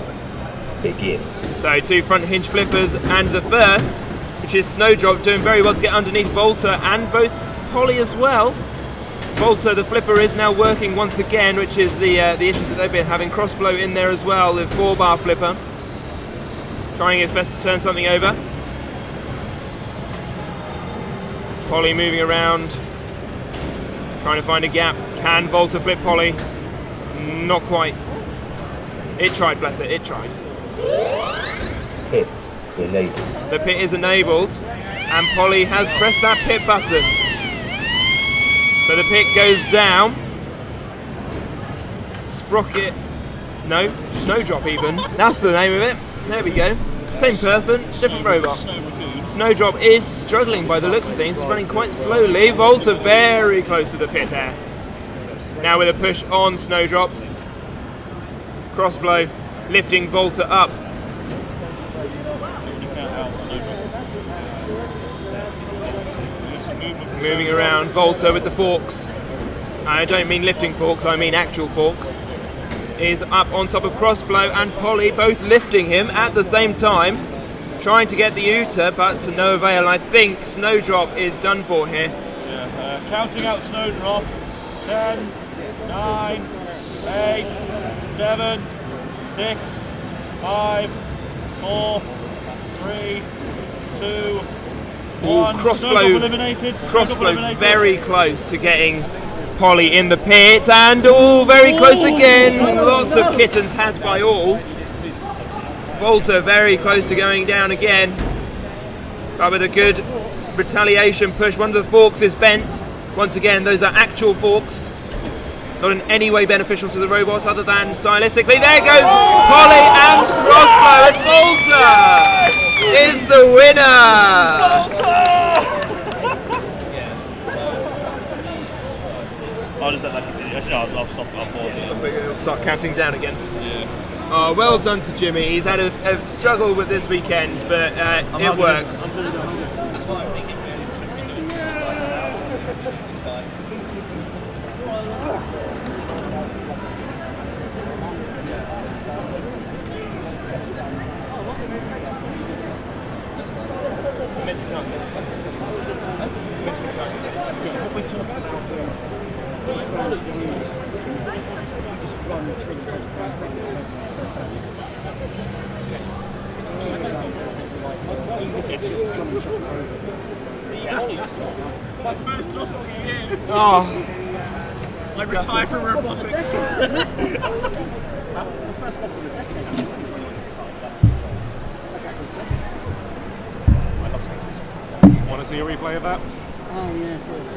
begin. So 2 front hinge flippers and the first, which is Snowdrop, doing very well to get underneath Volta and both Polly as well. Volta, the flipper, is now working once again, which is the issues that they've been having. Crossblow in there as well, the 4-bar flipper. trying its best to turn something over. Polly moving around, trying to find a gap. Can Volta flip Polly? Not quite. It tried, bless it, it tried. Pit enabled. The pit is enabled, and Polly has pressed that pit button. So the pit goes down. Sprocket, no, snowdrop even. That's the name of it. There we go. Same person, different robot. Snowdrop is struggling by the looks of things. It's running quite slowly. Volta very close to the pit there. Now with a push on Snowdrop. Crossblow lifting Volta up. Moving around, Volta with the forks. I don't mean lifting forks, I mean actual forks. Is up on top of Crossblow and Polly, both lifting him at the same time. Trying to get the Uta, but to no avail. I think Snowdrop is done for here. Yeah, counting out Snowdrop. 10, 9, 8, 7, 6, 5, 4, 3, 2, 1. Crossblow very close to getting Polly in the pit, and very close again. Lots of kittens had by all. Volta very close to going down again, but with a good retaliation push. One of the forks is bent. Once again, those are actual forks, not in any way beneficial to the robots other than stylistically. There goes Polly and Crossblow, and Volta is the winner! I'll just let that continue. Actually, I'll stop. I'll start counting down again. Yeah. Oh, well done to Jimmy. He's had a struggle with this weekend, but it works. That's what I'm thinking. What we're talking about is for the grand finals. If we just run through to the grand finals over the first seconds. Just keep it going. Even if it's just come and chuck it over. My first loss of the year. Oh. I retire from robotics. The first loss of the decade. Want to see a replay of that? Oh yeah, of course.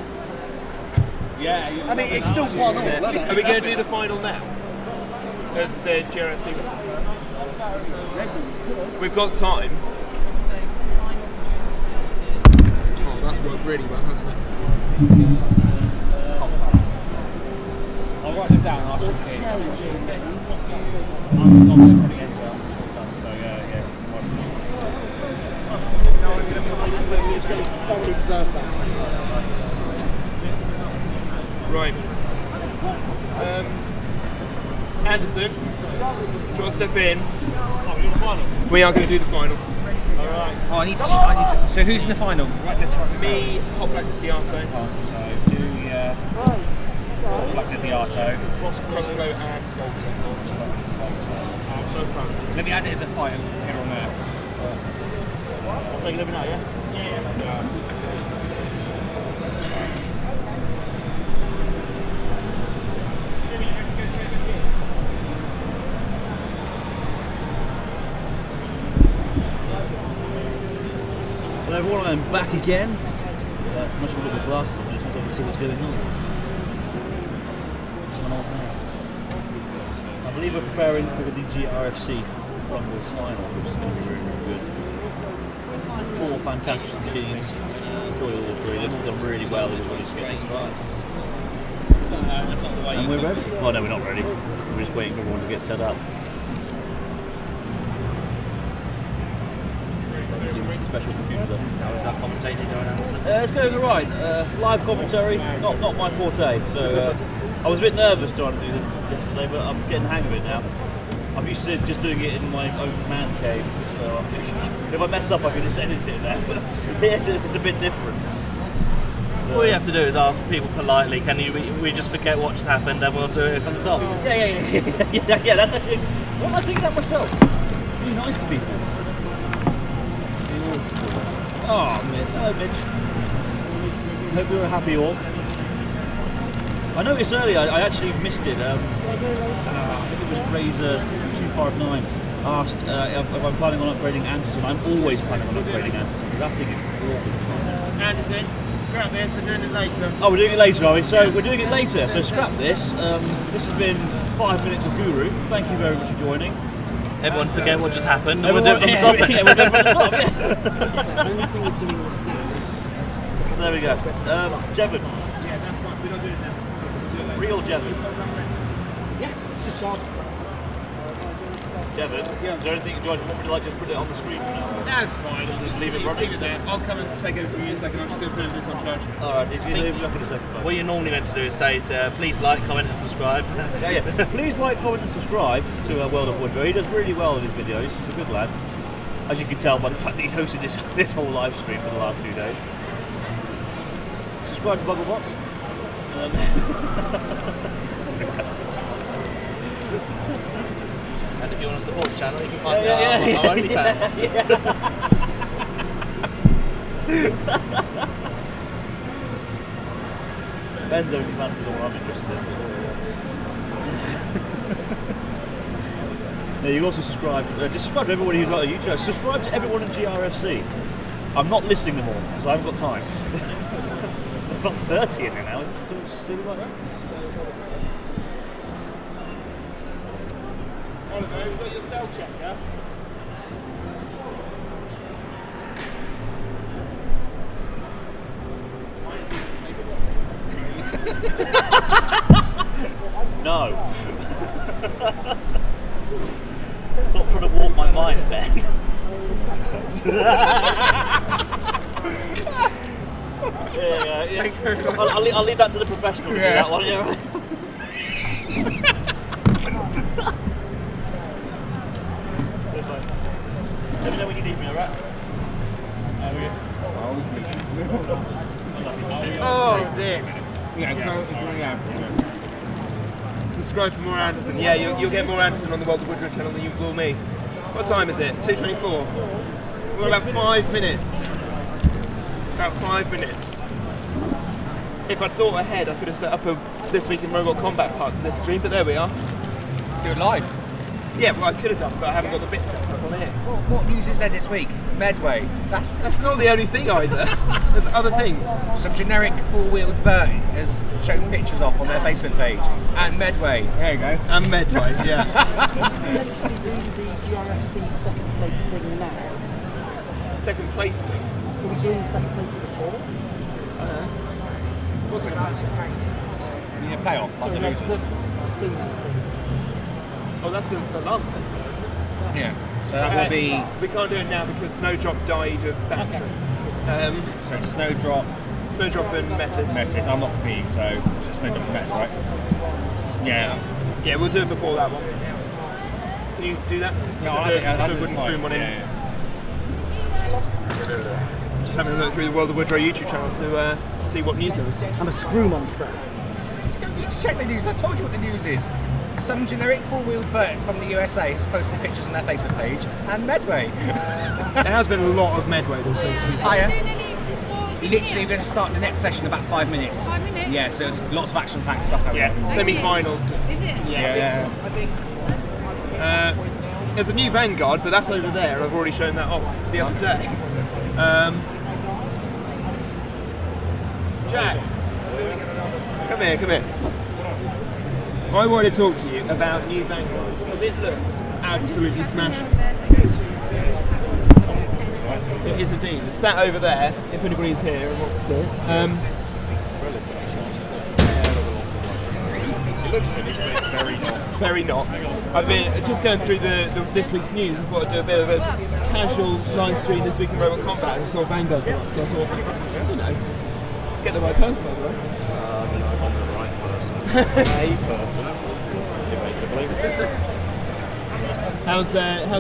Yeah, I mean, it's still 1-all, isn't it? Are we going to do the final now? The GRFC? We've got time. Oh, that's worked really well, hasn't it? I'll write them down and I'll show you. I'm not going to put it into so yeah. Right. Anderson, do you want to step in? Oh, we're doing the final? We are going to do the final. Alright. Oh, I need to. So who's in the final? Right, let's write Me, Hot Black Desiato. Oh, so do Black Desiato. Crossblow and Volta. I'm so proud. Let me add it as a fight here on there. I'll take 11 out, yeah? Yeah. Hello everyone, I'm back again. I'm not sure what the glasses on this, so I can see what's going on. I believe we're preparing for the GRFC Rumbles final, which is going to be really, really good. 4 fantastic machines. I'm sure you'll all agree, they've done really well in order to get this far. And we're ready. Oh no, we're not ready. We're just waiting for everyone to get set up. Special computer. How is that commentating going, Anderson? It's going alright. Live commentary, not my forte. So I was a bit nervous trying to do this yesterday, but I'm getting the hang of it now. I'm used to just doing it in my own man cave. So if I mess up, I can just edit it there. It's a bit different. So, All you have to do is ask people politely, can we just forget what just happened and we'll do it from the top? Yeah, that's actually what I think of that myself. Be nice to people. Oh, Mitch. Hello, Mitch. Hope you were happy, all. I noticed earlier, I actually missed it. I think it was Razor259 asked if I'm planning on upgrading Anderson. I'm always planning on upgrading Anderson because that thing is awful. Anderson, scrap this, we're doing it later. Oh, we're doing it later, are we? So we're doing it later. So scrap this. This has been 5 minutes of Guru. Thank you very much for joining. Everyone forget what just happened. We're We're doing from the top. yeah, we're doing from the top. Yeah. The only thing we're doing this now. There we go. Jevon. Yeah, that's fine, we're not doing it now. Real Jevon. Yeah, it's just sharp. Jevon, is there anything you want me to like just put it on the screen for now? That's fine. Just leave it running. Leave it there. I'll come and take over from you in a second. I'm just going to put this on charge. Alright, he's going to look in a second. What you're normally meant to do is say please like, comment and subscribe. Yeah. Please like, comment and subscribe to World of Woodrow. He does really well in his videos. He's a good lad. As you can tell by the fact that he's hosted this whole live stream for the last 2 days. Subscribe to Bugglebots. And if you want to support the channel, you can find our OnlyFans. Ben's OnlyFans is all I'm interested in. Yeah, you also subscribe. Just subscribe to everybody who's like a YouTuber. Subscribe to everyone in GRFC. I'm not listing them all because I haven't got time. I've got 30 in there now. Is it still like that? Oliver, have you got your cell check, yeah? No. Stop trying to warp my mind, Ben. Yeah. I'll leave that to the professional to do that one. Yeah, right. Let me know when you need me, alright? Oh, dear. Subscribe for more Anderson. Yeah, you'll get more Anderson on the World of Woodrow channel than you will me. What time is it? 2:24. We're about 5 minutes. About 5 minutes. If I'd thought ahead, I could have set up a This Week in Robot Combat part to this stream, but there we are. Do it live. Yeah, well I could have done, but I haven't got the bits set up on here. What news is there this week? Medway. That's not the only thing either. There's other things. Some generic four-wheeled vert has shown pictures off on their Facebook page. And Medway. There you go. And Medway, yeah. Potentially do the GRFC second place thing now. Second place thing? Are we doing second place at the tour? What's second place thing? You need a playoff. Sorry, like the spin thing. Oh, that's the last place though, isn't it? Yeah. So that will be. We can't do it now because Snowdrop died of battery. So Snowdrop and Metis. Metis. I'm not competing, so it's just Snowdrop and Metis, right? Yeah. Yeah, we'll do it before that one. Can you do that? No, I wouldn't spoon one in. Yeah. Just having a look through the World of Woodrow YouTube channel to see what news there was. I'm a screw monster. You don't need to check the news. I told you what the news is. Some generic four-wheeled vert from the USA has posted pictures on their Facebook page, and Medway. There has been a lot of Medway this week, to be fair. Literally, we're going to start the next session in about 5 minutes. 5 minutes? Yeah, so there's lots of action-packed stuff happening. Yeah, semi-finals. Is it? Yeah. I think. There's a new Vanguard, but that's over there. I've already shown that off the other day. Jack, come here. I want to talk to you about new Vanguard because it looks absolutely smashing. It is indeed. It's sat over there, if anybody's here and wants to see it. It looks finished, but it's very not. It's very not. I've been just going through this week's news. I thought I'd do a bit of a casual live stream this week in Robot Combat. I saw Vanguard go up, so I thought, get the right person over there. I'm the right person. A person. Debatably. How's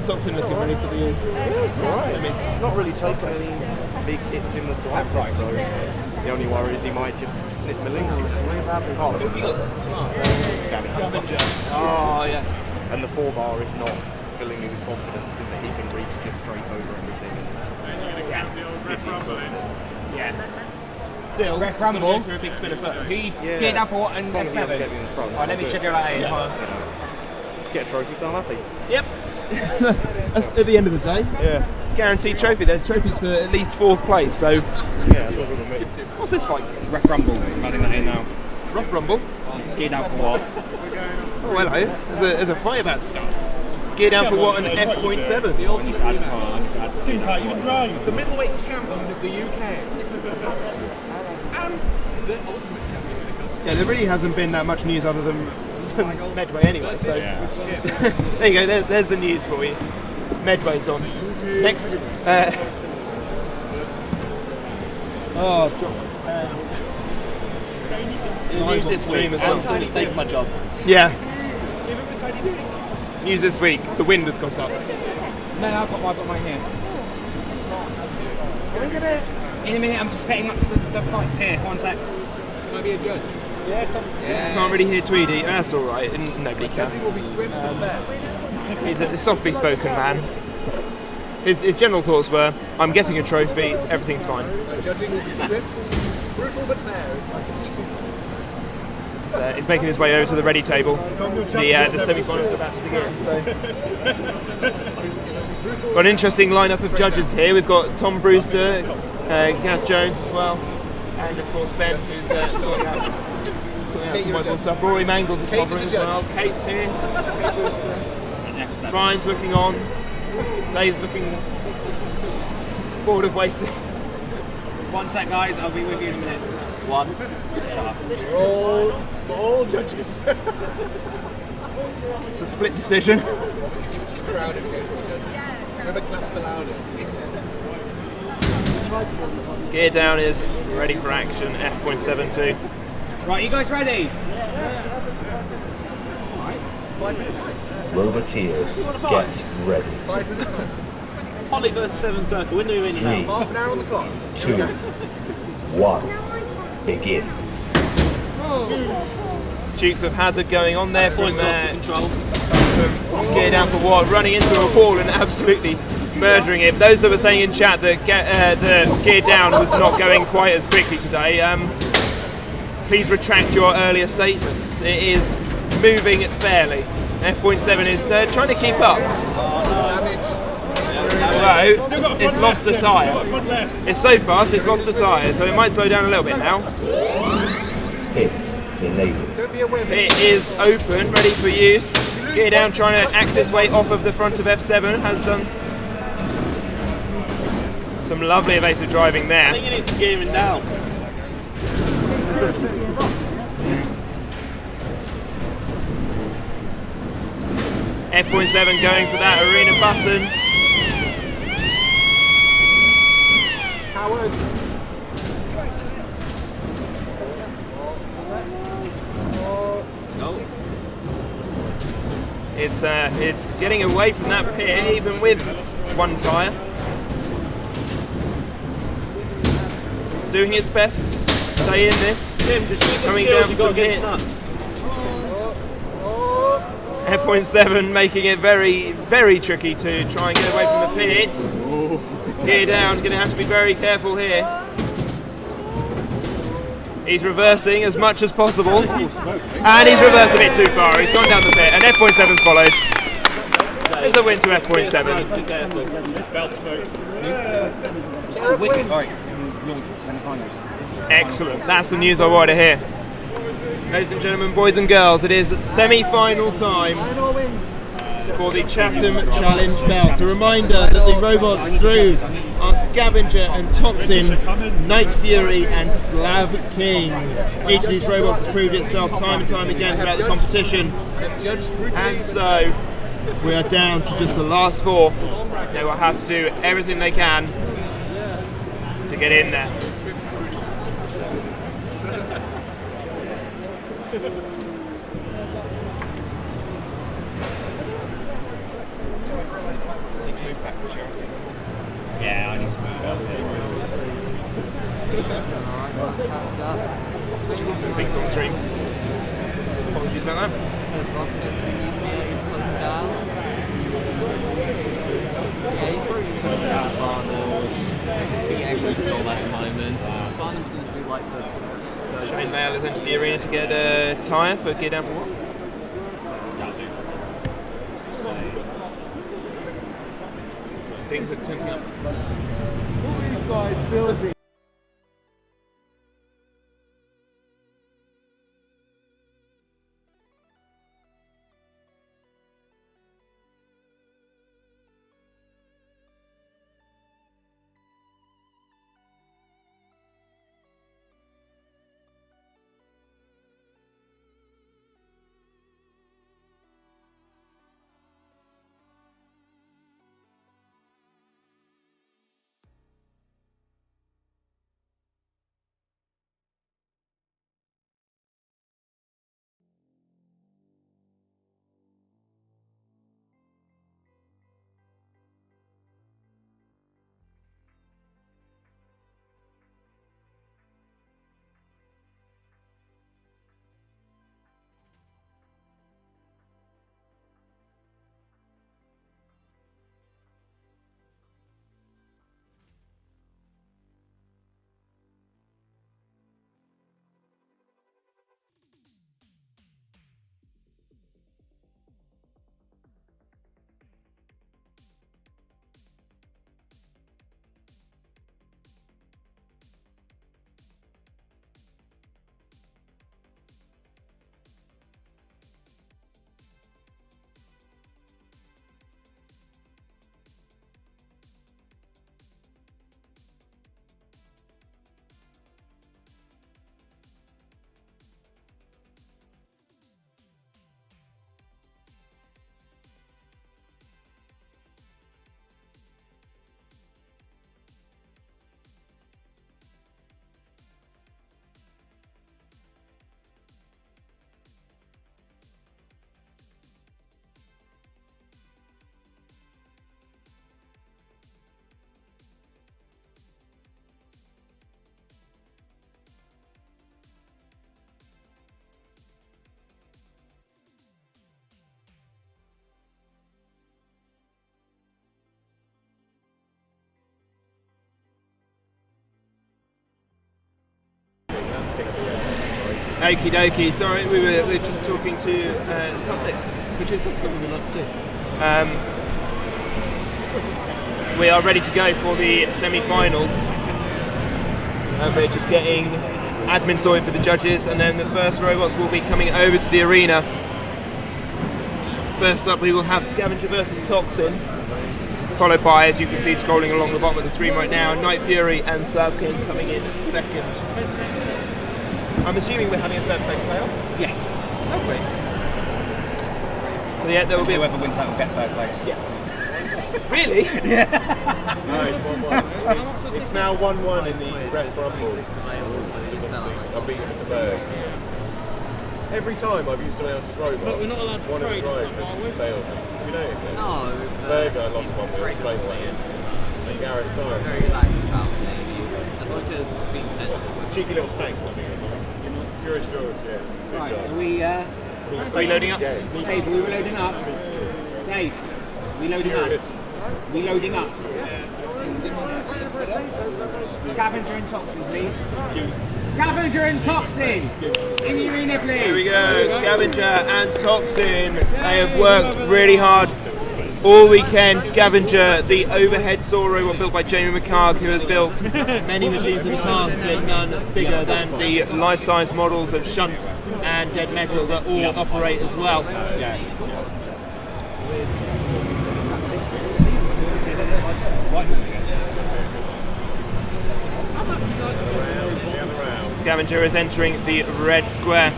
Toxin looking ready for the year? It's alright. He's not really taken any big hits in the slightest, so the only worry is he might just snip the link. Have you got Slav? Scavenger. Oh, yes. And the 4-bar is not filling in confidence in that he can reach just straight over everything. And sniffing confidence. Yeah. Still, ref rumble. For a big spinner first. Get down for what? And as long as he doesn't get me in front. Alright, let me check it out. You know, get a trophy, so I'm happy. Yep. That's at the end of the day. Yeah. Guaranteed trophy. There's trophies for at least 4th place. So. Yeah, that's what we're going to make. What's this fight? Ref rumble. I'm adding that in now. Rough rumble. Get down for what? Oh, hello. There's a fight about to start. Gear down for what? An F.7. The middleweight champion of the UK. And the ultimate champion of the country. Yeah, there really hasn't been that much news other than Medway anyway. So there you go. There's the news for you. Medway's on. Next. News this week. I'm sorry to say for my job. Yeah. News this week. The wind has got up. No, I've got mine here. In a minute, I'm just getting up to the fight here. One sec. Might be a judge. Can't really hear Tweedy. That's all right. Nobody can. He's a softly spoken man. His general thoughts were, "I'm getting a trophy. Everything's fine." My judging will be swift, brutal but fair. He's making his way over to the ready table. The semi-finals are about to begin. So, got an interesting lineup of judges here. We've got Tom Brewster, Gav Jones as well, and of course Ben, who's sorting out some whiteboard stuff. Rory Mangles is covering as well. Kate's here. Ryan's looking on. Dave's looking bored of waiting. One sec, guys. I'll be with you in a minute. One. Shut up. For all judges. It's a split decision. Crowd if it goes to the judges. Whoever claps the loudest. Gear down is ready for action. F.72. Right, you guys ready? Roboteers, get ready. 5 minutes time. Holly versus 7 Circle. When do we win? 3, Half an hour on the clock. 2, 1, begin. Dukes of Hazzard going on there from Points off control. Gear down for what? Running into a wall and absolutely murdering him. Those that were saying in chat that the gear down was not going quite as quickly today, please retract your earlier statements. It is moving fairly. F.7 is trying to keep up. Although it's lost a tyre. It's so fast it's lost a tyre, so it might slow down a little bit now. Hit enabled. It is open, ready for use. Gear down trying to act its way off of the front of F7, has done some lovely evasive driving there. I think it needs some gearing down. F.7 going for that arena button. Howard. No. It's getting away from that pit, even with one tyre. It's doing its best to stay in this. Coming down for some hits. F.7 making it very, very tricky to try and get away from the pit. Gear down, going to have to be very careful here. He's reversing as much as possible. And he's reversed a bit too far. He's gone down the pit, and F.7's followed. There's a win to F.7. Wicked. Right, launch with the semi-finals. Excellent. That's the news I wanted to hear. Ladies and gentlemen, boys and girls, it is semi-final time for the Chatham Challenge Belt. A reminder that the robots through are Scavenger and Toxin, Night Fury and Slav King. Each of these robots has proved itself time and time again throughout the competition. And so, we are down to just the last 4. They will have to do everything they can to get in there. Yeah, I need to move out there. Some things on stream. Apologies about that. Shane Mail has entered the arena to get a tyre for gear down for what? Things are tensing up. All these guys building. Okie dokie. Sorry, we were just talking to the public, which is something we like to do. We are ready to go for the semi-finals. We're just getting admin sorted for the judges, and then the first robots will be coming over to the arena. First up, we will have Scavenger versus Toxin, followed by, as you can see scrolling along the bottom of the screen right now, Night Fury and Slav coming in second. I'm assuming we're having a third place playoff? Yes. Lovely. So yeah, there will be whoever wins that will get third place. Yeah. Really? Yeah. No, it's 1-1. It's now 1-1 in the Red Rumble. Because obviously I've beaten the Berg. Every time I've used someone else's robot, But we're not allowed to one of the trade, drivers failed. Have you noticed it? No. Berg, I lost one wheel straight away. And Gareth's time. Very lax about as long as it's being sensible. Cheeky little spank. Curious George, yeah. Good Right, job. are we loading up? Dave, are we loading up? Dave, we loading Curious. up? We loading up? Scavenger and Toxin, please. Scavenger and Toxin! In the arena, please! Here we go, Scavenger and Toxin. They have worked really hard all weekend. Scavenger, the overhead saw robot built by Jamie McCarg, who has built many machines in the past, but none bigger than the life-size models of Shunt and Dead Metal that all operate as well. Scavenger is entering the red square.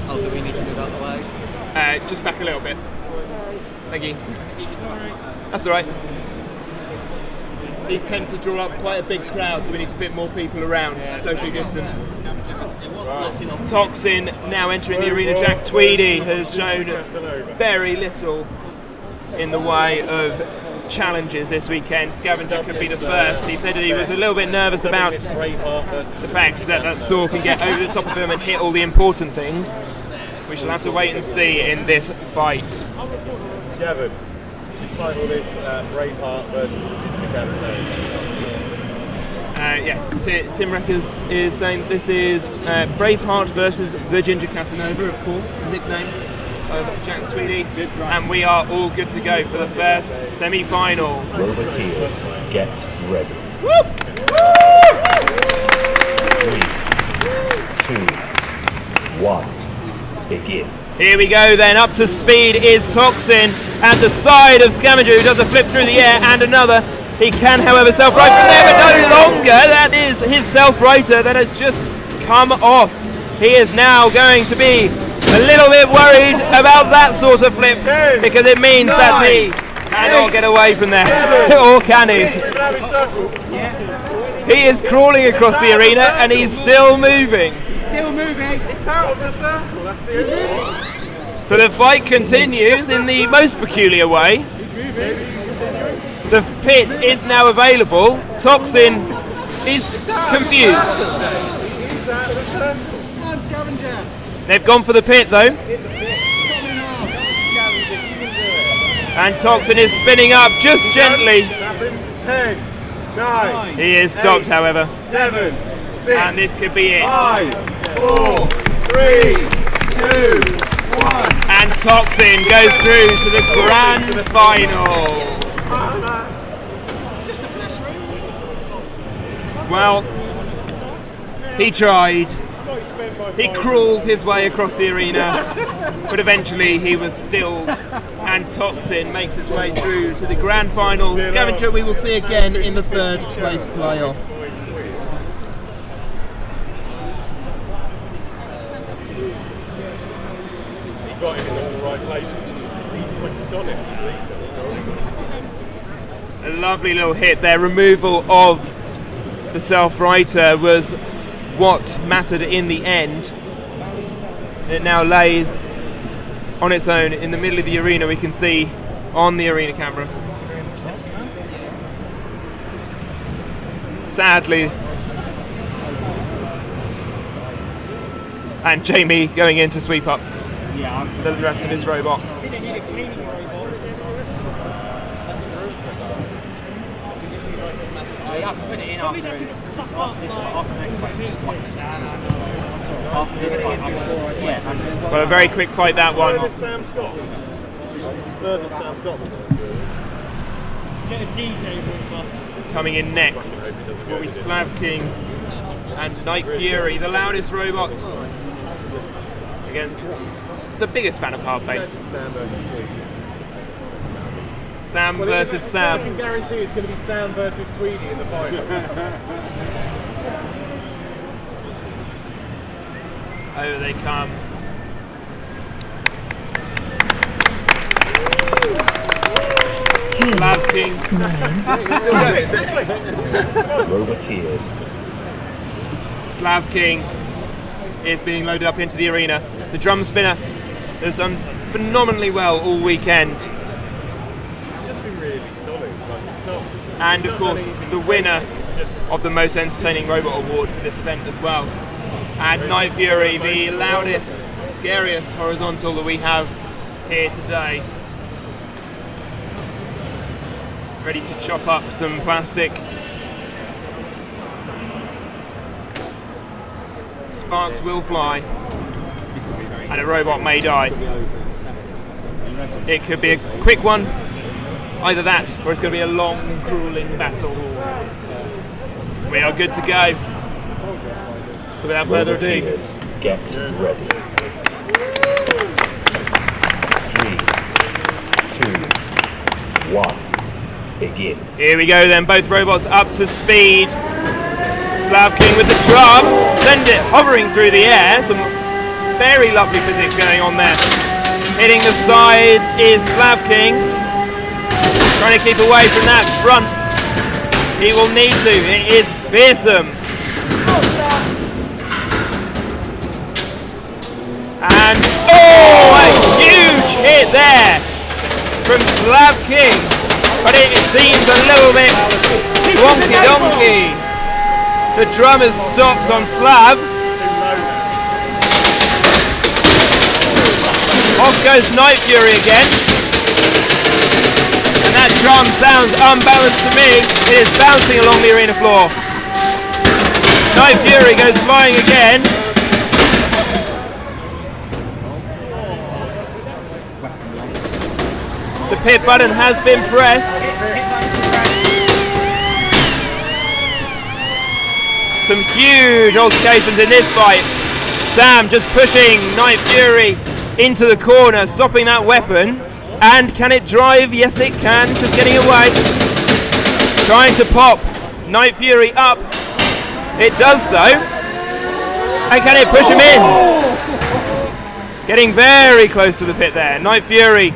Oh, do we need to move out the way? Just back a little bit. Thank you. That's alright. These tend to draw up quite a big crowd, so we need to fit more people around, socially distant. Toxin now entering the arena. Jack Tweedy has shown very little in the way of challenges this weekend. Scavenger could be the first. He said that he was a little bit nervous about the fact that that saw can get over the top of him and hit all the important things. We shall have to wait and see in this fight. Javon, you should title this Braveheart versus the Ginger Casanova. Yes, Tim Reckers is saying this is Braveheart versus the Ginger Casanova, of course, the nickname of Jack Tweedy, and we are all good to go for the first semi-final. Roboteers, get ready. 3, 2, 1, begin. Here we go then, up to speed is Toxin at the side of Scavenger, who does a flip through the air and another. He can, however, self-right from there, but no longer. That is his self-righter that has just come off. He is now going to be a little bit worried about that sort of flip, because it means that he cannot get away from there. Or can he? He is crawling across the arena and he's still moving. He's still moving. It's out of the circle. That's the only. So the fight continues in the most peculiar way. The pit is now available. Toxin is confused. They've gone for the pit though. And Toxin is spinning up just gently. 10, 9. He is stopped, however. 7, 6. And this could be it. 5, 4, 3, 2, 1. And Toxin goes through to the grand final. Well, he tried. He crawled his way across the arena, but eventually he was stilled, and Toxin makes his way through to the grand final. Scavenger we will see again in the third place playoff. He got him in all the right places. He's on it. A lovely little hit there. Removal of the self-righter was what mattered in the end. It now lays on its own in the middle of the arena. We can see on the arena camera. Sadly. And Jamie going in to sweep up the rest of his robot. Yeah, I can put it in after this, after the next fight. After this fight, yeah. Well, a very quick fight that one. Furthest Sam's got. Furthest Sam's got. Get a DJ ball. Coming in next will be Slav King and Night Fury, the loudest robot, against the biggest fan of hard bass. Sam versus Sam. I can guarantee it's going to be Sam versus Tweedy in the final. Over they come. Slav King. Roboteers. Slav King is being loaded up into the arena. The drum spinner has done phenomenally well all weekend. And of course, the winner of the most entertaining robot award for this event as well. And Night Fury, the loudest, scariest horizontal that we have here today. Ready to chop up some plastic. Sparks will fly, and a robot may die. It could be a quick one. Either that, or it's going to be a long, grueling battle. We are good to go. So without further ado, get ready. 3, 2, 1, begin. Here we go then, both robots up to speed. Slav King with the drum, send it hovering through the air. Some very lovely physics going on there. Hitting the sides is Slav King. Trying to keep away from that front. He will need to. It is fearsome. And a huge hit there from Slav King. But it seems a little bit wonky donkey. The drum has stopped on Slav. Off goes Night Fury again. And that drum sounds unbalanced to me. It is bouncing along the arena floor. Night Fury goes flying again. The pit button has been pressed. Some huge altercations in this fight. Sam just pushing Night Fury into the corner, stopping that weapon. And can it drive? Yes, it can. Just getting away. Trying to pop Night Fury up. It does so. And can it push him in? Getting very close to the pit there. Night Fury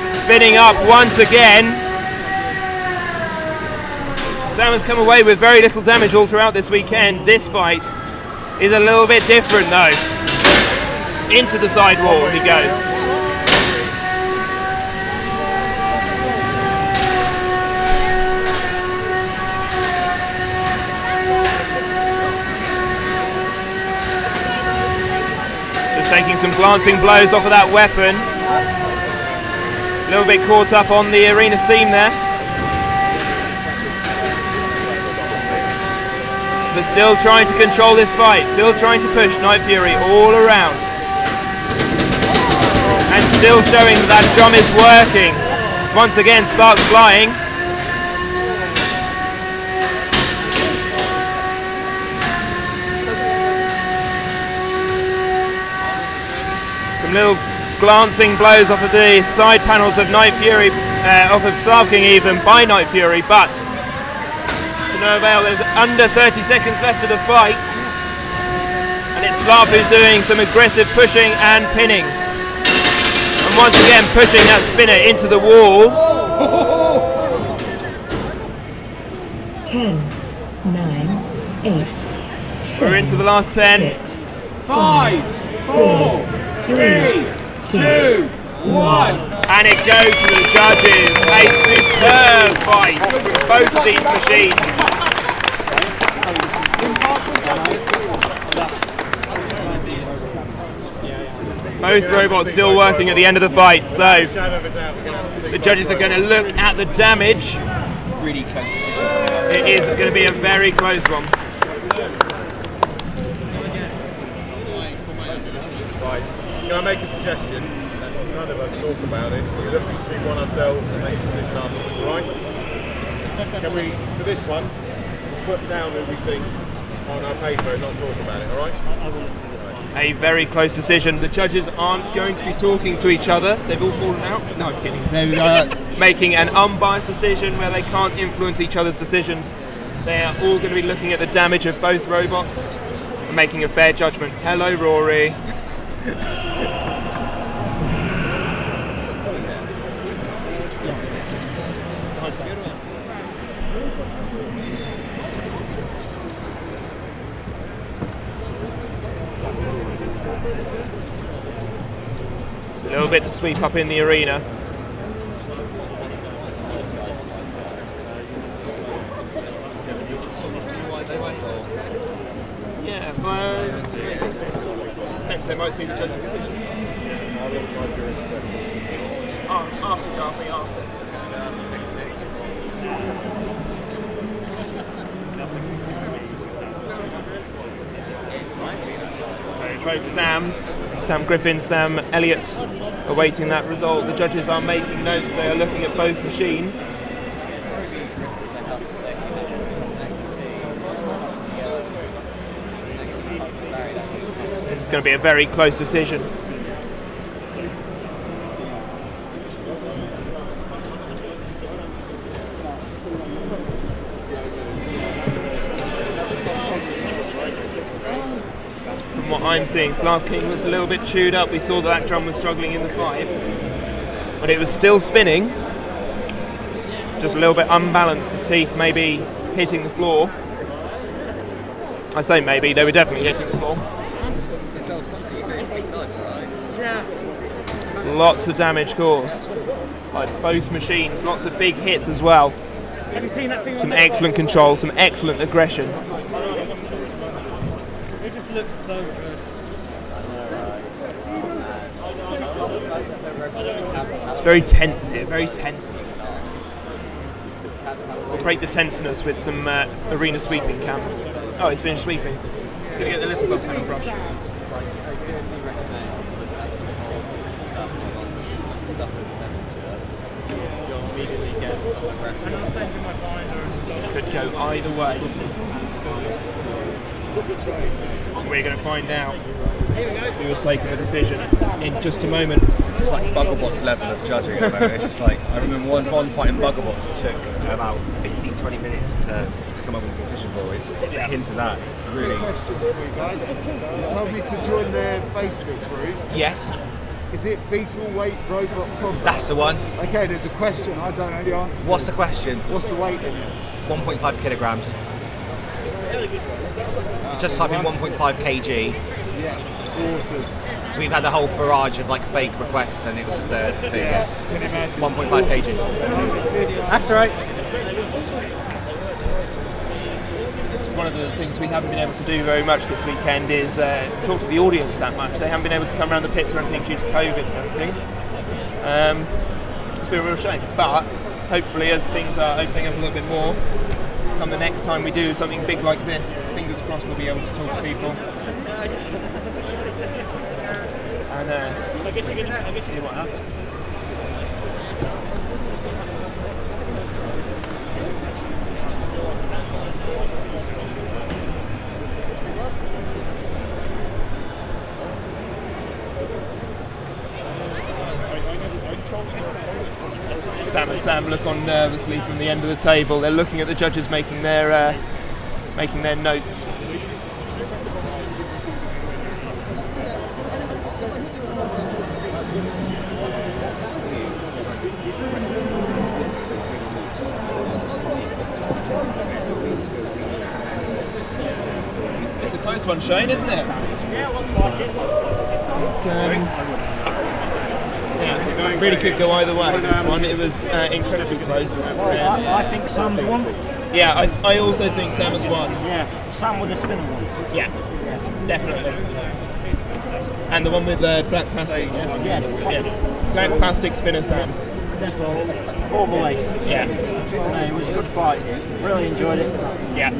spinning up once again. Sam has come away with very little damage all throughout this weekend. This fight is a little bit different though. Into the side wall he goes. Just taking some glancing blows off of that weapon. A little bit caught up on the arena seam there. But still trying to control this fight. Still trying to push Night Fury all around. And still showing that drum is working. Once again, sparks flying. Some little glancing blows off of the side panels of Night Fury, off of Slav King even, by Night Fury, but to no avail. There's under 30 seconds left of the fight. And it's Slav who's doing some aggressive pushing and pinning. And once again pushing that spinner into the wall. 10, 9, 8. We're into the last 10. 5, 4, 3, 2, 1. And it goes to the judges. A superb fight with both of these machines. Both robots still working at the end of the fight, so the judges are going to look at the damage. Really close decision. It is going to be a very close one. Right, can I make a suggestion? None of us talk about it. We look at each one ourselves and make a decision afterwards, right? Can we, for this one, put down who we think on our paper and not talk about it, alright? A very close decision. The judges aren't going to be talking to each other. They've all fallen out. No, I'm kidding. They're making an unbiased decision where they can't influence each other's decisions. They are all going to be looking at the damage of both robots and making a fair judgment. Hello, Rory. A little bit to sweep up in the arena. Yeah, well, next they might see the judge's decision. After. So both Sam Griffin, Sam Elliott, awaiting that result. The judges are making notes. They are looking at both machines. This is going to be a very close decision. From what I'm seeing, Slav King looks a little bit chewed up. We saw that drum was struggling in the fight, but it was still spinning. Just a little bit unbalanced. The teeth maybe hitting the floor. I say maybe, they were definitely hitting the floor. Lots of damage caused by both machines. Lots of big hits as well. Have you seen that thing? Some excellent control, some excellent aggression. It just looks so good. It's very tense here, very tense. break the tenseness with some arena sweeping cam. Oh, he's finished sweeping. He's going to get the little gloss paint brush. Could go either way. We're going to find out who was taking the decision in just a moment. This is like Buggerbots level of judging at the moment. It's just like, I remember one fight in Buggerbots took about 15-20 minutes to come up with a decision for. It's akin to that. It's really... You told me to join their Facebook group. Yes. Is it Beetle Weight Robot Combat? That's the one. Okay, there's a question I don't know the answer to. What's the question? What's the weight limit? 1.5 kilograms. Just type in 1.5 kg. Yeah, awesome. So we've had a whole barrage of like fake requests, and it was just a thing. 1.5 kg. That's all right. One of the things we haven't been able to do very much this weekend is talk to the audience that much. They haven't been able to come around the pits or anything due to COVID and everything. It's been a real shame, but hopefully as things are opening up a little bit more, come the next time we do something big like this, fingers crossed we'll be able to talk to people and see what happens. Sam and Sam look on nervously from the end of the table. They're looking at the judges making their notes. It's a close one, Shane, isn't it? Yeah, looks like it. It's, really could go either way, this one. It was incredibly close. I think Sam's won. Yeah, I also think Sam has won. Yeah, Sam with the spinner won. Yeah, definitely. And the one with black plastic, yeah? Yeah. Black plastic spinner Sam. Definitely. All the way. Yeah. No, it was a good fight. Really enjoyed it. Yeah.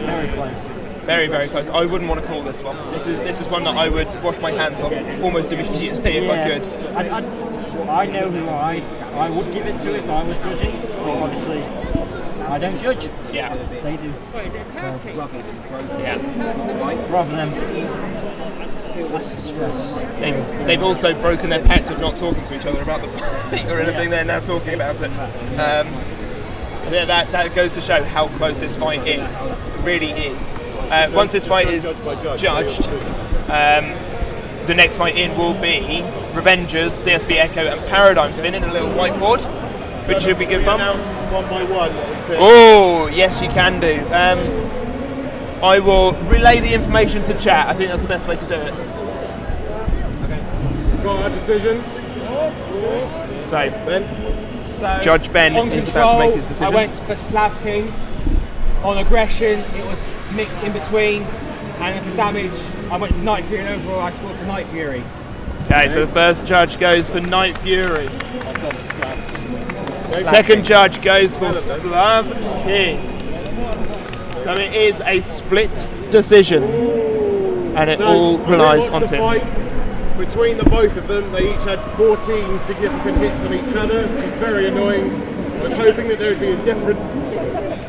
Very close. Very, very close. I wouldn't want to call this one. This is one that I would wash my hands off almost immediately if I could. I know who I would give it to if I was judging, but obviously I don't judge. Yeah. They do. Yeah. Rather than less stress. They've also broken their pact of not talking to each other about the fight or anything. They're now talking about it. That goes to show how close this fight really is. Once this fight is judged, the next fight in will be Revengers, CSB Echo and Paradigm Spin in a little whiteboard, which should be good fun. One by one. Oh, yes you can do. I will relay the information to chat. I think that's the best way to do it. Got our decisions. So, Ben? Judge Ben is about to make his decision. I went for Slav King. On aggression, it was mixed in between. And then for damage, I went for Night Fury, and overall I scored for Night Fury. Okay, so the first judge goes for Night Fury. Second judge goes for Slav King. So it is a split decision, and it all relies on Tim. Between the both of them, they each had 14 significant hits on each other, which is very annoying. I was hoping that there would be a difference.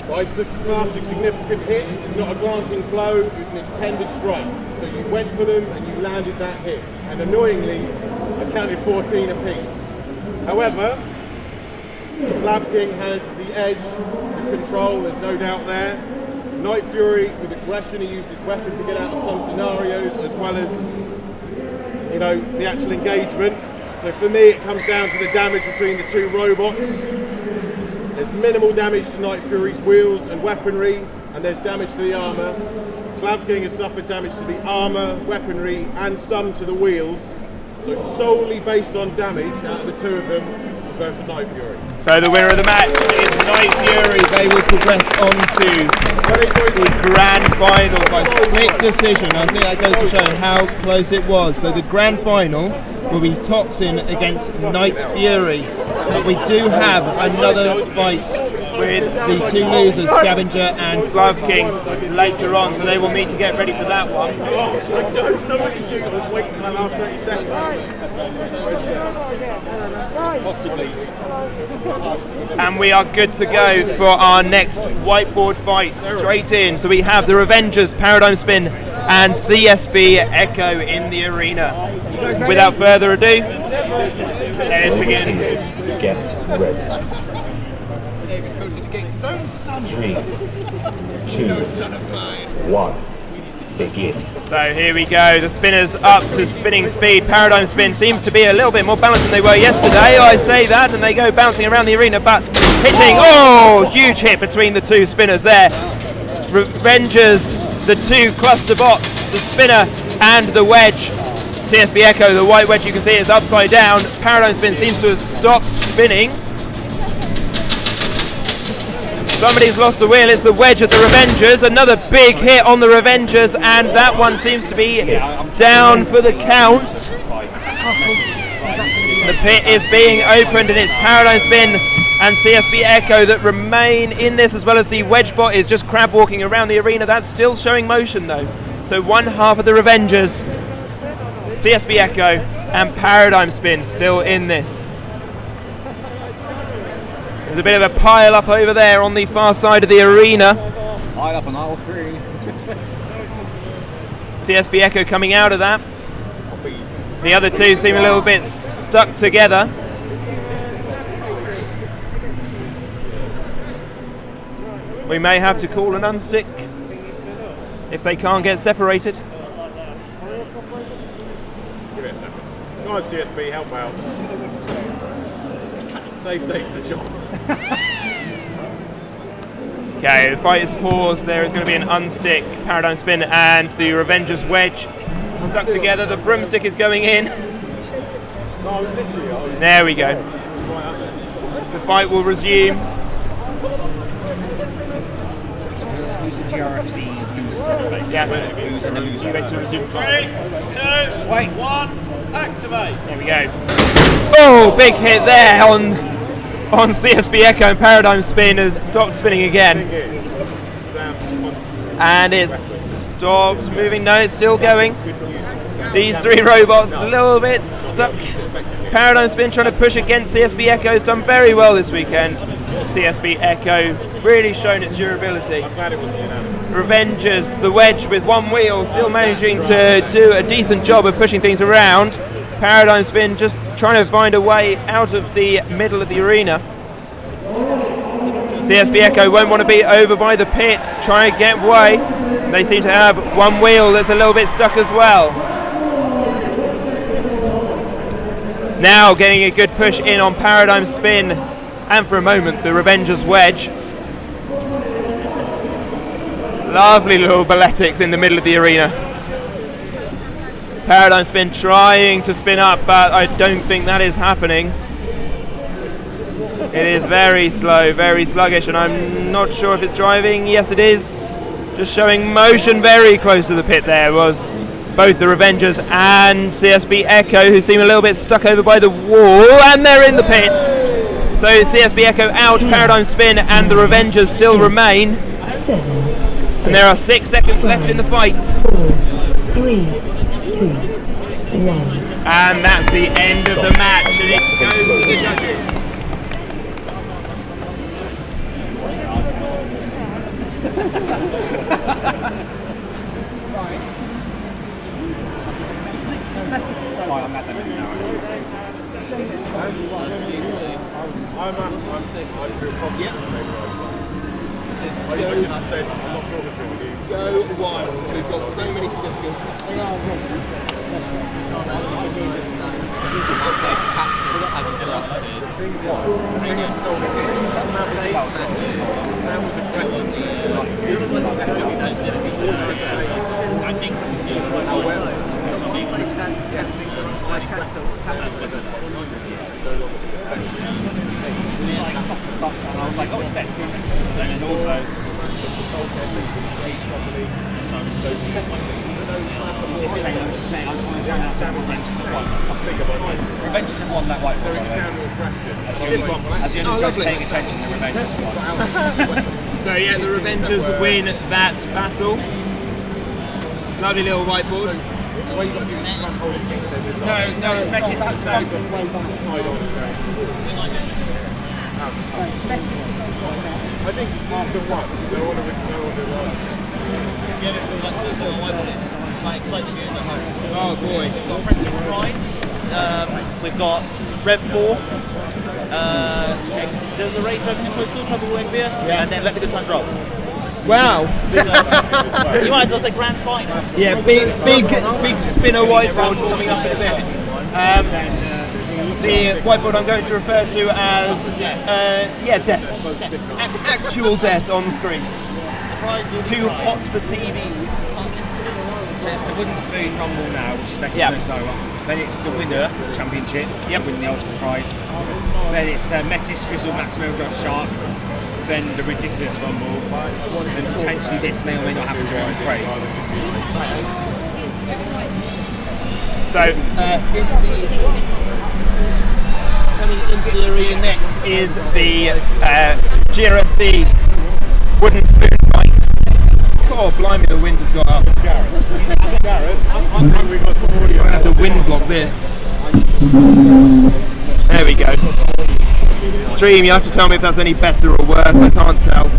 But it's a classic significant hit. It's not a glancing blow, it was an intended strike. So you went for them and you landed that hit. And annoyingly, I counted 14 apiece. However, Slav King had the edge with control, there's no doubt there. Night Fury, with aggression, he used his weapon to get out of some scenarios, as well as, you know, the actual engagement. So for me, it comes down to the damage between the two robots. There's minimal damage to Night Fury's wheels and weaponry, and there's damage to the armour. Slav King has suffered damage to the armour, weaponry, and some to the wheels. So solely based on damage, out of the two of them, we'll go for Night Fury. So the winner of the match is Night Fury. They will progress on to the grand final by split decision. I think that goes to show how close it was. So the grand final will be Toxin against Night Fury. But we do have another fight with the two losers, Scavenger and Slav King, later on, so they will meet to get ready for that one. Wait for the last 30 seconds. Possibly. And we are good to go for our next whiteboard fight, straight in. So we have the Revengers, Paradigm Spin, and CSB Echo in the arena. Without further ado, let's begin. Roboteers, get ready. 3, 2, 1, begin. So here we go, the spinners up to spinning speed. Paradigm Spin seems to be a little bit more balanced than they were yesterday, I say that, and they go bouncing around the arena, but hitting, oh, huge hit between the two spinners there. Revengers, the two cluster bots, the spinner and the wedge. CSB Echo, the white wedge you can see is upside down. Paradigm Spin seems to have stopped spinning. Somebody's lost the wheel, it's the wedge of the Revengers. Another big hit on the Revengers, and that one seems to be down for the count. The pit is being opened, and it's Paradigm Spin and CSB Echo that remain in this, as well as the wedge bot is just crab walking around the arena. That's still showing motion though. So one half of the Revengers, CSB Echo and Paradigm Spin still in this. There's a bit of a pile up over there on the far side of the arena. Pile up on aisle 3. CSB Echo coming out of that. The other two seem a little bit stuck together. We may have to call an unstick if they can't get separated. Give it a second. Come on, CSB, help out. Save Dave the job. Okay, the fight is paused. There is going to be an unstick. Paradigm Spin and the Revengers wedge stuck together. The broomstick is going in. There we go. The fight will resume. Who's the GRFC loser? Yeah, who's in the loser? ready to resume fight. 3, 2, 1, activate. There we go. Oh, big hit there on CSB Echo, and Paradigm Spin has stopped spinning again. And it's stopped moving. No, it's still going. These three robots a little bit stuck. Paradigm Spin trying to push against CSB Echo has done very well this weekend. CSB Echo really shown its durability. Revengers, the wedge with one wheel, still managing to do a decent job of pushing things around. Paradigm Spin just trying to find a way out of the middle of the arena. CSB Echo won't want to be over by the pit, try and get away. They seem to have one wheel that's a little bit stuck as well. Now getting a good push in on Paradigm Spin, and for a moment the Revengers wedge. Lovely little balletics in the middle of the arena. Paradigm Spin trying to spin up, but I don't think that is happening. It is very slow, very sluggish, and I'm not sure if it's driving. Yes, it is. Just showing motion very close to the pit there was both the Revengers and CSB Echo, who seem a little bit stuck over by the wall, and they're in the pit. So CSB Echo out, Paradigm Spin and the Revengers still remain. 7, 6, and there are 6 seconds left in the fight. 4, 3, 2, 1. And that's the end of the match, and it goes to the judges. Go wild. We've got so many stickers. And I was like, oh, it's dead. And then also, this is so I'm trying to jam out several wrenches at once. Revengers have won that white. So it's down to aggression. As the only judge paying attention, the Revengers won. So yeah, the Revengers win that battle. Lovely little whiteboard. No, it's Metis and Snow. I think it's after one, because no one Oh boy. We've got Frenchiest prize. We've got Rev 4. Accelerator, I think that's what it's called, Purple Wing Beer. And then Let the Good Times Roll. Wow. You might as well say grand final. Yeah, big spinner whiteboard coming up in a bit. The whiteboard I'm going to refer to as death. Actual death on screen. Too hot for TV. So it's the Wooden Spoon Rumble now, which is Metis Snowdrop. Then it's the winner championship, winning the ultimate prize. Then it's Metis, Drizzle, Max Snowdrop, Shark. Then the Ridiculous Rumble. And potentially this may or may not happen during Craig. So, Coming into the arena next is the GRFC Wooden Spoon fight. God blimey, the wind has got up. Gareth, I'm hungry for some audio. I have to wind block this. There we go. Stream, you have to tell me if that's any better or worse, I can't tell.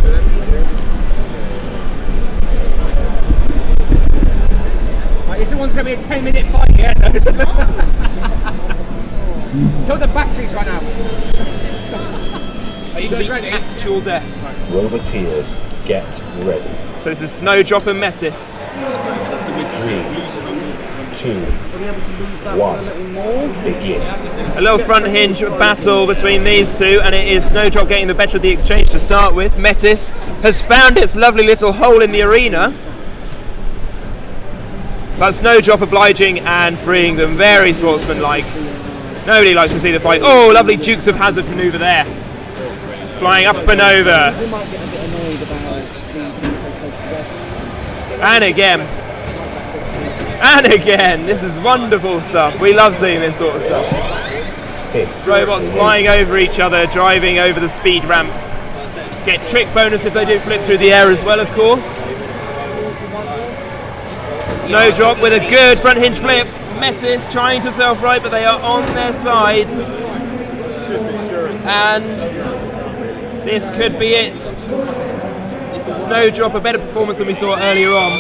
This one's going to be a 10-minute fight, yeah? Until the batteries run out. Are you guys ready? Actual death. Roboteers, get ready. So this is Snowdrop and Metis. 3, 2, 1, begin. A little front hinge battle between these two, and it is Snowdrop getting the better of the exchange to start with. Metis has found its lovely little hole in the arena, but Snowdrop obliging and freeing them, very sportsmanlike. Nobody likes to see the fight. Oh, lovely Dukes of Hazzard manoeuvre there. Flying up and over. And again. And again. This is wonderful stuff. We love seeing this sort of stuff. Robots flying over each other, driving over the speed ramps. Get trick bonus if they do flip through the air as well, of course. Snowdrop with a good front hinge flip. Metis trying to self-right, but they are on their sides. And this could be it. Snowdrop, a better performance than we saw earlier on.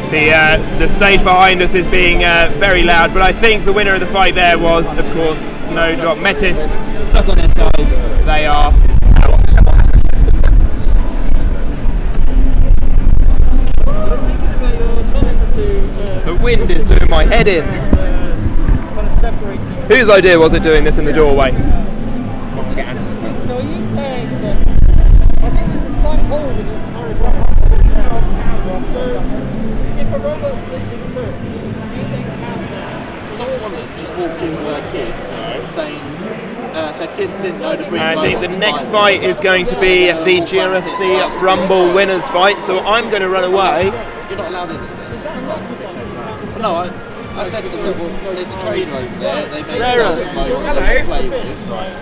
The stage behind us is being very loud, but I think the winner of the fight there was, of course, Snowdrop. Metis stuck on their sides. They are out. The wind is doing my head in. Whose idea was it doing this in the doorway? So are you saying that I think there's a slight hole in this choreograph? So if a robot's split in two, do you think someone that just walked in with her kids saying her kids didn't know to bring I think the next fight is going to be the GRFC Rumble winners fight, so I'm going to run away. You're not allowed in this place. No, I said to them, look, well, there's a trader over there, they make some motors to play with.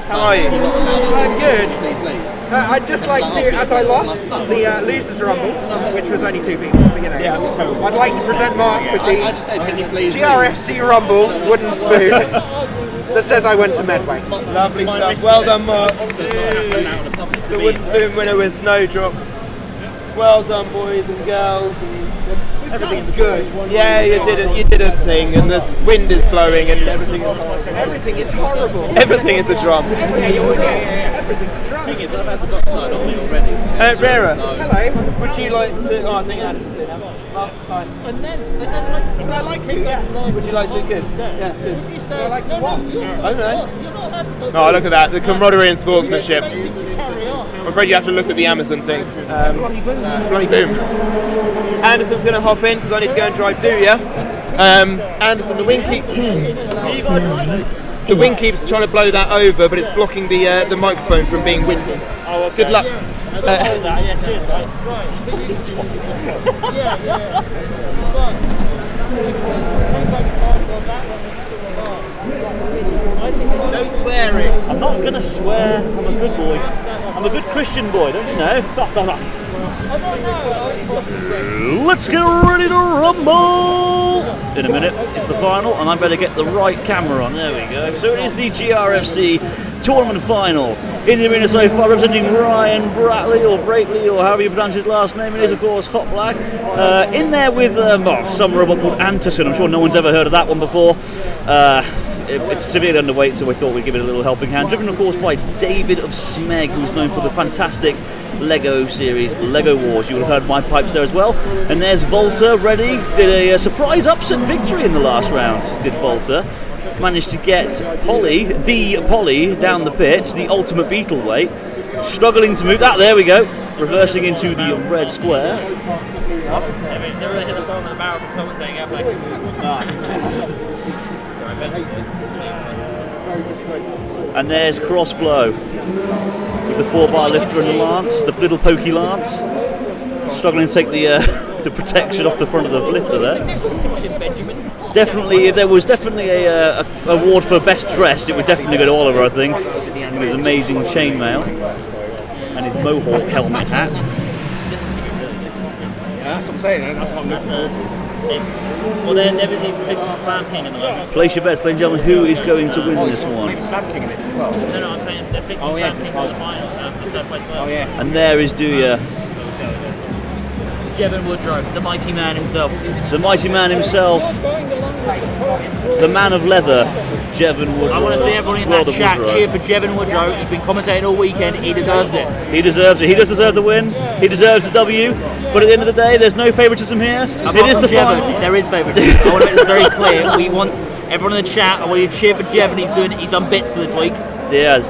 How are you? I'm good. Please leave. I'd just like to, as I lost the Losers Rumble, which was only 2 people, but you know, I'd like to present Mark with the GRFC Rumble wooden spoon that says I went to Medway. Lovely stuff. Well done, Mark. The wooden spoon winner was Snowdrop. Well done, boys and girls. Everything good. Yeah, you did a thing, and the wind is blowing, and everything is horrible. Everything is horrible. Everything is a drum. Everything's a drum. The thing is, I've had the dockside on me already. Rera. Hello. Would you like to? Oh, I think Anderson's in now. Hi. And then like, would I like to? Yes. Would you like to? Good. Yeah. Good. Would you say? Would I like to what? I don't know. You're not allowed to go. Oh, look at that. The camaraderie and sportsmanship. I'm afraid you have to look at the Amazon thing. Bloody boom. Bloody boom. Anderson's going to hop in because I need to go and drive Dooya. Anderson, the Winky. The wind keeps trying to blow that over, but it's blocking the microphone from being windy. Oh, okay. Good luck. Yeah, cheers, mate. No swearing. I'm not going to swear. I'm a good boy. I'm a good Christian boy, don't you know? Let's get ready to rumble! In a minute, it's the final, and I better get the right camera on. There we go. So it is the GRFC tournament final. In the arena so far, representing Ryan Bratley, or Bratley, or however you pronounce his last name, it is of course Hot Black. In there with some robot called Anderson. I'm sure no one's ever heard of that one before. It's severely underweight, so we thought we'd give it a little helping hand. Driven, of course, by David of Smeg, who's known for the fantastic Lego series, Lego Wars. You will have heard my pipes there as well. And there's Volta, ready. Did a surprise upset victory in the last round, did Volta. Managed to get Polly, down the pit, the ultimate Beetle weight. Struggling to move. There we go. Reversing into the red square. They really hit the bottom of the barrel for commentating out there. And there's Crossblow with the 4-bar lifter and the lance, the little pokey lance. Struggling to take the protection off the front of the lifter there. Definitely, if there was definitely a award for best dressed, it would definitely go to Oliver, I think. With his amazing chainmail and his mohawk helmet hat. Yeah, that's what I'm saying. That's what I'm looking forward to. Well, they're busy picking Slav King at the moment. Place your bets, ladies and gentlemen. Who is going to win this one? Maybe Slav King in this as well. No, I'm saying they're picking Slav King for the final. Oh yeah. And there is Duya. Jevon Woodrow, the mighty man himself. The mighty man himself. The man of leather, Jevon Woodrow. I want to see everybody in that chat cheer for Jevon Woodrow. He's been commentating all weekend. He deserves it. He deserves it. He does deserve the win. He deserves the W. But at the end of the day, there's no favouritism here. It is the final. There is favouritism. I want to make this very clear. We want everyone in the chat. I want you to cheer for Jevon. He's done bits for this week. He has.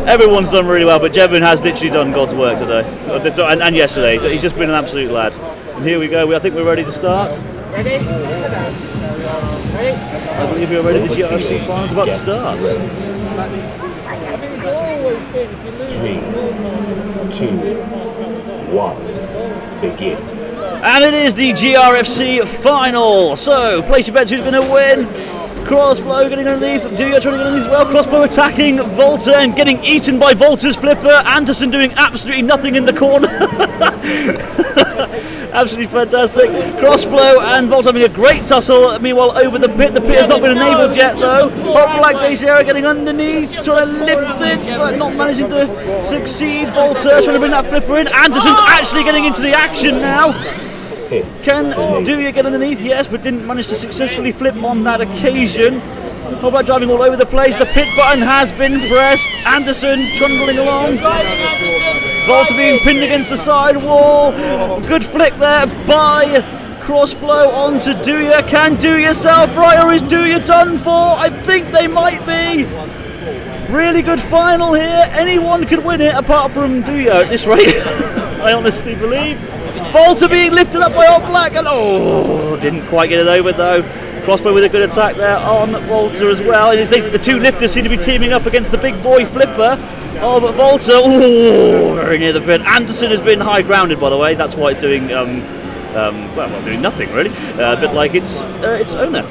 Everyone's done really well, but Jevon has literally done God's work today. And yesterday. He's just been an absolute lad. And here we go. I think we're ready to start. Ready? I believe we're ready. The GRFC final's about to start. 3, 2, 1, begin. And it is the GRFC final. So, place your bets who's going to win. Crossblow getting underneath, Duya trying to get underneath as well. Crossblow attacking Volta and getting eaten by Volta's flipper. Anderson doing absolutely nothing in the corner. Absolutely fantastic. Crossblow and Volta having a great tussle. Meanwhile, over the pit has not been enabled yet though. Hot Black Daciera getting underneath, trying to lift it, but not managing to succeed. Volta trying to bring that flipper in. Anderson's actually getting into the action now. Can Duya get underneath? Yes, but didn't manage to successfully flip on that occasion. Hot Black driving all over the place. The pit button has been pressed. Anderson trundling along. Volta being pinned against the side wall. Good flick there by Crossblow onto Duya. Can Duya self-right, or is Duya done for? I think they might be. Really good final here. Anyone could win it apart from Duya at this rate. I honestly believe. Volta being lifted up by Hot Black and didn't quite get it over though. Crossblow with a good attack there on Volta as well. The two lifters seem to be teaming up against the big boy flipper of Volta. Very near the pit. Anderson has been high grounded, by the way. That's why it's doing doing nothing really. A bit like its owner.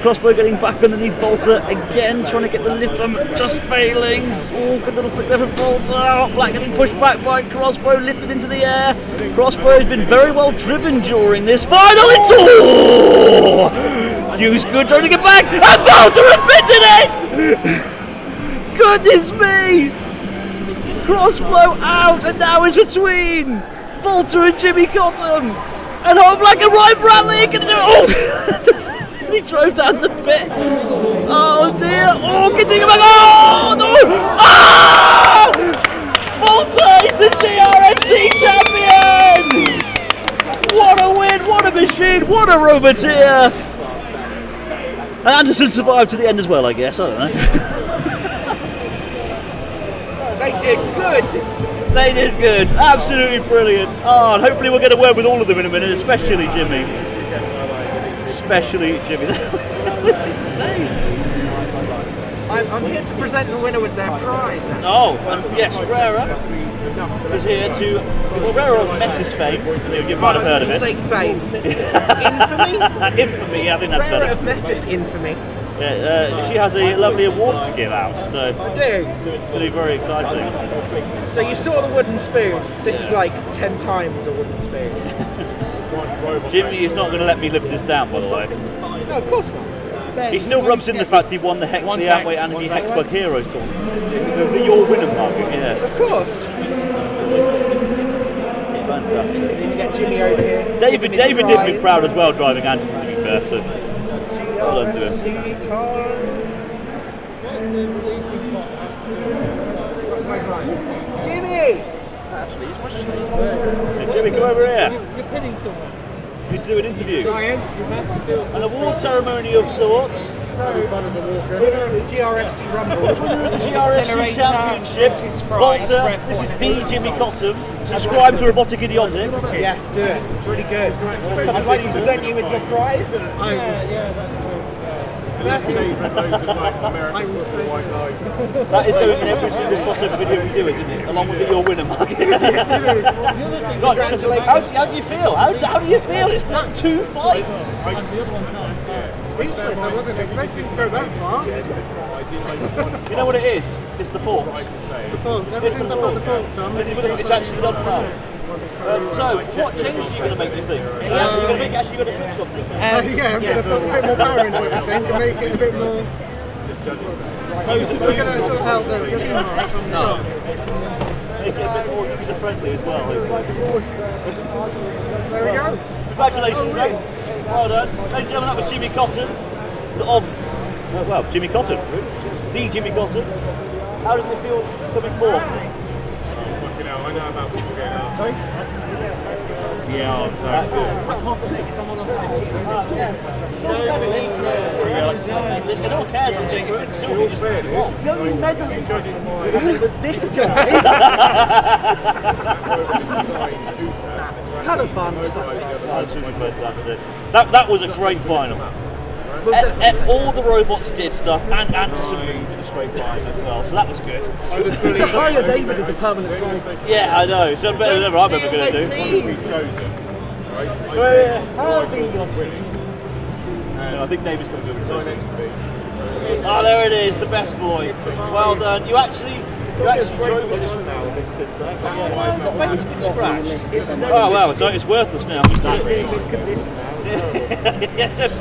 Crossblow getting back underneath Volta again, trying to get the lift on, just failing. Good little flick there from Volta. Hot Black getting pushed back by Crossblow, lifted into the air. Crossblow has been very well driven during this final. It's Hughes good trying to get back, and Volta repeated it! Goodness me! Crossblow out, and now it's between Volta and Jimmy Cotton. And Hot Black and Ryan Bratley can do it. He drove down the pit. Oh dear. Getting back. No. Volta is the GRFC champion. What a win. What a machine. What a Roboteer. And Anderson survived to the end as well, I guess. I don't know. They did good. They did good. Absolutely brilliant. And hopefully we'll get a word with all of them in a minute, especially Jimmy. Especially Jimmy. It's insane. I'm here to present the winner with their prize. actually. Oh, and yes, Rara is here to. Well, Rara of Metis fame. You might have heard of it. Say fame. Infamy? Infamy, I think that's Rara better. of Metis infamy. Yeah, she has a lovely award to give out, so. I do. It's going to be very exciting. So you saw the wooden spoon. This is like 10 times a wooden spoon. Jimmy is not going to let me live this down, by the way. No, of course not. He still rubs in the fact he won the Outweight and the Hexbug Heroes tournament. The Your Winner market, yeah. Of course. Fantastic. Need to get Jimmy over here. David did me proud as well driving Anderson, to be fair, so well done to him. Jimmy! Hey, Jimmy, come over here. You're pinning someone. We need to do an interview. Ryan, An award ceremony of sorts. Winner of the GRFC Rumbles. The GRFC Championship. Volta, this is the Jimmy Cotton. Subscribe to Robotic Idiotic. Yes, do it. It's really good. I'd like to present you with your prize. That is going in every single crossover video we do, isn't it? Along with the Your Winner market. Yes, it is. God, how do you feel? How do you feel? It's not 2 fights. Speechless, I wasn't expecting to go that far. You know what it is? It's the forks. It's the forks. Ever since I put the forks on. It's actually done well. So, what changes are you going to make, do you think? You're going to make it actually going to fix something? Yeah, I'm going to put a bit more power into it, I think, and make it a bit more... We're going to sort of help them from the top. Make it a bit more user-friendly as well. There we go. Congratulations, mate. Well done. Ladies and gentlemen, that was Jimmy Cotton Jimmy Cotton. The Jimmy Cotton. How does it feel coming forth? Fucking hell, I know about people getting out. Sorry? Yeah, yes. No one cares what doing if it's silver, you just lose the ball. The only medal you was this guy. Ton of fun. Absolutely fantastic. That was a great final. All the robots did stuff, and Anderson moved in a straight line as well, so that was good. To hire David as a permanent driver. Yeah, I know. It's better than I'm ever going to do. I'll be your team. I think David's going to do it. Oh, there it is, the best boy. Well done. You actually drove it. Not when it's been scratched. Oh well, so it's worthless now. Yes, just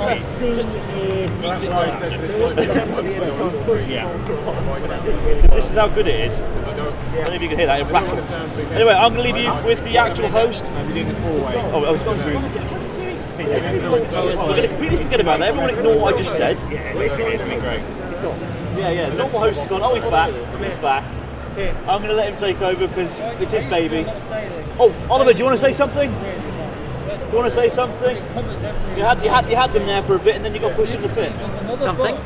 this is how good it is. I don't know if you can hear that, it rattles. Anyway, I'm going to leave you with the actual host. Oh, I was going to we're going to completely forget about that. Everyone ignore what I just said. Yeah, normal host has gone, oh, he's back. I'm going to let him take over because it's his baby. Oh, Oliver, do you want to say something? You want to say something? You had them there for a bit and then you got pushed in the pit. Something?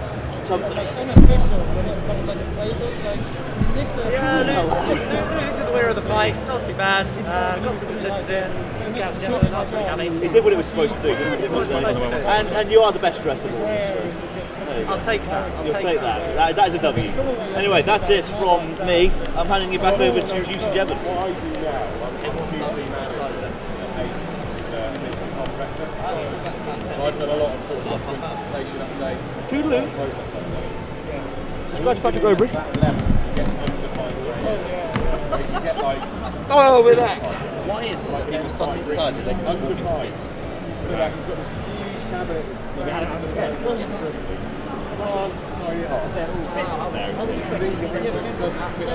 Yeah, losing to the winner of the fight, not too bad. Got some good lifts in. He did what it was supposed to do. And you are the best dressed of all. So. I'll take that. You'll take that. That is a W. Anyway, that's it from me. I'm handing you back over to Juicy Jebben. I've done a lot of sort of documentation updates, Toodaloo. process updates. Subscribe to Patrick Overy. Oh, we're back. Why is it that people suddenly decided they can just walk into bits? So that you've got this huge cabinet.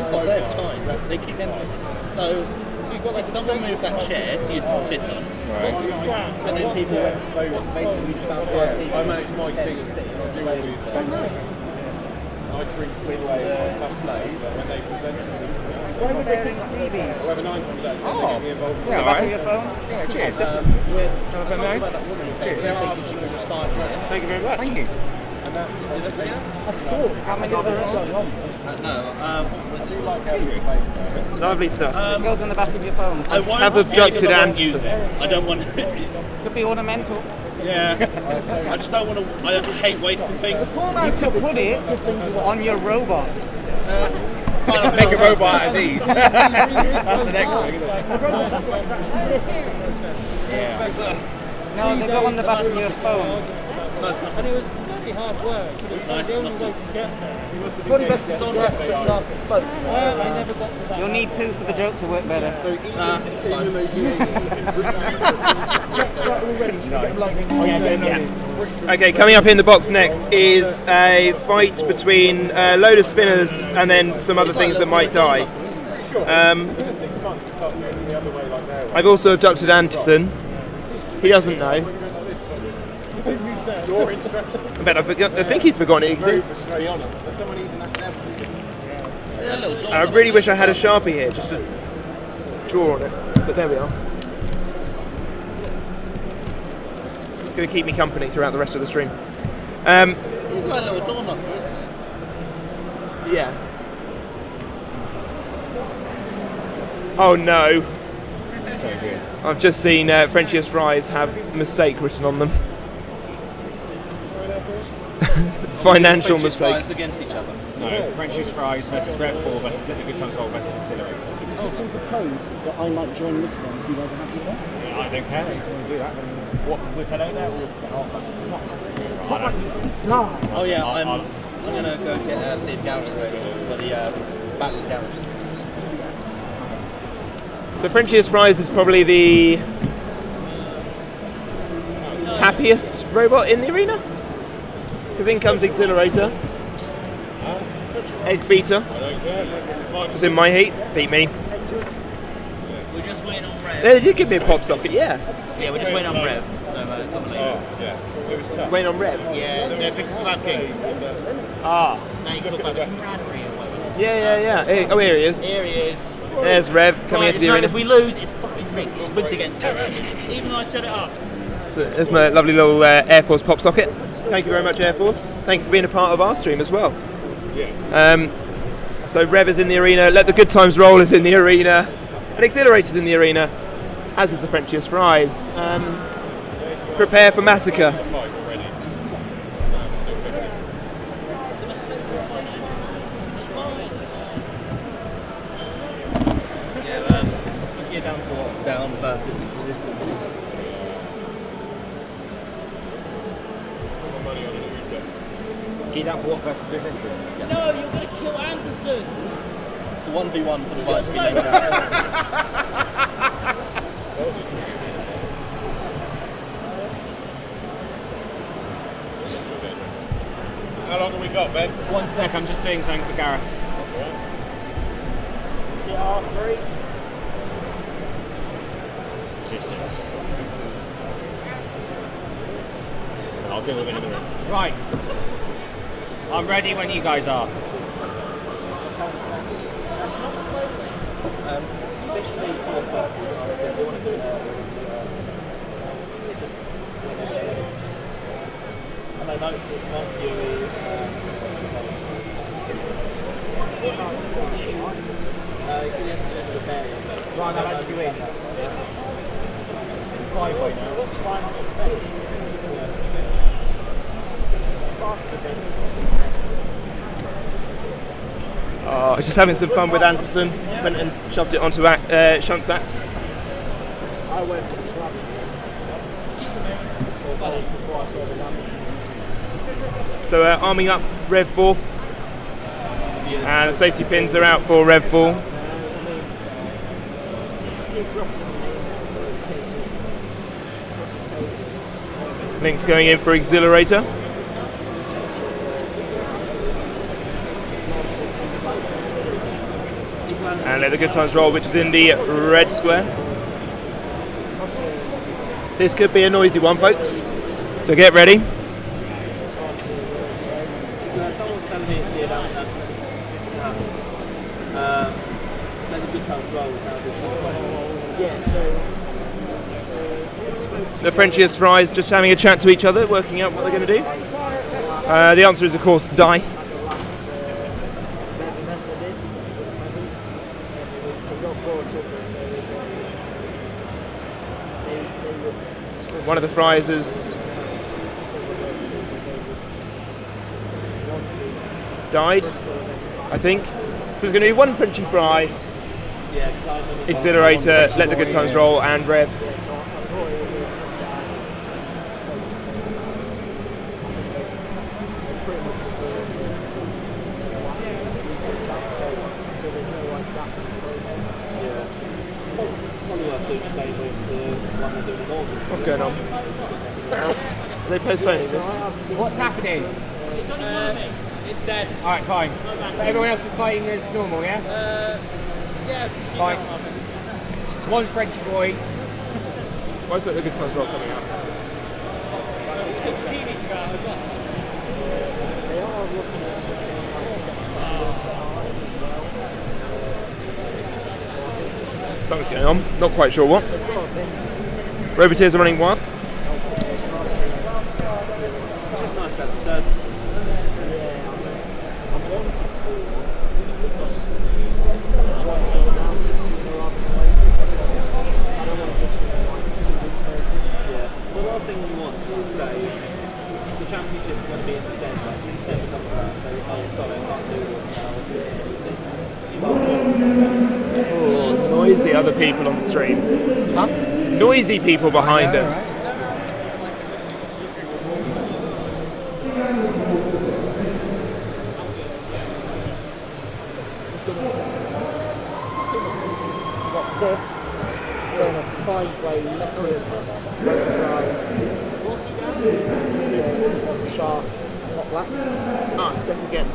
It's up there, it's fine. They keep empty. So like someone moves that chair to use it to sit on, right? And then people went, basically we just found 5 people. I manage my team, I do all these things. I treat win layers like customers when they present to me. Why would they think freebies? However, 9 times out of 10 they get me involved. Yeah, right. Yeah, cheers. We're talking about that woman. Cheers. Thinking she was just fine. Thank you very much. Thank you. And that, I thought, how many other going on? Lovely stuff. It goes on the back of your phone. I won't Have abducted use Anderson. it. I don't want it. Could be ornamental. Yeah. I just don't want to. I just hate wasting things. You could put it on your robot. Make a robot out of these. That's the next thing, isn't it? No, they go on the back of your phone. Nice And it was bloody hard work. Nice knuckles. Probably best to start last and spoke. I never got to that. You'll need two for the joke to work better. Okay, coming up in the box next is a fight between a load of spinners and then some other things that might die. I've also abducted Anderson. He doesn't know. In fact, I think he's forgotten it exists. I really wish I had a Sharpie here just to draw on it, but there we are. Going to keep me company throughout the rest of the stream. He's got a little door knocker, isn't it? Yeah. Oh no. So good. I've just seen frenchiest fries have mistake written on them. Financial Frenchies mistake. fries against each other. No, frenchiest fries versus Red 4 versus Let the Good Times Roll versus Exhilarator. It's just been proposed that I might join this one if you guys are happy with that. Yeah, I don't care if you want to do that. Then what with hello there? Oh yeah, I'm gonna go get see if Gareth's available for the Battle of Gareth's. So frenchiest fries is probably the happiest robot in the arena. Because in comes Exhilarator. Egg Beater. Was in my heat. Beat me. We're just waiting on Rev. They did give me a pop socket, yeah. Yeah, we're just waiting on Rev. So a couple of Waiting on Rev. Yeah, they're fixing Slav King. Ah. Now you can talk about the camaraderie or whatever. Yeah. Oh, here he is. Here he is. There's Rev coming into the arena. If we lose, it's fucking rigged. It's rigged against us. Even though I set it up. So there's my lovely little Air Force pop socket. Thank you very much, Air Force. Thank you for being a part of our stream as well. So Rev is in the arena, Let the Good Times Roll is in the arena, and Exhilarator's in the arena, as is the frenchiest fries. Prepare for massacre. You're down versus resistance. Get that for what versus resistance? No, you're going to kill Anderson. It's a 1v1 for the fight to be named out. How long have we got, Ben? 1 sec, I'm just doing something for Gareth. Is it R3? Resistance. I'll deal with it in a minute. Right. I'm ready when you guys are. What time's next session? Officially 4:30. They want to do just and I know Fury. It's in the end of the day. Right, now let's do it. Five-way now. Looks fine on its bed. Oh, just having some fun with Anderson. Went and shoved it onto Shunt's axe. I went for Slav. Or balls before I saw the damage. So arming up Rev 4. And the safety pins are out for Rev 4. Link's going in for Exhilarator. And Let the Good Times Roll, which is in the red square. This could be a noisy one, folks. So get ready. Someone's telling me it did Let the Good Times Roll. Yeah, so The frenchiest fries just having a chat to each other, working out what they're going to do. The answer is, of course, die. One of the fries has died, I think. So there's going to be one Frenchy fry, Exhilarator, Let the Good Times Roll, and Rev. What's going on? Are they postponing this? What's happening? It's dead. Alright, fine. But everyone else is fighting as normal, yeah? Yeah. Fine. Just one Frenchy boy. Why is Let the Good Times Roll coming out? They are looking at something like September time as well. Something's going on. Not quite sure what. Roboteers are running wild. It's just nice to have the certainty. Yeah, I wanted to because I want to announce it sooner rather than later. So I don't want to give something like 2 weeks notice. Yeah. The last thing you want is say the championship's going to be in December. December comes around, they sorry, I can't do this. Oh, noisy other people on the stream. Huh? Noisy people behind us. We've got this, then a 5-way metis, drive, shark, hot black. Ah, don't forget.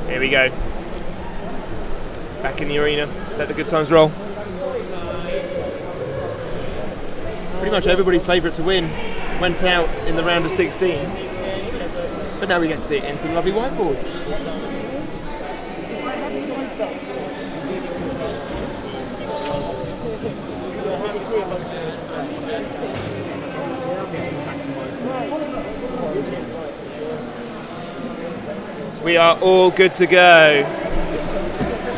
Here we go. Back in the arena. Let the Good Times roll. Pretty much everybody's favourite to win went out in the round of 16. But now we get to see it in some lovely whiteboards. We are all good to go.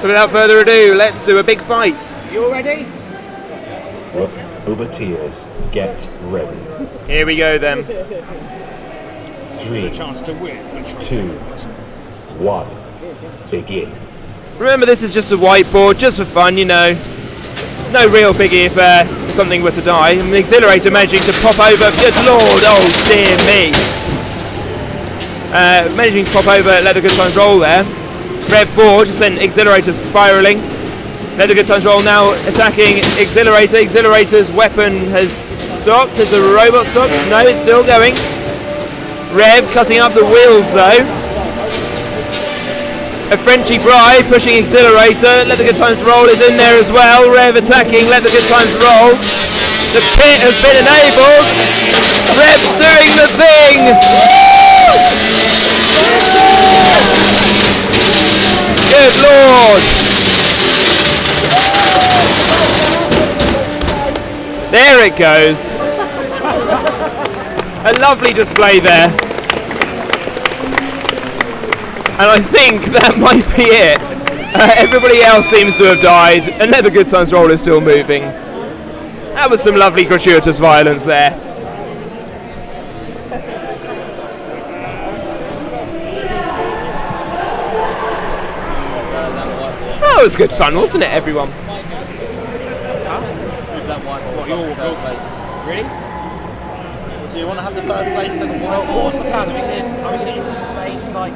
So without further ado, let's do a big fight. You all ready? Roboteers, get ready. Here we go then. 3, 2, 1, begin. Remember, this is just a whiteboard, just for fun, you know. No real biggie if something were to die. And the Exhilarator managing to pop over. Good lord, oh dear me. Managing to pop over, Let the Good Times roll there. Rev board, just sent Exhilarator spiralling. Let the Good Times roll now attacking Exhilarator. Exhilarator's weapon has stopped. Has the robot stopped? No, it's still going. Rev cutting up the wheels though. A Frenchy Bri pushing Exhilarator. Let the Good Times roll is in there as well. Rev attacking, Let the Good Times roll. The pit has been enabled. Rev's doing the thing. Good lord. There it goes. A lovely display there. And I think that might be it. Everybody else seems to have died, and Let the Good Times roll is still moving. That was some lovely gratuitous violence there. That was good fun, wasn't it, everyone? Really? Do you want to have the third place then? What's the plan? Are we going to into space like?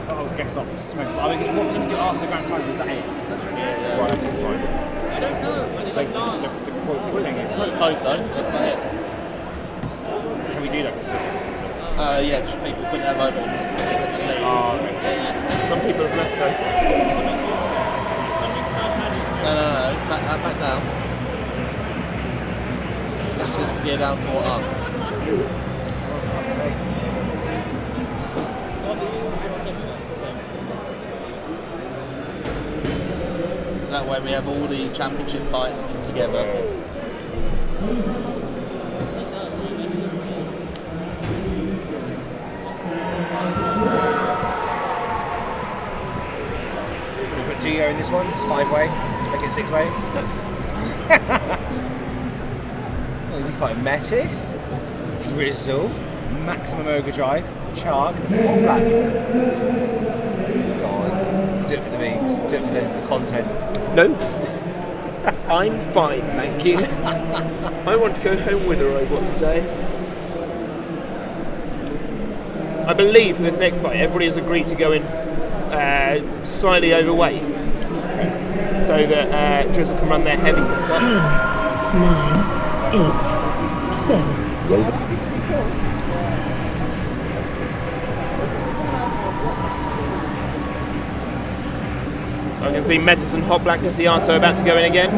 Oh, I guess not for suspense. But what are we going to do after the grand final? Is that it? Yeah. Right, that's fine. I don't know. Basically, the thing is, photo. That's about it. Can we do that? Yeah, just people putting their vote in. Some people have left though. No. Back down. Let's gear down for up. So that way we have all the championship fights together. Put Geo in this one, it's 5-way. It's Make it 6-way. Well, you'll be fighting Metis, Drizzle, Maximum Ogre Drive, Charg, or Black. Go on, do it for the memes, do it for the content. No. I'm fine, thank you. I want to go home with a robot today. I believe for this next fight, everybody has agreed to go in slightly overweight, so that Drizzle can run their heavy setup. 10, 9, 8, 7. Robot. So I can see Metis and Hot Black Desiato about to go in again.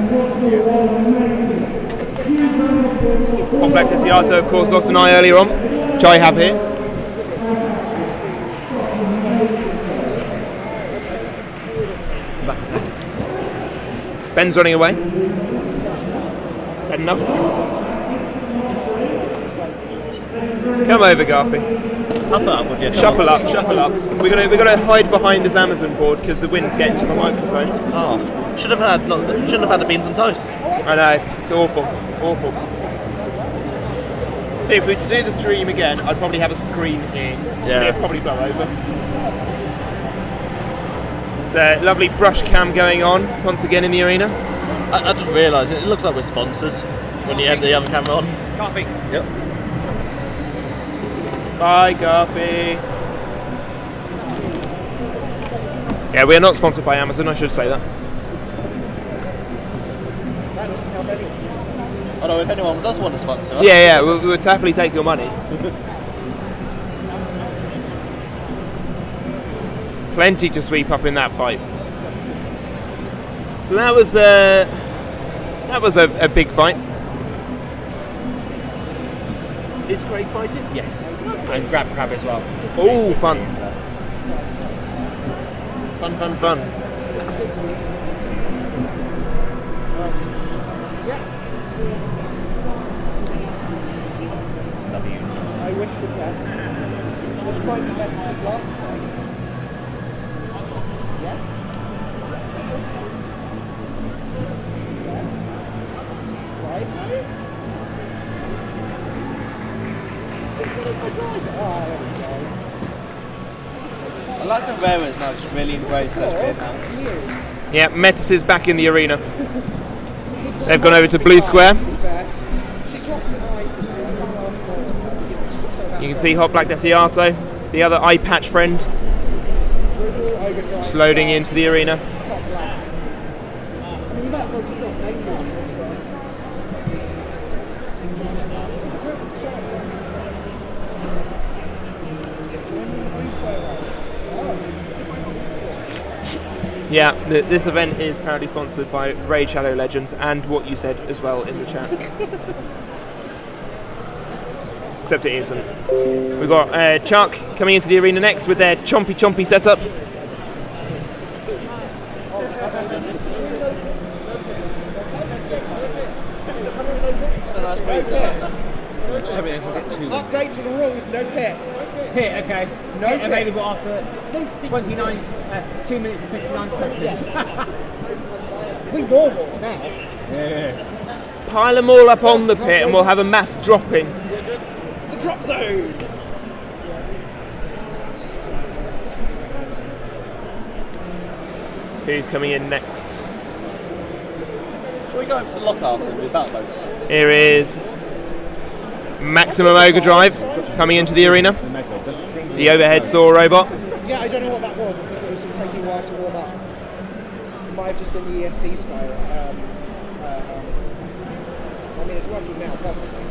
Hot Black Desiato, of course, lost an eye earlier on, which I have here. Back a second. Ben's running away. Is that enough? Come over, Garfi. Up up with your Shuffle up, shuffle up. We're gonna hide behind this Amazon board because the wind's getting to my microphone. Oh, shouldn't have had the beans and toast. I know, it's awful, awful. If we were to do the stream again, I'd probably have a screen here. Yeah. It'd probably blow over. So lovely brush cam going on once again in the arena. I just realised it looks like we're sponsored when you have the other camera on. Coffee. Yep. Bye, Garfi. Yeah, we are not sponsored by Amazon, I should say that. That doesn't help anyone. Although if anyone does want to sponsor us. Yeah, we would happily take your money. Plenty to sweep up in that fight. So that was a big fight. Is Craig fighting? Yes. And grab crab as well. Oh, fun. Fun, fun, fun. I wish for death. This might be Metis' last fight. Yes? Yes, Metis? Yes? Right? 6 minutes by drive. Oh, there we go. I like how Rare's now just really embraced those beer mounts. Yeah, Metis is back in the arena. They've gone over to blue square. She's lost an eye today. You can see Hot Black Desiato, the other eye patch friend, just loading into the arena. Yeah, this event is proudly sponsored by Raid Shadow Legends and what you said as well in the chat. Except it isn't. We've got Chuck coming into the arena next with their chompy setup. Update to the rules, no pit. Pit, okay. No pit pit. available after 2 minutes and 59 seconds. We normal now. Yeah. Pile them all up on the pit and we'll have a mass drop-in. The drop zone. Who's coming in next? Shall we go over to the lock after with battle boats? Here is Maximum Ogre Drive coming into the arena. The overhead saw robot. Yeah, I don't know what that was. I think it was just taking a while to warm up. It might have just been the ESC fire. I mean, it's working now perfectly.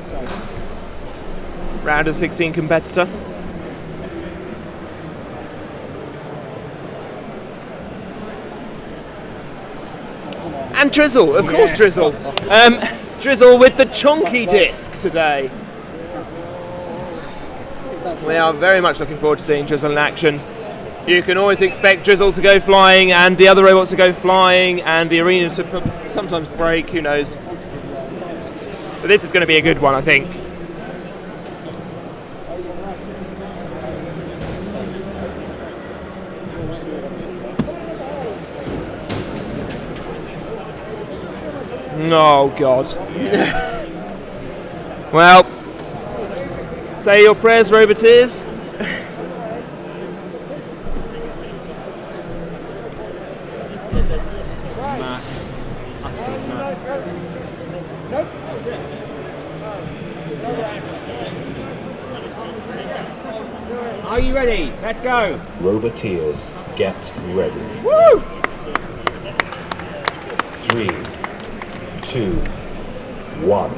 So. Round of 16 competitor. And Drizzle, of course Drizzle. Drizzle with the chonky disc today. We are very much looking forward to seeing Drizzle in action. You can always expect Drizzle to go flying and the other robots to go flying and the arena to sometimes break, who knows. But this is going to be a good one, I think. Oh, God. Well, say your prayers, Roboteers. Are you ready? Let's go. Roboteers, get ready. Woo! 3, 2, 1,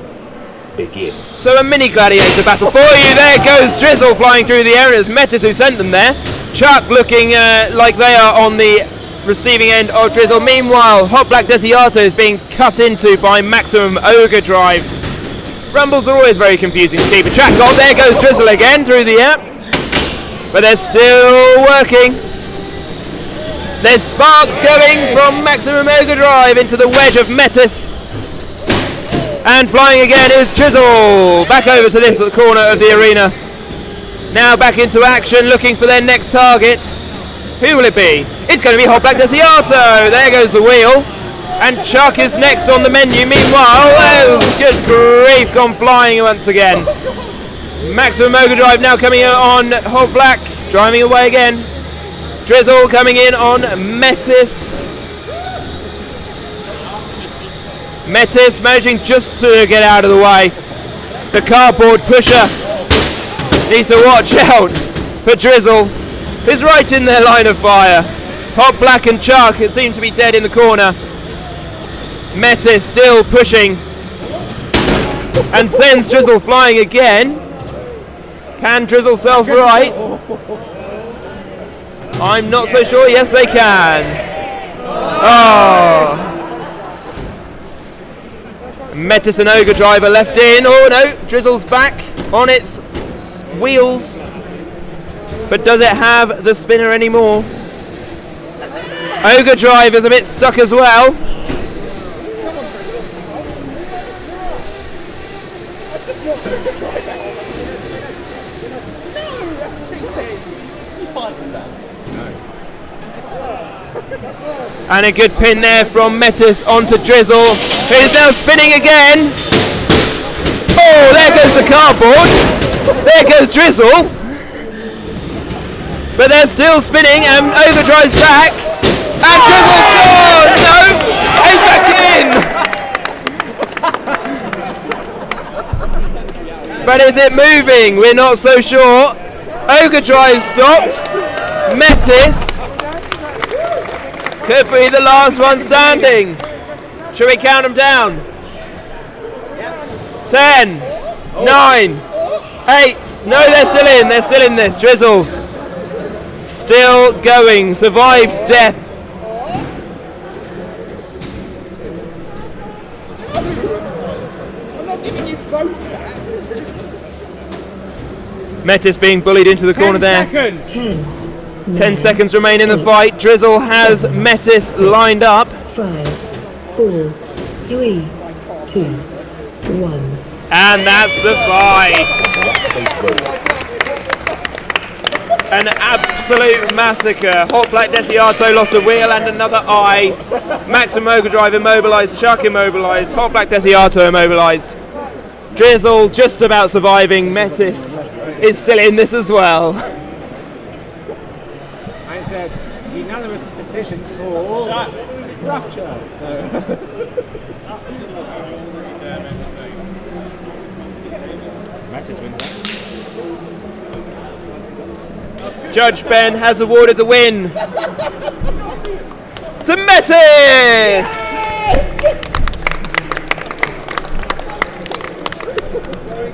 begin. So a mini gladiator battle for you. There goes Drizzle flying through the air. It's Metis who sent them there. Chuck looking like they are on the receiving end of Drizzle. Meanwhile, Hot Black Desiato is being cut into by Maximum Ogre Drive. Rumbles are always very confusing to keep a track of. There goes Drizzle again through the air. But they're still working. There's sparks going from Maximum Ogre Drive into the wedge of Metis. And flying again is Drizzle. Back over to this corner of the arena. Now back into action, looking for their next target. Who will it be? It's going to be Hot Black Desiato. There goes the wheel. And Chuck is next on the menu. Meanwhile, oh, good grief, gone flying once again. Maximum Ogre Drive now coming in on Hot Black, driving away again. Drizzle coming in on Metis. Metis managing just to get out of the way. The cardboard pusher needs to watch out for Drizzle, who's right in their line of fire. Hot Black and Chuck seem to be dead in the corner. Metis still pushing and sends Drizzle flying again. Can Drizzle self-right? I'm not so sure. Yes, they can. Oh. Metis and Ogre Driver left in. Oh no, Drizzle's back on its wheels. But does it have the spinner anymore? Ogre Drive is a bit stuck as well. And a good pin there from Metis onto Drizzle, who's now spinning again. Oh, there goes the cardboard. There goes Drizzle. But they're still spinning, and Ogre drives back. And Drizzle's gone! No! He's back in! But is it moving? We're not so sure. Ogre drive stopped. Metis could be the last one standing. Should we count them down? 10, 9, 8. No, they're still in. They're still in this. Drizzle still going. Survived death. I'm not giving you both that. Metis being bullied into the corner there. 10 seconds remain in the fight. Drizzle has Metis lined up. 5, 4, 3, 2, 1. And that's the fight. An absolute massacre. Hot Black Desiato lost a wheel and another eye. Maximum Ogre Drive immobilised. Chuck immobilised. Hot Black Desiato immobilised. Drizzle just about surviving. Metis is still in this as well. And unanimous decision for Rapture. Metis wins that. Judge Ben has awarded the win to Metis!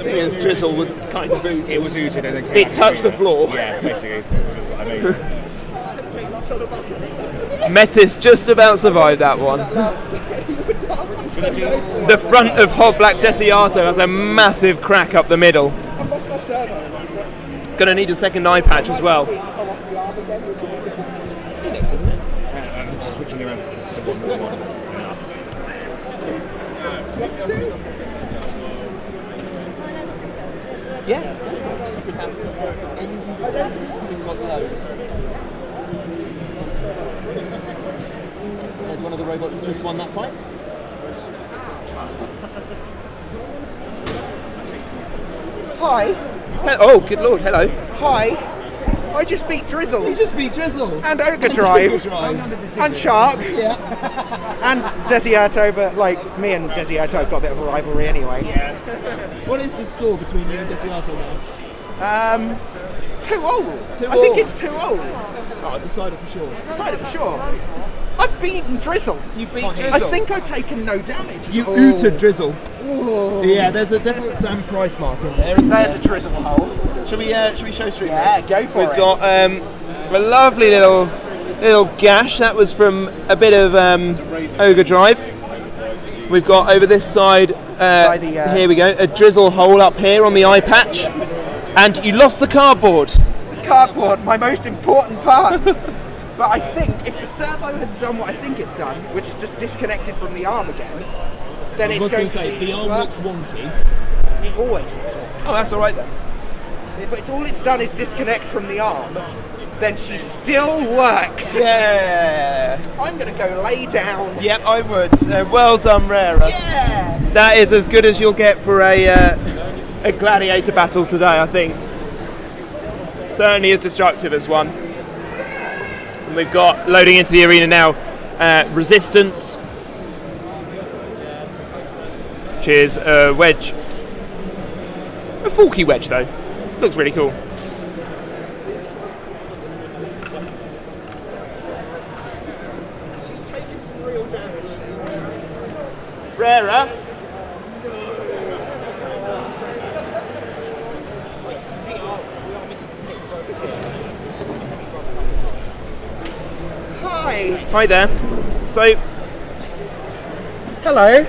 Seeing as Drizzle was kind of ooted. It was ooted and then it touched the floor. Yeah, basically. Amazing. Metis just about survived that one. The front of Hot Black Desiato has a massive crack up the middle. It's going to need a second eye patch as well. I'm just switching around to just one more one. Yeah. We've got loads. There's one of the robots that just won that fight. Hi. Oh, good lord, hello. Hi. I just beat Drizzle. You just beat Drizzle. And Ogre Drive. And Shark. Yeah. And Desiato, but like me and Desiato have got a bit of a rivalry anyway. Yeah. What is the score between you and Desiato now? 2-all. I think it's 2-all. Oh, decided for sure. Decided for sure. I've beaten Drizzle. You beat Drizzle. I think I've taken no damage. You ooted Drizzle. Ooh. Yeah, there's a definite Sam Price mark in there. There's a Drizzle hole. Should we show stream Yeah, this? go for We've it. got a lovely little gash. That was from a bit of Ogre Drive. We've got over this side, here we go, a Drizzle hole up here on the eye patch. And you lost the cardboard. The cardboard, my most important part. But I think if the servo has done what I think it's done, which is just disconnected from the arm again, then it's going to be... the arm looks wonky. It always looks wonky. Oh, that's all right then. If it's all it's done is disconnect from the arm, then she still works. Yeah. I'm going to go lay down. Yep, I would. Well done, Rara. Yeah. That is as good as you'll get for a gladiator battle today, I think. Certainly as destructive as one. And we've got, loading into the arena now, Resistance, which is a wedge. A forky wedge though. Looks really cool. She's taken some real damage now. Rara. Hi. Hi there. So, hello.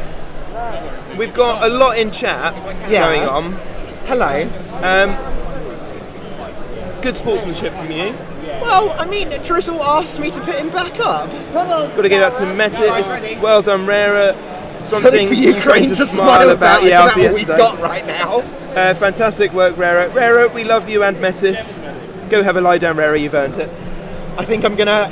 We've got a lot in chat going on. Hello. Good sportsmanship from you. Well, I mean, Drizzle asked me to put him back up. Got to give that to Metis. Well done, Rara. Something for Ukraine to to smile about. Yeah, after what we've yesterday. got right now. Fantastic work, Rara. Rara, we love you and Metis. Go have a lie down, Rara. You've earned it. I think I'm gonna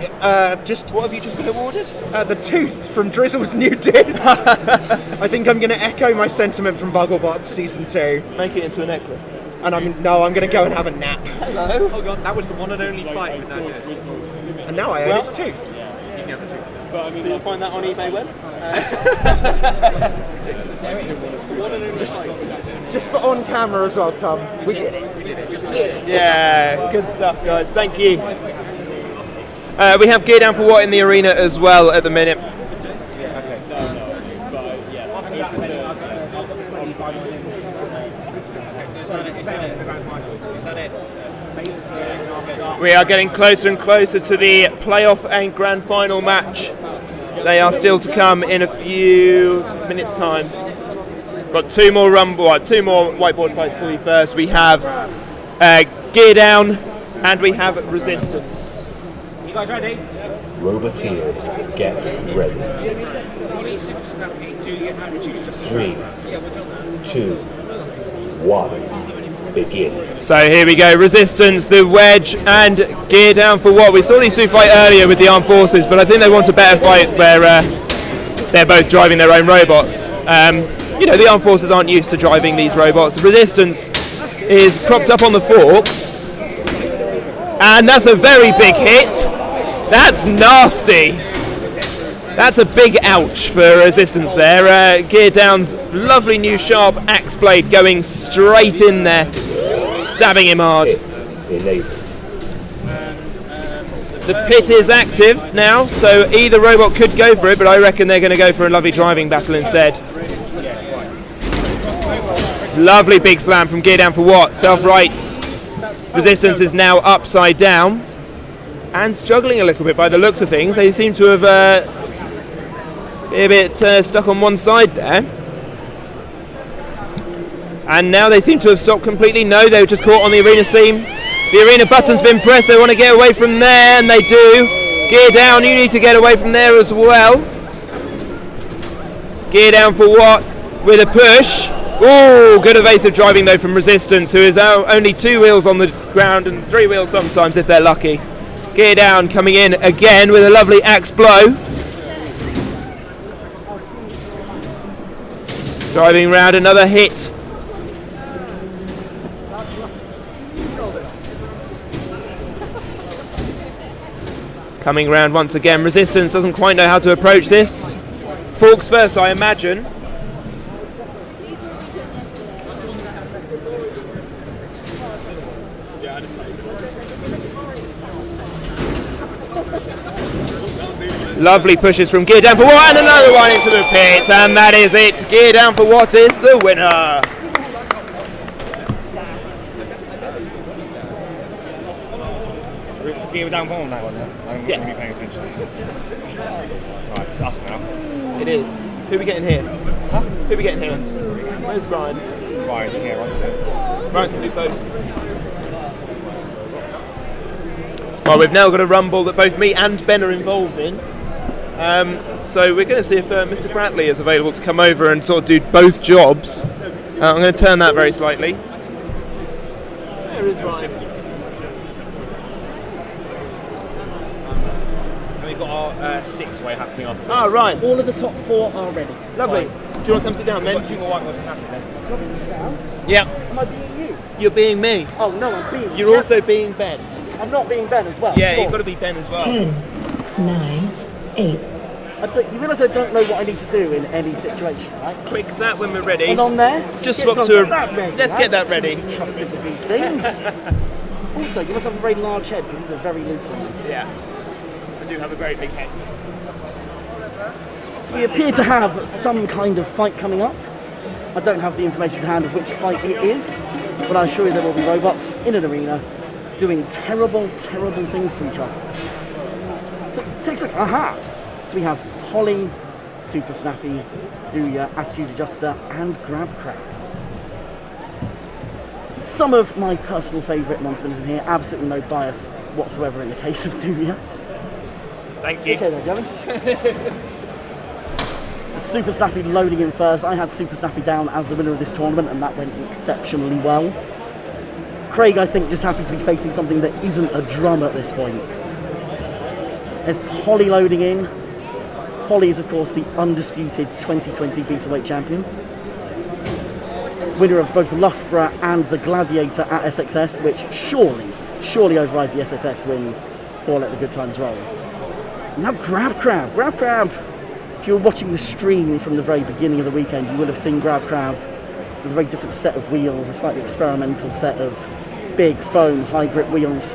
just. What have you just been awarded? The tooth from Drizzle's new disc. I think I'm gonna echo my sentiment from Bugglebot Season 2. Make it into a necklace. And I'm gonna go and have a nap. Hello. Oh god, that was the one and only fight with that disc. And now I own its tooth. You can have the tooth. So you'll find that on eBay when? Just for on camera as well, Tom. We did it. Yeah, good stuff, guys. Thank you. We have gear down for what in the arena as well at the minute. We are getting closer and closer to the playoff and grand final match. They are still to come in a few minutes' time. Got two more whiteboard fights for you first. We have gear down and we have resistance. You guys ready? Roboteers, get ready. 3, 2, 1, begin. So here we go, resistance, the wedge, and gear down for what? We saw these two fight earlier with the armed forces, but I think they want a better fight where they're both driving their own robots. The armed forces aren't used to driving these robots. Resistance is propped up on the forks, and that's a very big hit. That's nasty. That's a big ouch for resistance there. Gear down's lovely new sharp axe blade going straight in there, stabbing him hard. The pit is active now, so either robot could go for it, but I reckon they're going to go for a lovely driving battle instead. Lovely big slam from gear down for what? Self-rights. Resistance is now upside down and struggling a little bit by the looks of things. They seem to have been a bit stuck on one side there. And now they seem to have stopped completely. No, they were just caught on the arena seam. The arena button's been pressed. They want to get away from there, and they do. Gear down, you need to get away from there as well. Gear down for what? With a push. Oh, good evasive driving though from Resistance, who is only 2 wheels on the ground and 3 wheels sometimes if they're lucky. Gear down coming in again with a lovely axe blow. Driving round another hit. Coming round once again. Resistance doesn't quite know how to approach this. Forks first, I imagine. Lovely pushes from Gear Down for What, and another one into the pit, and that is it. Gear Down for What is the winner. Gear down for that one then? I'm going to be paying attention. Right, it's us now. It is. Who are we getting here? Huh? Who are we getting here? Where's Ryan? Ryan, yeah, right. Ryan can do both. Well, we've now got a rumble that both me and Ben are involved in. So we're going to see if Mr. Bratley is available to come over and sort of do both jobs. I'm going to turn that very slightly. There is Ryan. And we've got our six-way happening after this. Ah, right. All of the top 4 are ready. Lovely. Do you want to come sit down then? We've got 2 more whiteboards and that's it then. Yeah. Am I being you? You're being me. Oh no, I'm being You're also being Ben. I'm not being Ben as well. Yeah, sure. you've got to be Ben as well. 10, 9, 8. You realise I don't know what I need to do in any situation, right? Click that when we're ready. And on there, just swap to a. Let's get that ready. Trusted with these things. Also, you must have a very large head because these are very loose on you. Yeah, I do have a very big head. So we appear to have some kind of fight coming up. I don't have the information to hand of which fight it is, but I assure you there will be robots in an arena doing terrible, terrible things to each other. So take a look. Aha! So we have Polly, Super Snappy, Dooya, Attitude Adjuster, and Grab Crab. Some of my personal favourite non-spinners in here, absolutely no bias whatsoever in the case of Dooya. Thank you. Okay there, Jeremy. So Super Snappy loading in first. I had Super Snappy down as the winner of this tournament, and that went exceptionally well. Craig, I think, just happy to be facing something that isn't a drum at this point. There's Polly loading in. Polly is, of course, the undisputed 2020 Beetleweight champion. Winner of both the Loughborough and the Gladiator at SXS, which surely overrides the SXS win for Let the Good Times Roll. Now Grab Crab. Grab Crab. If you were watching the stream from the very beginning of the weekend, you will have seen Grab Crab with a very different set of wheels, a slightly experimental set of big foam high grip wheels.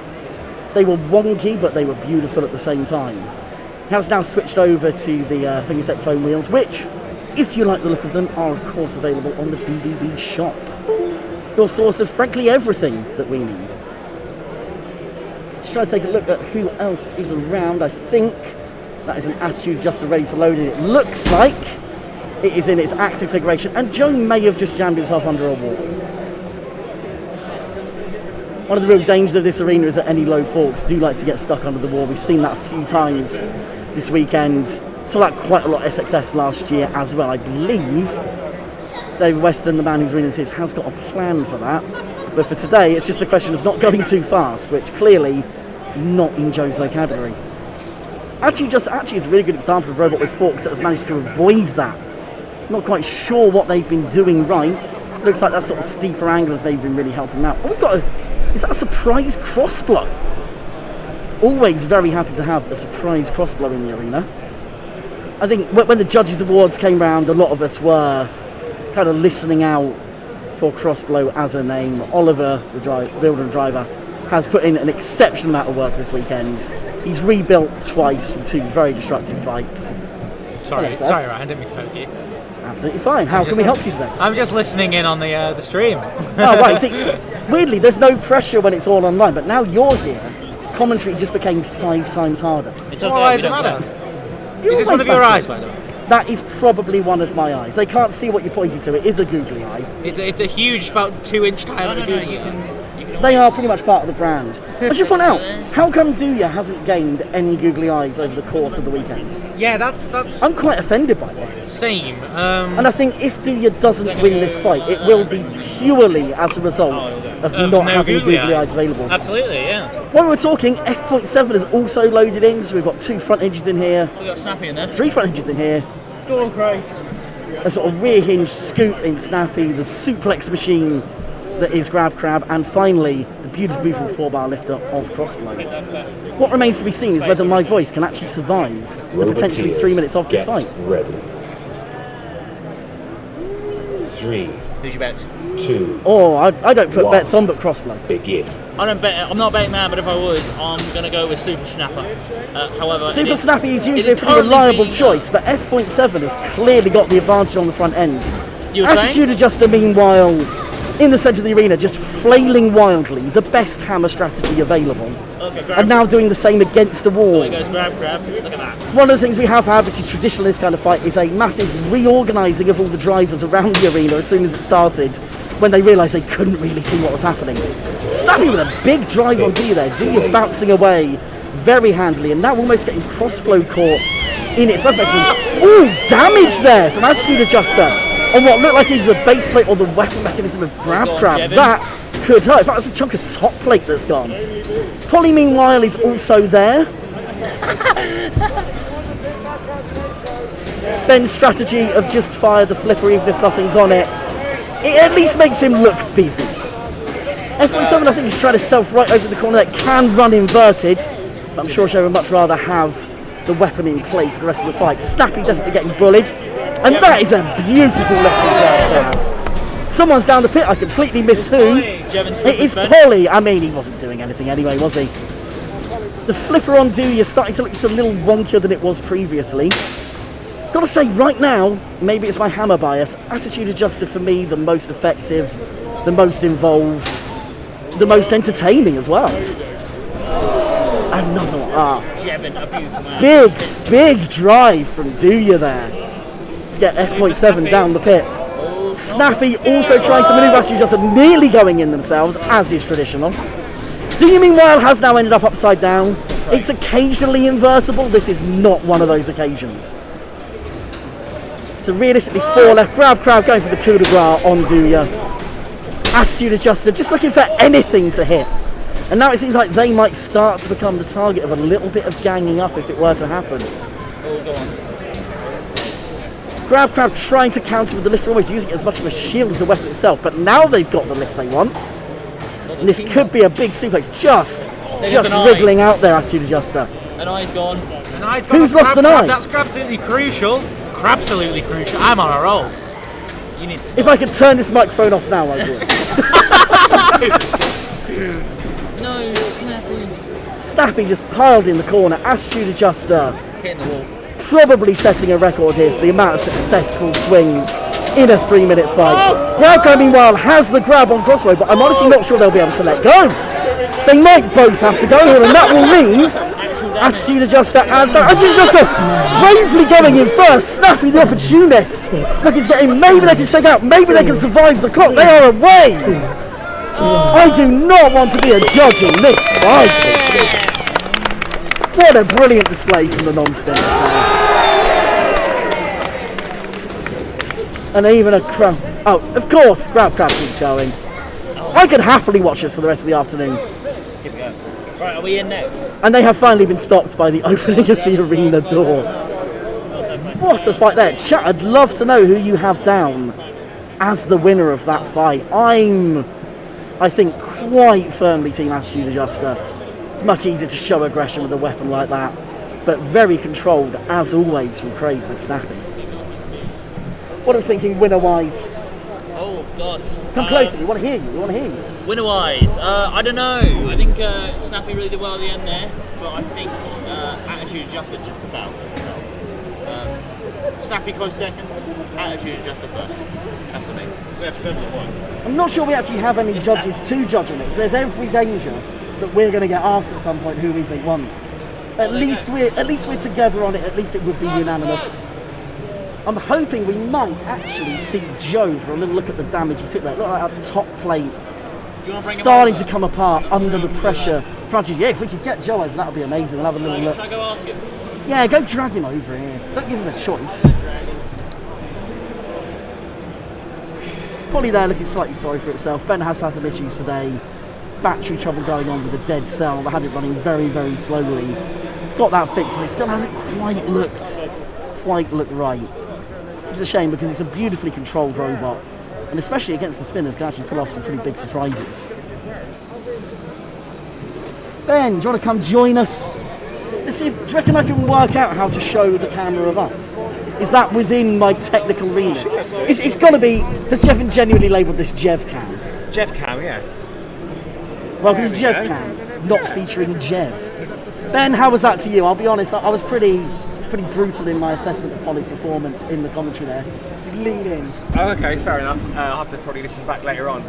They were wonky, but they were beautiful at the same time. He has now switched over to the Fingertech foam wheels, which, if you like the look of them, are of course available on the BBB shop. Your source of frankly everything that we need. Just try to take a look at who else is around. I think that is an Attitude Adjuster ready to load in. It looks like it is in its active configuration, and Joe may have just jammed himself under a wall. One of the real dangers of this arena is that any low forks do like to get stuck under the wall. We've seen that a few times this weekend. Saw that quite a lot SXS last year as well. I believe Dave Weston, the man whose arena this is, has got a plan for that. But for today, it's just a question of not going too fast, which clearly not in Joe's vocabulary. Actually is a really good example of a robot with forks that has managed to avoid that. Not quite sure what they've been doing right. It looks like that sort of steeper angle has maybe been really helping them out. Oh, we've got is that a surprise crossblow? Always very happy to have a surprise crossblow in the arena. I think when the Judges Awards came round, a lot of us were kind of listening out for Crossblow as a name. Oliver, the builder and driver, has put in an exceptional amount of work this weekend. He's rebuilt twice from 2 very destructive fights. Sorry, Ryan, I didn't mean to poke you. It's absolutely fine. How can we help you today? I'm just listening in on the stream. Oh, right. See, weirdly, there's no pressure when it's all online, but now you're here, commentary just became 5 times harder. It's okay. Why does it matter? Is this one of your eyes, by the way? That is probably one of my eyes. They can't see what you're pointing to. It is a googly eye. It's a huge, about 2-inch tile of a googly eye. They are pretty much part of the brand. I should point out, how come Dooya hasn't gained any googly eyes over the course of the weekend? Yeah, that's. I'm quite offended by this. Same. And I think if Dooya doesn't win this fight, it will be purely as a result of not having googly eyes available. Absolutely, yeah. While we're talking, F.7 is also loaded in, so we've got 2 front hinges in here. We've got Snappy in there. 3 front hinges in here. Go on, Craig. a sort of rear hinge scoop in Snappy, the suplex machine that is Grab Crab, and finally the beautiful 4-bar lifter of Crossblow. What remains to be seen is whether my voice can actually survive the potentially 3 minutes of this fight. Ready. 3. Who's your bets? 2. Oh, I don't put bets on, but Crossblow. Begin. I don't bet. I'm not betting now, but if I was, I'm going to go with Super Snapper. However, Super Snappy is usually a pretty reliable choice, but F.7 has clearly got the advantage on the front end. You were Attitude Adjuster, meanwhile, in the centre of the arena, just flailing wildly, the best hammer strategy available. Okay, And now doing the same against the wall. There goes Grab. Look at that. One of the things we have had, which is traditional in this kind of fight, is a massive reorganising of all the drivers around the arena as soon as it started, when they realised they couldn't really see what was happening. Snappy with a big drive on D there, D bouncing away very handily, and now almost getting Crossblow caught in its weapon mechanism. Ooh, damage there from Attitude Adjuster on what looked like either the base plate or the weapon mechanism of Grab Crab. That could hurt. In fact, that's a chunk of top plate that's gone. Polly, meanwhile, is also there. Ben's strategy of just fire the flipper even if nothing's on it, it at least makes him look busy. F.7 I think is trying to self-right over the corner that can run inverted, but I'm sure she would much rather have the weapon in play for the rest of the fight. Snappy definitely getting bullied, and that is a beautiful left from Grab Crab. Someone's down the pit, I completely missed who. It is Polly. I mean, he wasn't doing anything anyway, was he? The flipper on do, you're starting to look just a little wonkier than it was previously. Gotta say, right now, maybe it's my hammer bias, Attitude Adjuster for me, the most effective, the most involved, the most entertaining as well. Another one. Big drive from Duya there to get F.7 down the pit. Snappy also trying to manoeuvre Attitude Adjuster, nearly going in themselves, as is traditional. Duya, meanwhile, has now ended up upside down. It's occasionally invertible. This is not one of those occasions. So realistically, 4 left. Grab Crab going for the coup de grace on Duya. Attitude Adjuster just looking for anything to hit. And now it seems like they might start to become the target of a little bit of ganging up if it were to happen. Grab Crab trying to counter with the lift, almost using it as much of a shield as the weapon itself, but now they've got the lift they want. And this could be a big suplex, just wriggling out there, Attitude Adjuster. An eye's gone. An eye's gone. Who's lost an eye? That's absolutely crucial. Absolutely crucial. I'm on a roll. You need to if I could turn this microphone off now, I would. No, Snappy. Snappy just piled in the corner. Attitude Adjuster Hitting the wall. probably setting a record here for the amount of successful swings in a 3-minute fight. Grab Crab, meanwhile, has the grab on Crossblow, but I'm honestly not sure they'll be able to let go. They might both have to go here, and that will leave Attitude Adjuster as Attitude Adjuster bravely going in first. Snappy the opportunist. Look, he's getting, maybe they can shake out, maybe they can survive the clock. They are away. I do not want to be a judge in this fight. What a brilliant display from the non-spinners there. And even a crab. Oh, of course, Grab Crab keeps going. I could happily watch this for the rest of the afternoon. Here we go. Right, are we in next? And they have finally been stopped by the opening of the arena door. What a fight there. Chat, I'd love to know who you have down as the winner of that fight. I think, quite firmly Team Attitude Adjuster. It's much easier to show aggression with a weapon like that, but very controlled, as always, from Craig with Snappy. What are we thinking winner-wise? Oh, God. Come closer, we want to hear you, Winner-wise, I don't know. I think Snappy really did well at the end there, but I think Attitude Adjuster just about. Snappy close second, Attitude Adjuster first. That's for me. It's F7 1. I'm not sure we actually have any judges to judge on this. There's every danger that we're going to get asked at some point who we think won. At least we're together on it. At least it would be unanimous. I'm hoping we might actually see Joe for a little look at the damage he took there. Look like that top plate starting to come apart under the pressure. Francis, yeah, if we could get Joe over, that would be amazing. We'll have a little look. Should I go ask him? Yeah, go drag him over here. Don't give him a choice. Polly there looking slightly sorry for itself. Ben has had some issues today. Battery trouble going on with a dead cell. They had it running very, very slowly. It's got that fixed, but it still hasn't quite looked right. It's a shame because it's a beautifully controlled robot, and especially against the spinners, can actually pull off some pretty big surprises. Ben, do you want to come join us? Let's see, do you reckon I can work out how to show the camera of us? Is that within my technical remit? It's got to be. Has Jeff genuinely labelled this Jev Cam? Jev Cam, yeah. Well, because it's Jev Cam, not featuring Jev. Ben, how was that to you? I'll be honest, I was pretty brutal in my assessment of Polly's performance in the commentary there. Lean in. Oh, okay, fair enough. I'll have to probably listen back later on.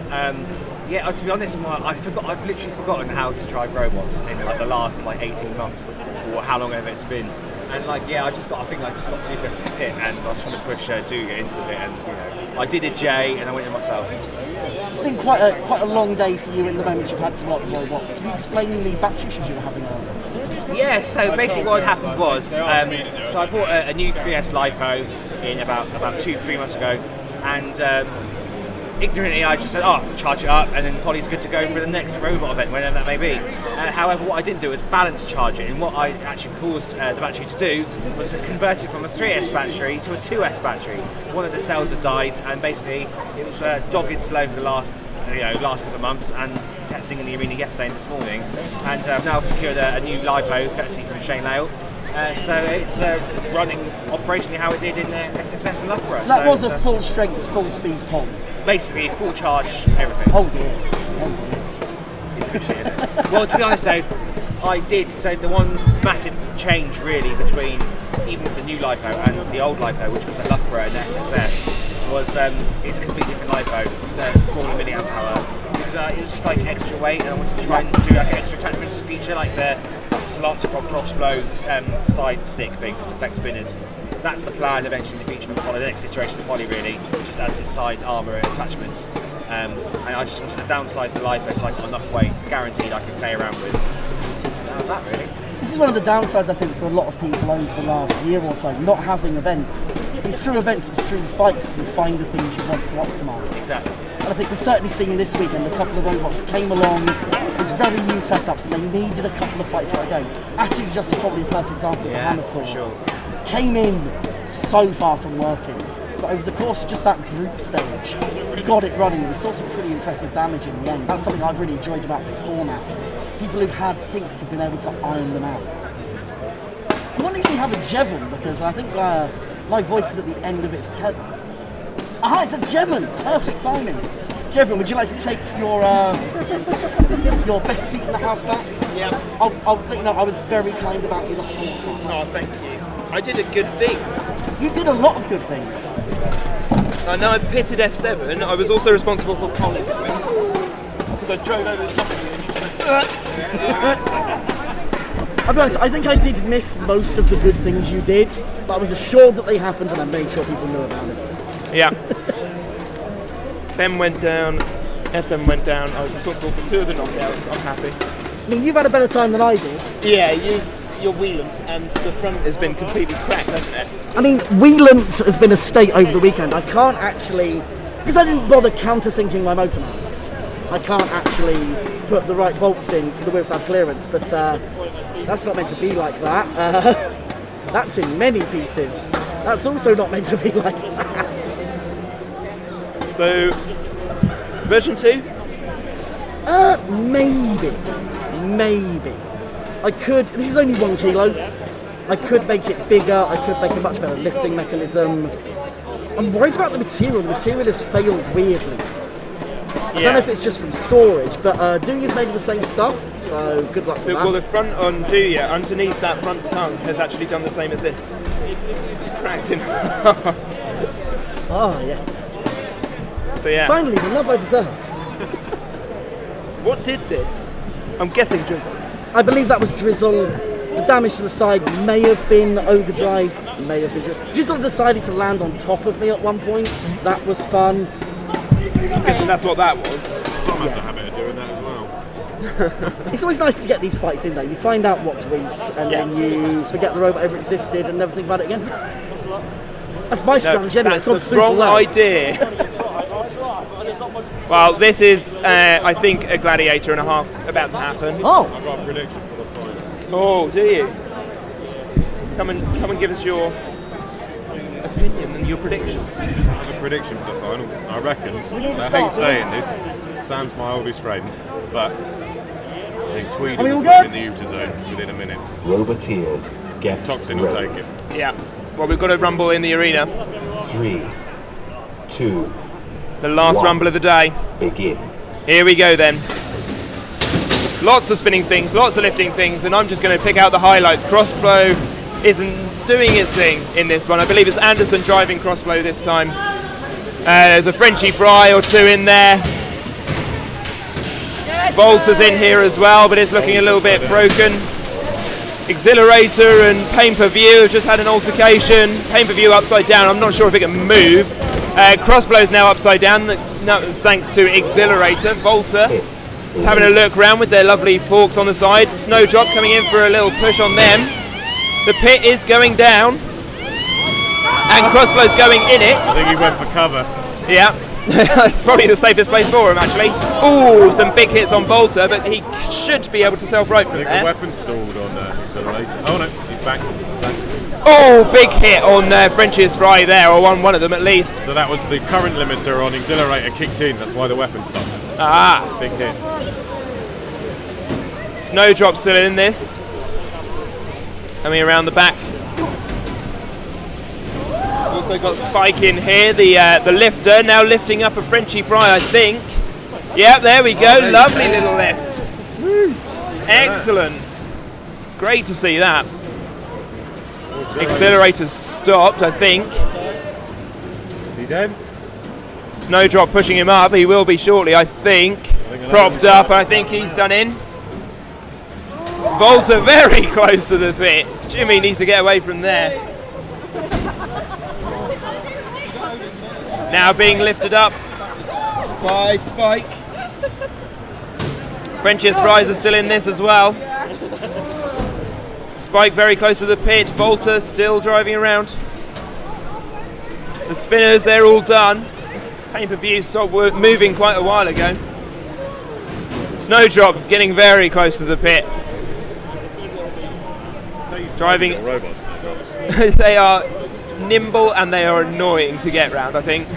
Yeah, to be honest, I've literally forgotten how to drive robots in like the last 18 months, or how long ever it's been. And I think I just got too interested in the pit, and I was trying to push Duga into the pit, and I did a J, and I went in myself. It's been quite a long day for you in the moments you've had to work the robot. Can you explain the battery issues you were having earlier? Yeah, so basically what happened was, so I bought a new 3S LiPo in about 2-3 months ago, and ignorantly I just said, charge it up, and then Polly's good to go for the next robot event, whenever that may be. However, what I didn't do was balance charge it, and what I actually caused the battery to do was to convert it from a 3S battery to a 2S battery. One of the cells had died, and basically it was dogged slow for the last couple of months, and testing in the arena yesterday and this morning, and I've now secured a new LiPo courtesy from Shane Lale. So it's running operationally how it did in SXS and Loughborough. So that was a full strength, full speed pump. Basically, full charge, everything. Oh dear. It's appreciated. Well, to be honest though, I did say the one massive change really between even the new LiPo and the old LiPo, which was at Loughborough and SXS, was it's a completely different LiPo, smaller milliamp hour, because it was just extra weight, and I wanted to try and do an extra attachment feature like the slots from Crossblow side stick thing to deflect spinners. That's the plan eventually in the future for Poly, the next iteration of Poly really, just add some side armour and attachments. And I just wanted to downsize the LiPo so I got enough weight, guaranteed I could play around with. That really. This is one of the downsides I think for a lot of people over the last year or so, not having events. It's through events, it's through fights that you find the things you want to optimise. Exactly. And I think we've certainly seen this weekend a couple of robots that came along with very new setups and they needed a couple of fights to get going. Axetude just probably a perfect example of the hammer saw. Sure. Came in so far from working, but over the course of just that group stage, got it running. We saw some pretty impressive damage in the end. That's something I've really enjoyed about this format. People who've had kinks have been able to iron them out. I wonder if we have a Jevon, because I think my voice is at the end of its tether. Aha, it's a Jevon! Perfect timing. Jevon, would you like to take your best seat in the house back? Yeah. I'll let you know, I was very kind about you the whole time. Oh, thank you. I did a good thing. You did a lot of good things. I know I pitted F7. I was also responsible for Polly because I drove over the top of you and you just went. I'll be honest, I think I did miss most of the good things you did, but I was assured that they happened and I made sure people knew about it. Yeah. Ben went down, F7 went down. I was responsible for 2 of the knockouts. I'm happy. I mean, you've had a better time than I did. Yeah, you're wheelant and the front has been completely cracked, hasn't it? I mean, wheelant has been a state over the weekend. I can't actually, because I didn't bother countersinking my motor mounts, I can't actually put the right bolts in for the wheels to have clearance, but that's not meant to be like that. That's in many pieces. That's also not meant to be like that. So, version 2? Maybe. I could, this is only 1 kilo. I could make it bigger, I could make a much better lifting mechanism. I'm worried about the material. The material has failed weirdly. I don't know if it's just from storage, but Douya's made of the same stuff, so good luck with that. Well, the front on Douya, underneath that front tongue, has actually done the same as this. It's cracked in half. Ah, yes. So yeah. Finally, the love I deserve. What did this? I'm guessing drizzle. I believe that was drizzle. The damage to the side may have been ogre drive, may have been drizzle. Drizzle decided to land on top of me at one point. That was fun. I'm guessing that's what that was. Tom has a habit of doing that as well. It's always nice to get these fights in though. You find out what's weak and then you forget the robot ever existed and never think about it again. That's my strategy anyway. That's the wrong idea. Well, this is, I think, a gladiator and a half about to happen. Oh! I've got a prediction for the fight. Oh, do you? Come and give us your opinion and your predictions? I have a prediction for the final. I reckon, I hate saying this, Sam's my oldest friend, but I think Tweedy will put in the Utah zone within a minute. Roboteers, get Toxin will ready. take it. Yeah. Well, we've got a rumble in the arena. 3, 2, The last 1. rumble of the day. Begin. Here we go then. Lots of spinning things, lots of lifting things, and I'm just going to pick out the highlights. Crossblow isn't doing his thing in this one. I believe it's Anderson driving Crossblow this time. There's a Frenchie fry or two in there. Volta's in here as well, but it's looking a little bit broken. Exhilarator and Pain-Per-View have just had an altercation. Pain-Per-View upside down. I'm not sure if it can move. Crossblow's now upside down. That was thanks to Exhilarator. Volta is having a look around with their lovely forks on the side. Snowdrop coming in for a little push on them. The pit is going down. And Crossblow's going in it. I think he went for cover. Yeah. That's probably the safest place for him, actually. Ooh, some big hits on Volta, but he should be able to self-right from I think there. the weapon stalled on Exhilarator. Oh no, he's back. Oh, big hit on frenchiest fry there, or on one of them at least. So that was the current limiter on Exhilarator kicked in, that's why the weapon stopped. Ah. Big hit. Snowdrop still in this. Coming around the back. Also got Spike in here, the lifter, now lifting up a Frenchie fry, I think. Yeah, there we go, lovely little lift. Excellent. Great to see that. Exhilarator's stopped, I think. Is he dead? Snowdrop pushing him up, he will be shortly, I think. Propped up, I think he's done in. Volta very close to the pit. Jimmy needs to get away from there. Now being lifted up by Spike. Frenchiest fries are still in this as well. Spike very close to the pit. Volta still driving around. The spinners, they're all done. Pain-Per-View stopped moving quite a while ago. Snowdrop getting very close to the pit. Driving. They are nimble and they are annoying to get round, I think.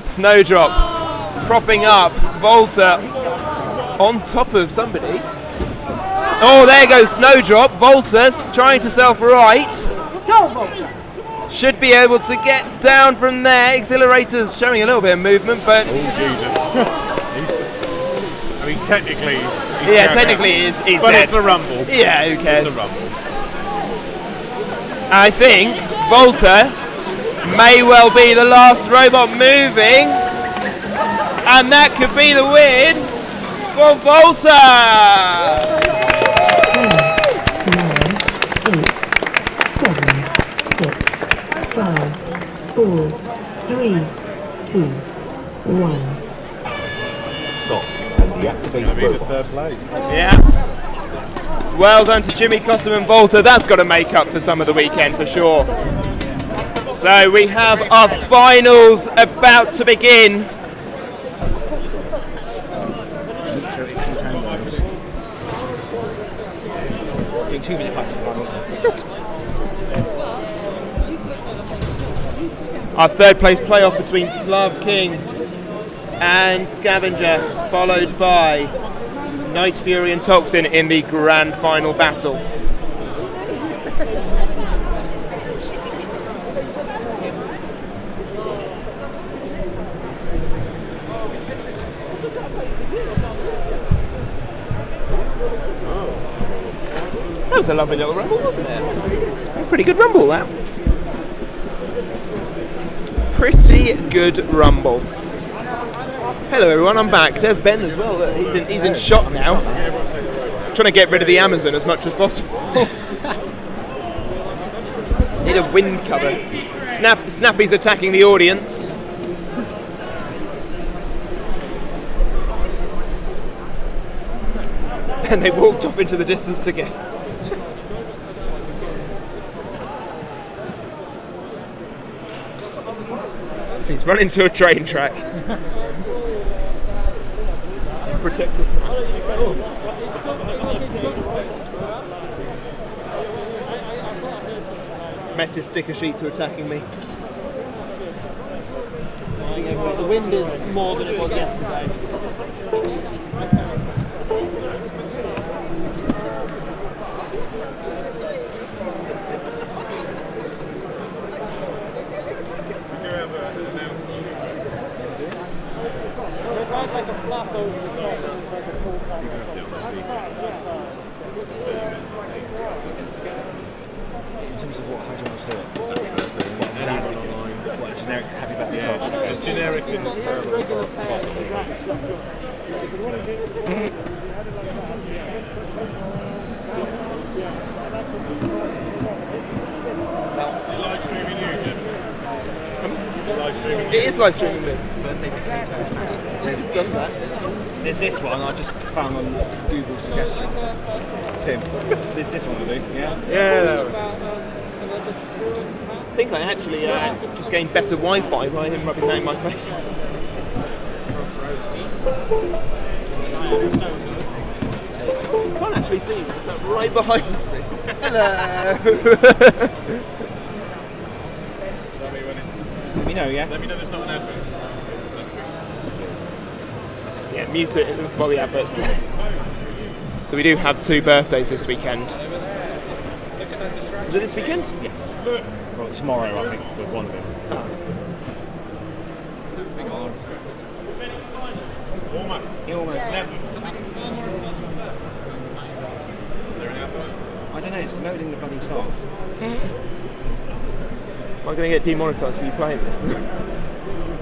Snowdrop propping up Volta on top of somebody. Oh, there goes Snowdrop. Volta's trying to self-right. Go, Volta! Should be able to get down from there. Exhilarator's showing a little bit of movement, but... Oh, Jesus. I mean, technically... he's but dead. it's a rumble. Yeah, who cares? It's a rumble. I think Volta may well be the last robot moving, and that could be the win for Volta. 10, 9, 8, 7, 6, 5, 4, 3, 2, 1. Stop and deactivate robots. Yeah. Well done to Jimmy Cottam and Volta. That's got to make up for some of the weekend for sure. So we have our finals about to begin. Doing 2 minute finals. Our third place playoff between Slav King and Scavenger, followed by Night Fury and Toxin in the grand final battle. That was a lovely little rumble, wasn't it? A pretty good rumble, that. Pretty good rumble. Hello everyone, I'm back. There's Ben as well. He's in shot now. Trying to get rid of the Amazon as much as possible. Need a wind cover. Snappy's attacking the audience. And they walked off into the distance together. He's run into a train track. Protect the snap. metis sticker sheets who are attacking me. The wind is more than it was yesterday. Like a flap over the top, like a full In terms of how do you want to do it? What's that? What, a generic happy birthday song? As generic and as terrible as possible. Is it live streaming you, Jim? Is it live streaming you? It is live streaming this. There's done that. There's this one I just found on Google suggestions. Tim, there's this one to do, yeah? Yeah. I think I actually just gained better Wi-Fi by him rubbing that in my face. You can't actually see me, it's like right behind me. Hello! Let me know, yeah? Let me know there's not an advert. Yeah, mute it while the adverts play. So we do have 2 birthdays this weekend. Is it this weekend? Yes. Well, tomorrow, I think, for one of them. I don't know, it's loading the bloody song. Am I going to get demonetised for you playing this?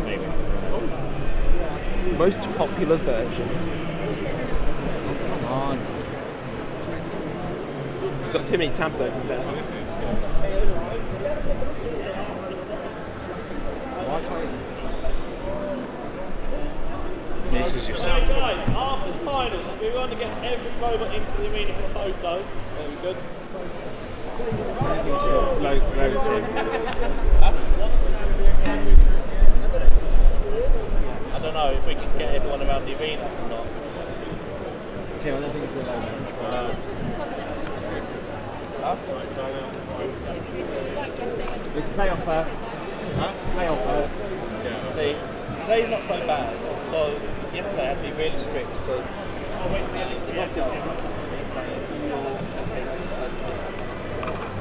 Maybe. Most popular version. Come on. You've got too many tabs open there. This is. Why can't Guys, after the finals, we want to get every robot into the arena for a photo. Very good. Load Tim. I don't know if we can get everyone around the arena or not. Tim, I don't think it's good Let's play on first. Play on first. Yeah. See, today's not so bad because yesterday I had to be really strict because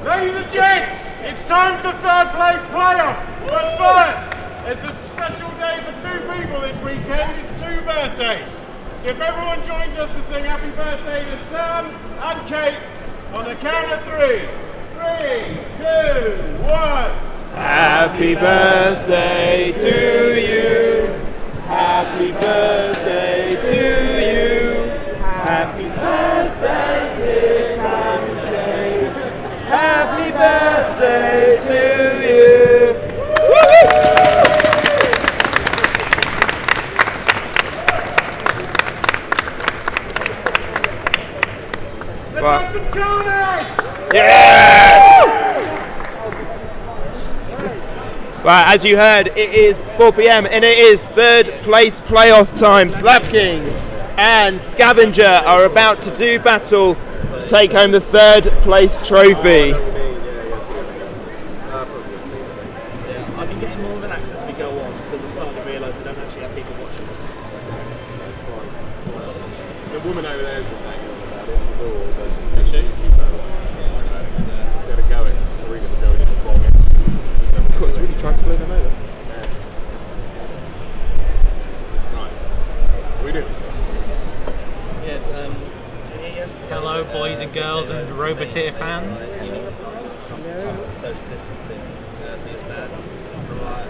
Ladies and gents, it's time for the 3rd place playoff. But first, it's a special day for 2 people this weekend. It's 2 birthdays. So if everyone joins us to sing happy birthday to Sam and Kate on the count of 3. 3, 2, 1. Happy birthday to you. Happy birthday to you. Happy birthday, dear Sam and Kate. Happy birthday to you. Let's have some carnage! Yes! Right, as you heard, it is 4 PM and it is 3rd place playoff time. Slav King and Scavenger are about to do battle to take home the 3rd place trophy. I've been getting more relaxed as we go on because I'm starting to realise I don't actually have people watching us. That's fine. The woman over there has been banging on about it at the door, but she's got to go in. The arenas are going in the ball. I was really trying to blow them over. Right. What are we doing? Hello, boys and girls and Roboteer fans. Social distancing for your stand.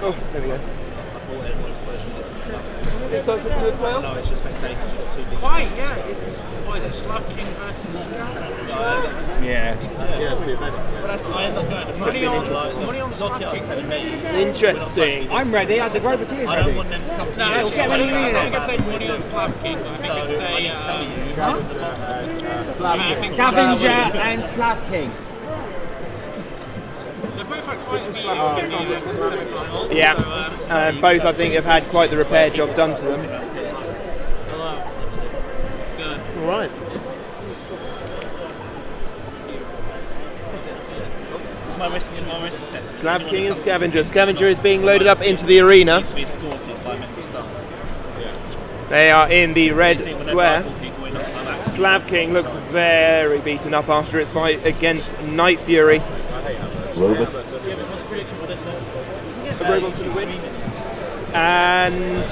Oh, there we go. I thought everyone was social distancing. It's social for the playoff? No, it's just spectators. You've got 2 big. Quite, yeah. It's what is it, Slav King versus Scavenger? Yeah. Yeah, it's the event. But that's, I end up going to Money on Slav King. telling me. Interesting. I'm ready. The Roboteer's I ready. don't want them to come to No, me. actually, I don't think I'd say money on Slav King, but I think I'd say Scavenger and Slav King. They're both had quite a few semi-finals. Yeah, both I think have had quite the repair job done to them. Good. Alright. my risk assessment. Slav King and Scavenger. Scavenger is being loaded up into the arena. To be escorted by medical staff. They are in the red square. Slav King looks very beaten up after its fight against Night Fury. Robot. The robot's going to win. And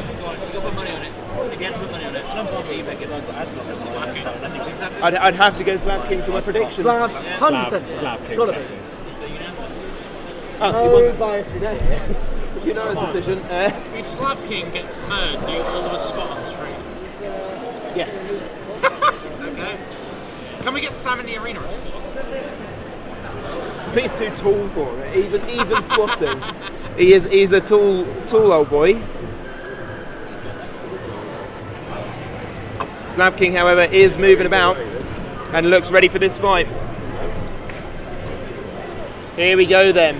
I'd have to go Slav King for my predictions. Slav, 100%. Slav King. Gotta be. Oh, biases here. You know his decision. If Slav King gets third, do all of us Scott on the street? Yeah. Okay. Can we get Sam in the arena and squat? I think he's too tall for it. Even squatting. He's a tall old boy. Slav King, however, is moving about and looks ready for this fight. Here we go then.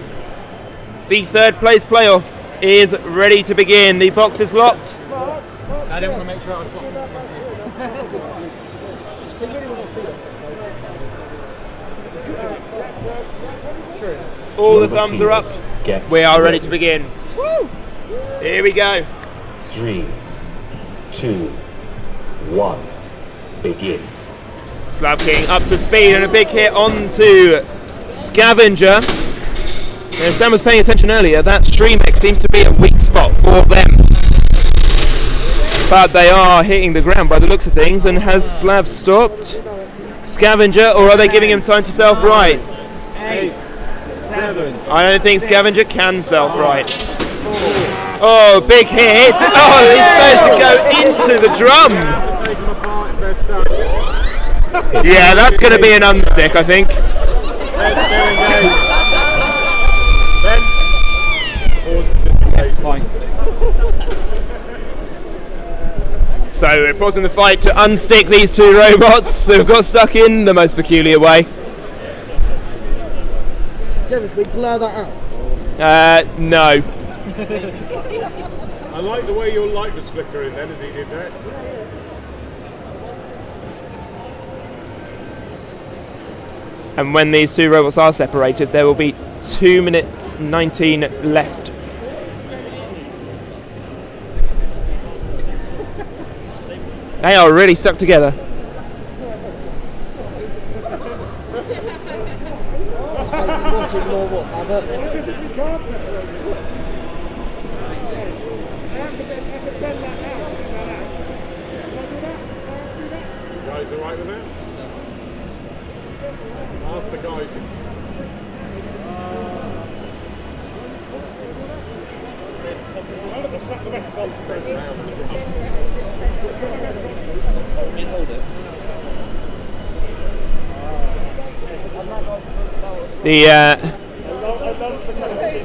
The third place playoff is ready to begin. The box is locked. I didn't want to make sure I was All the thumbs are up. We are ready to begin. Woo! Here we go. 3, 2, 1, begin. Slav King up to speed and a big hit onto Scavenger. And Sam was paying attention earlier, that stream X seems to be a weak spot for them. But they are hitting the ground by the looks of things. And has Slav stopped Scavenger, or are they giving him time to self-right? 8, 7. I don't think Scavenger can self-right. Oh, big hit! Oh, he's supposed to go into the drum! Yeah, that's going to be an unstick, I think. That's fine. So we're pausing the fight to unstick these two robots who've got stuck in the most peculiar way. Jeremy, can we blur that out? No. I like the way your light was flickering then as he did that. And when these two robots are separated, there will be 2 minutes 19 left. They are really stuck together. You guys alright with that? Ask the guys.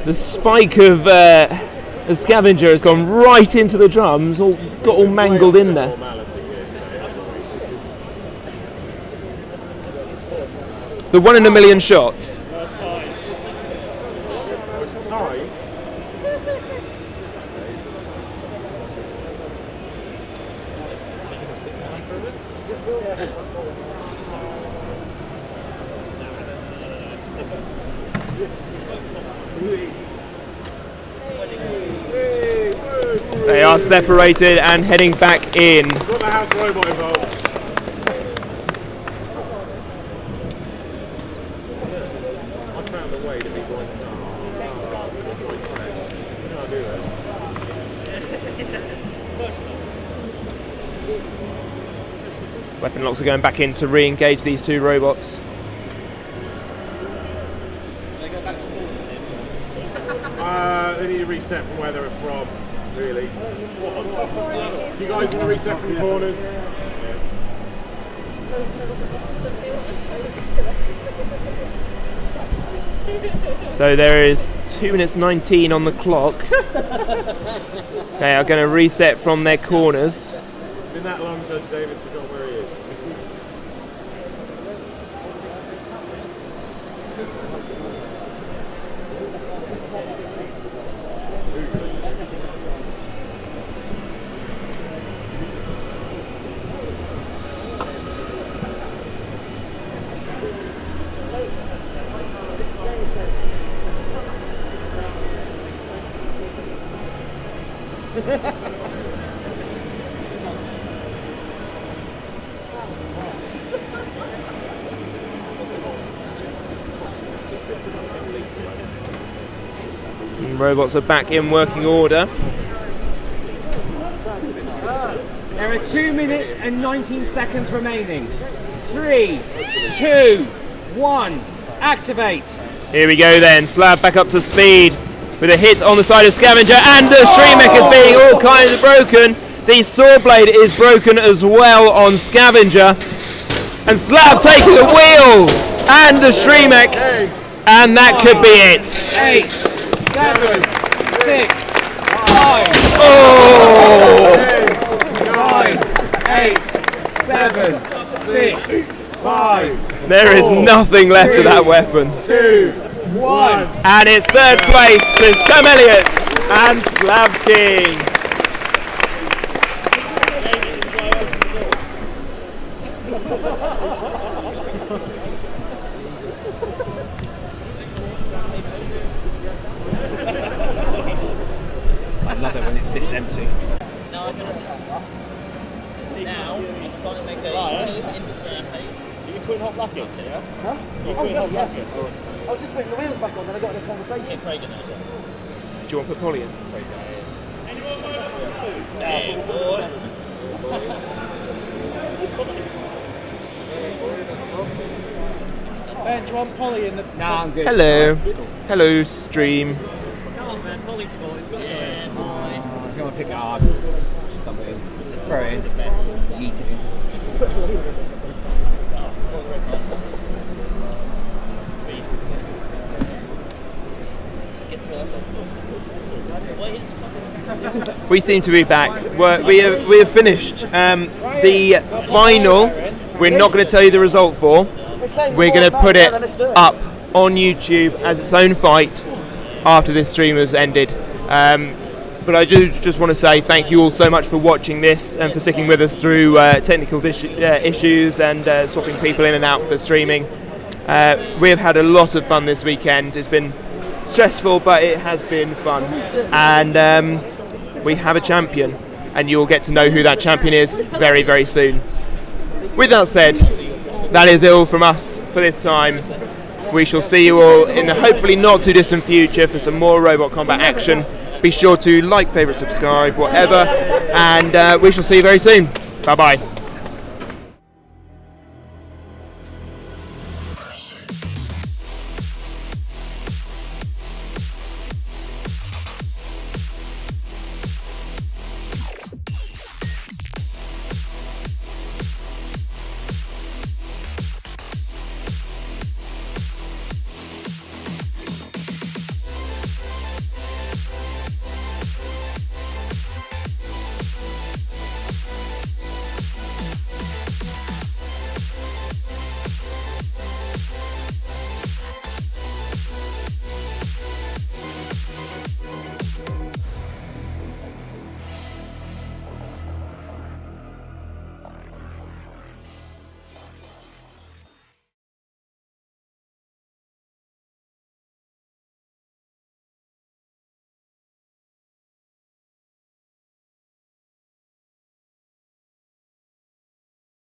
The spike of Scavenger has gone right into the drums, got all mangled in there. The 1 in a million shots. They are separated and heading back in. Got the house robot involved. I found a way to be going. I'll do that. Weapon locks are going back in to re-engage these two robots. They need to reset from where they were from, really. Do you guys want to reset from corners? So there is 2 minutes 19 on the clock. They are going to reset from their corners. It's been that long, Judge David's forgotten where he is. Robots are back in working order. There are 2 minutes and 19 seconds remaining. 3, 2, 1, activate. Here we go then, Slav back up to speed with a hit on the side of Scavenger, and the Shreemech is being all kinds of broken. The saw blade is broken as well on Scavenger. And Slav taking the wheel, and the Shreemech, and that could be it. 8, 7, 6, 5, Oh! 9, 8, 7, 6, 5. There is nothing left of that weapon. 2, 1. And it's third place to Sam Elliott and Slav King. I love it when it's this empty. Now you've got to make a team Instagram page. You can twin hot bracket, yeah? Huh? You Oh, twin yeah, hot yeah. bracket. I was just putting the wheels back on, then I got in a conversation. Do you want to put Polly in? Ben, do you want Polly in the... Nah, I'm good. Hello. Hello, stream. Come on, man. Polly's fault. It's got to yeah, boy. If you want to pick it hard, just dump it in. Just throw it in. Yeet it in. We seem to be back. We have finished the final. We're not going to tell you the result for. We're going to put it up on YouTube as its own fight after this stream has ended. But I do just want to say thank you all so much for watching this and for sticking with us through technical issues and swapping people in and out for streaming. We have had a lot of fun this weekend. It's been stressful, but it has been fun. And we have a champion, and you'll get to know who that champion is very, very soon. With that said, that is it all from us for this time. We shall see you all in the hopefully not too distant future for some more robot combat action. Be sure to like, favourite, subscribe, whatever, and we shall see you very soon. Bye bye.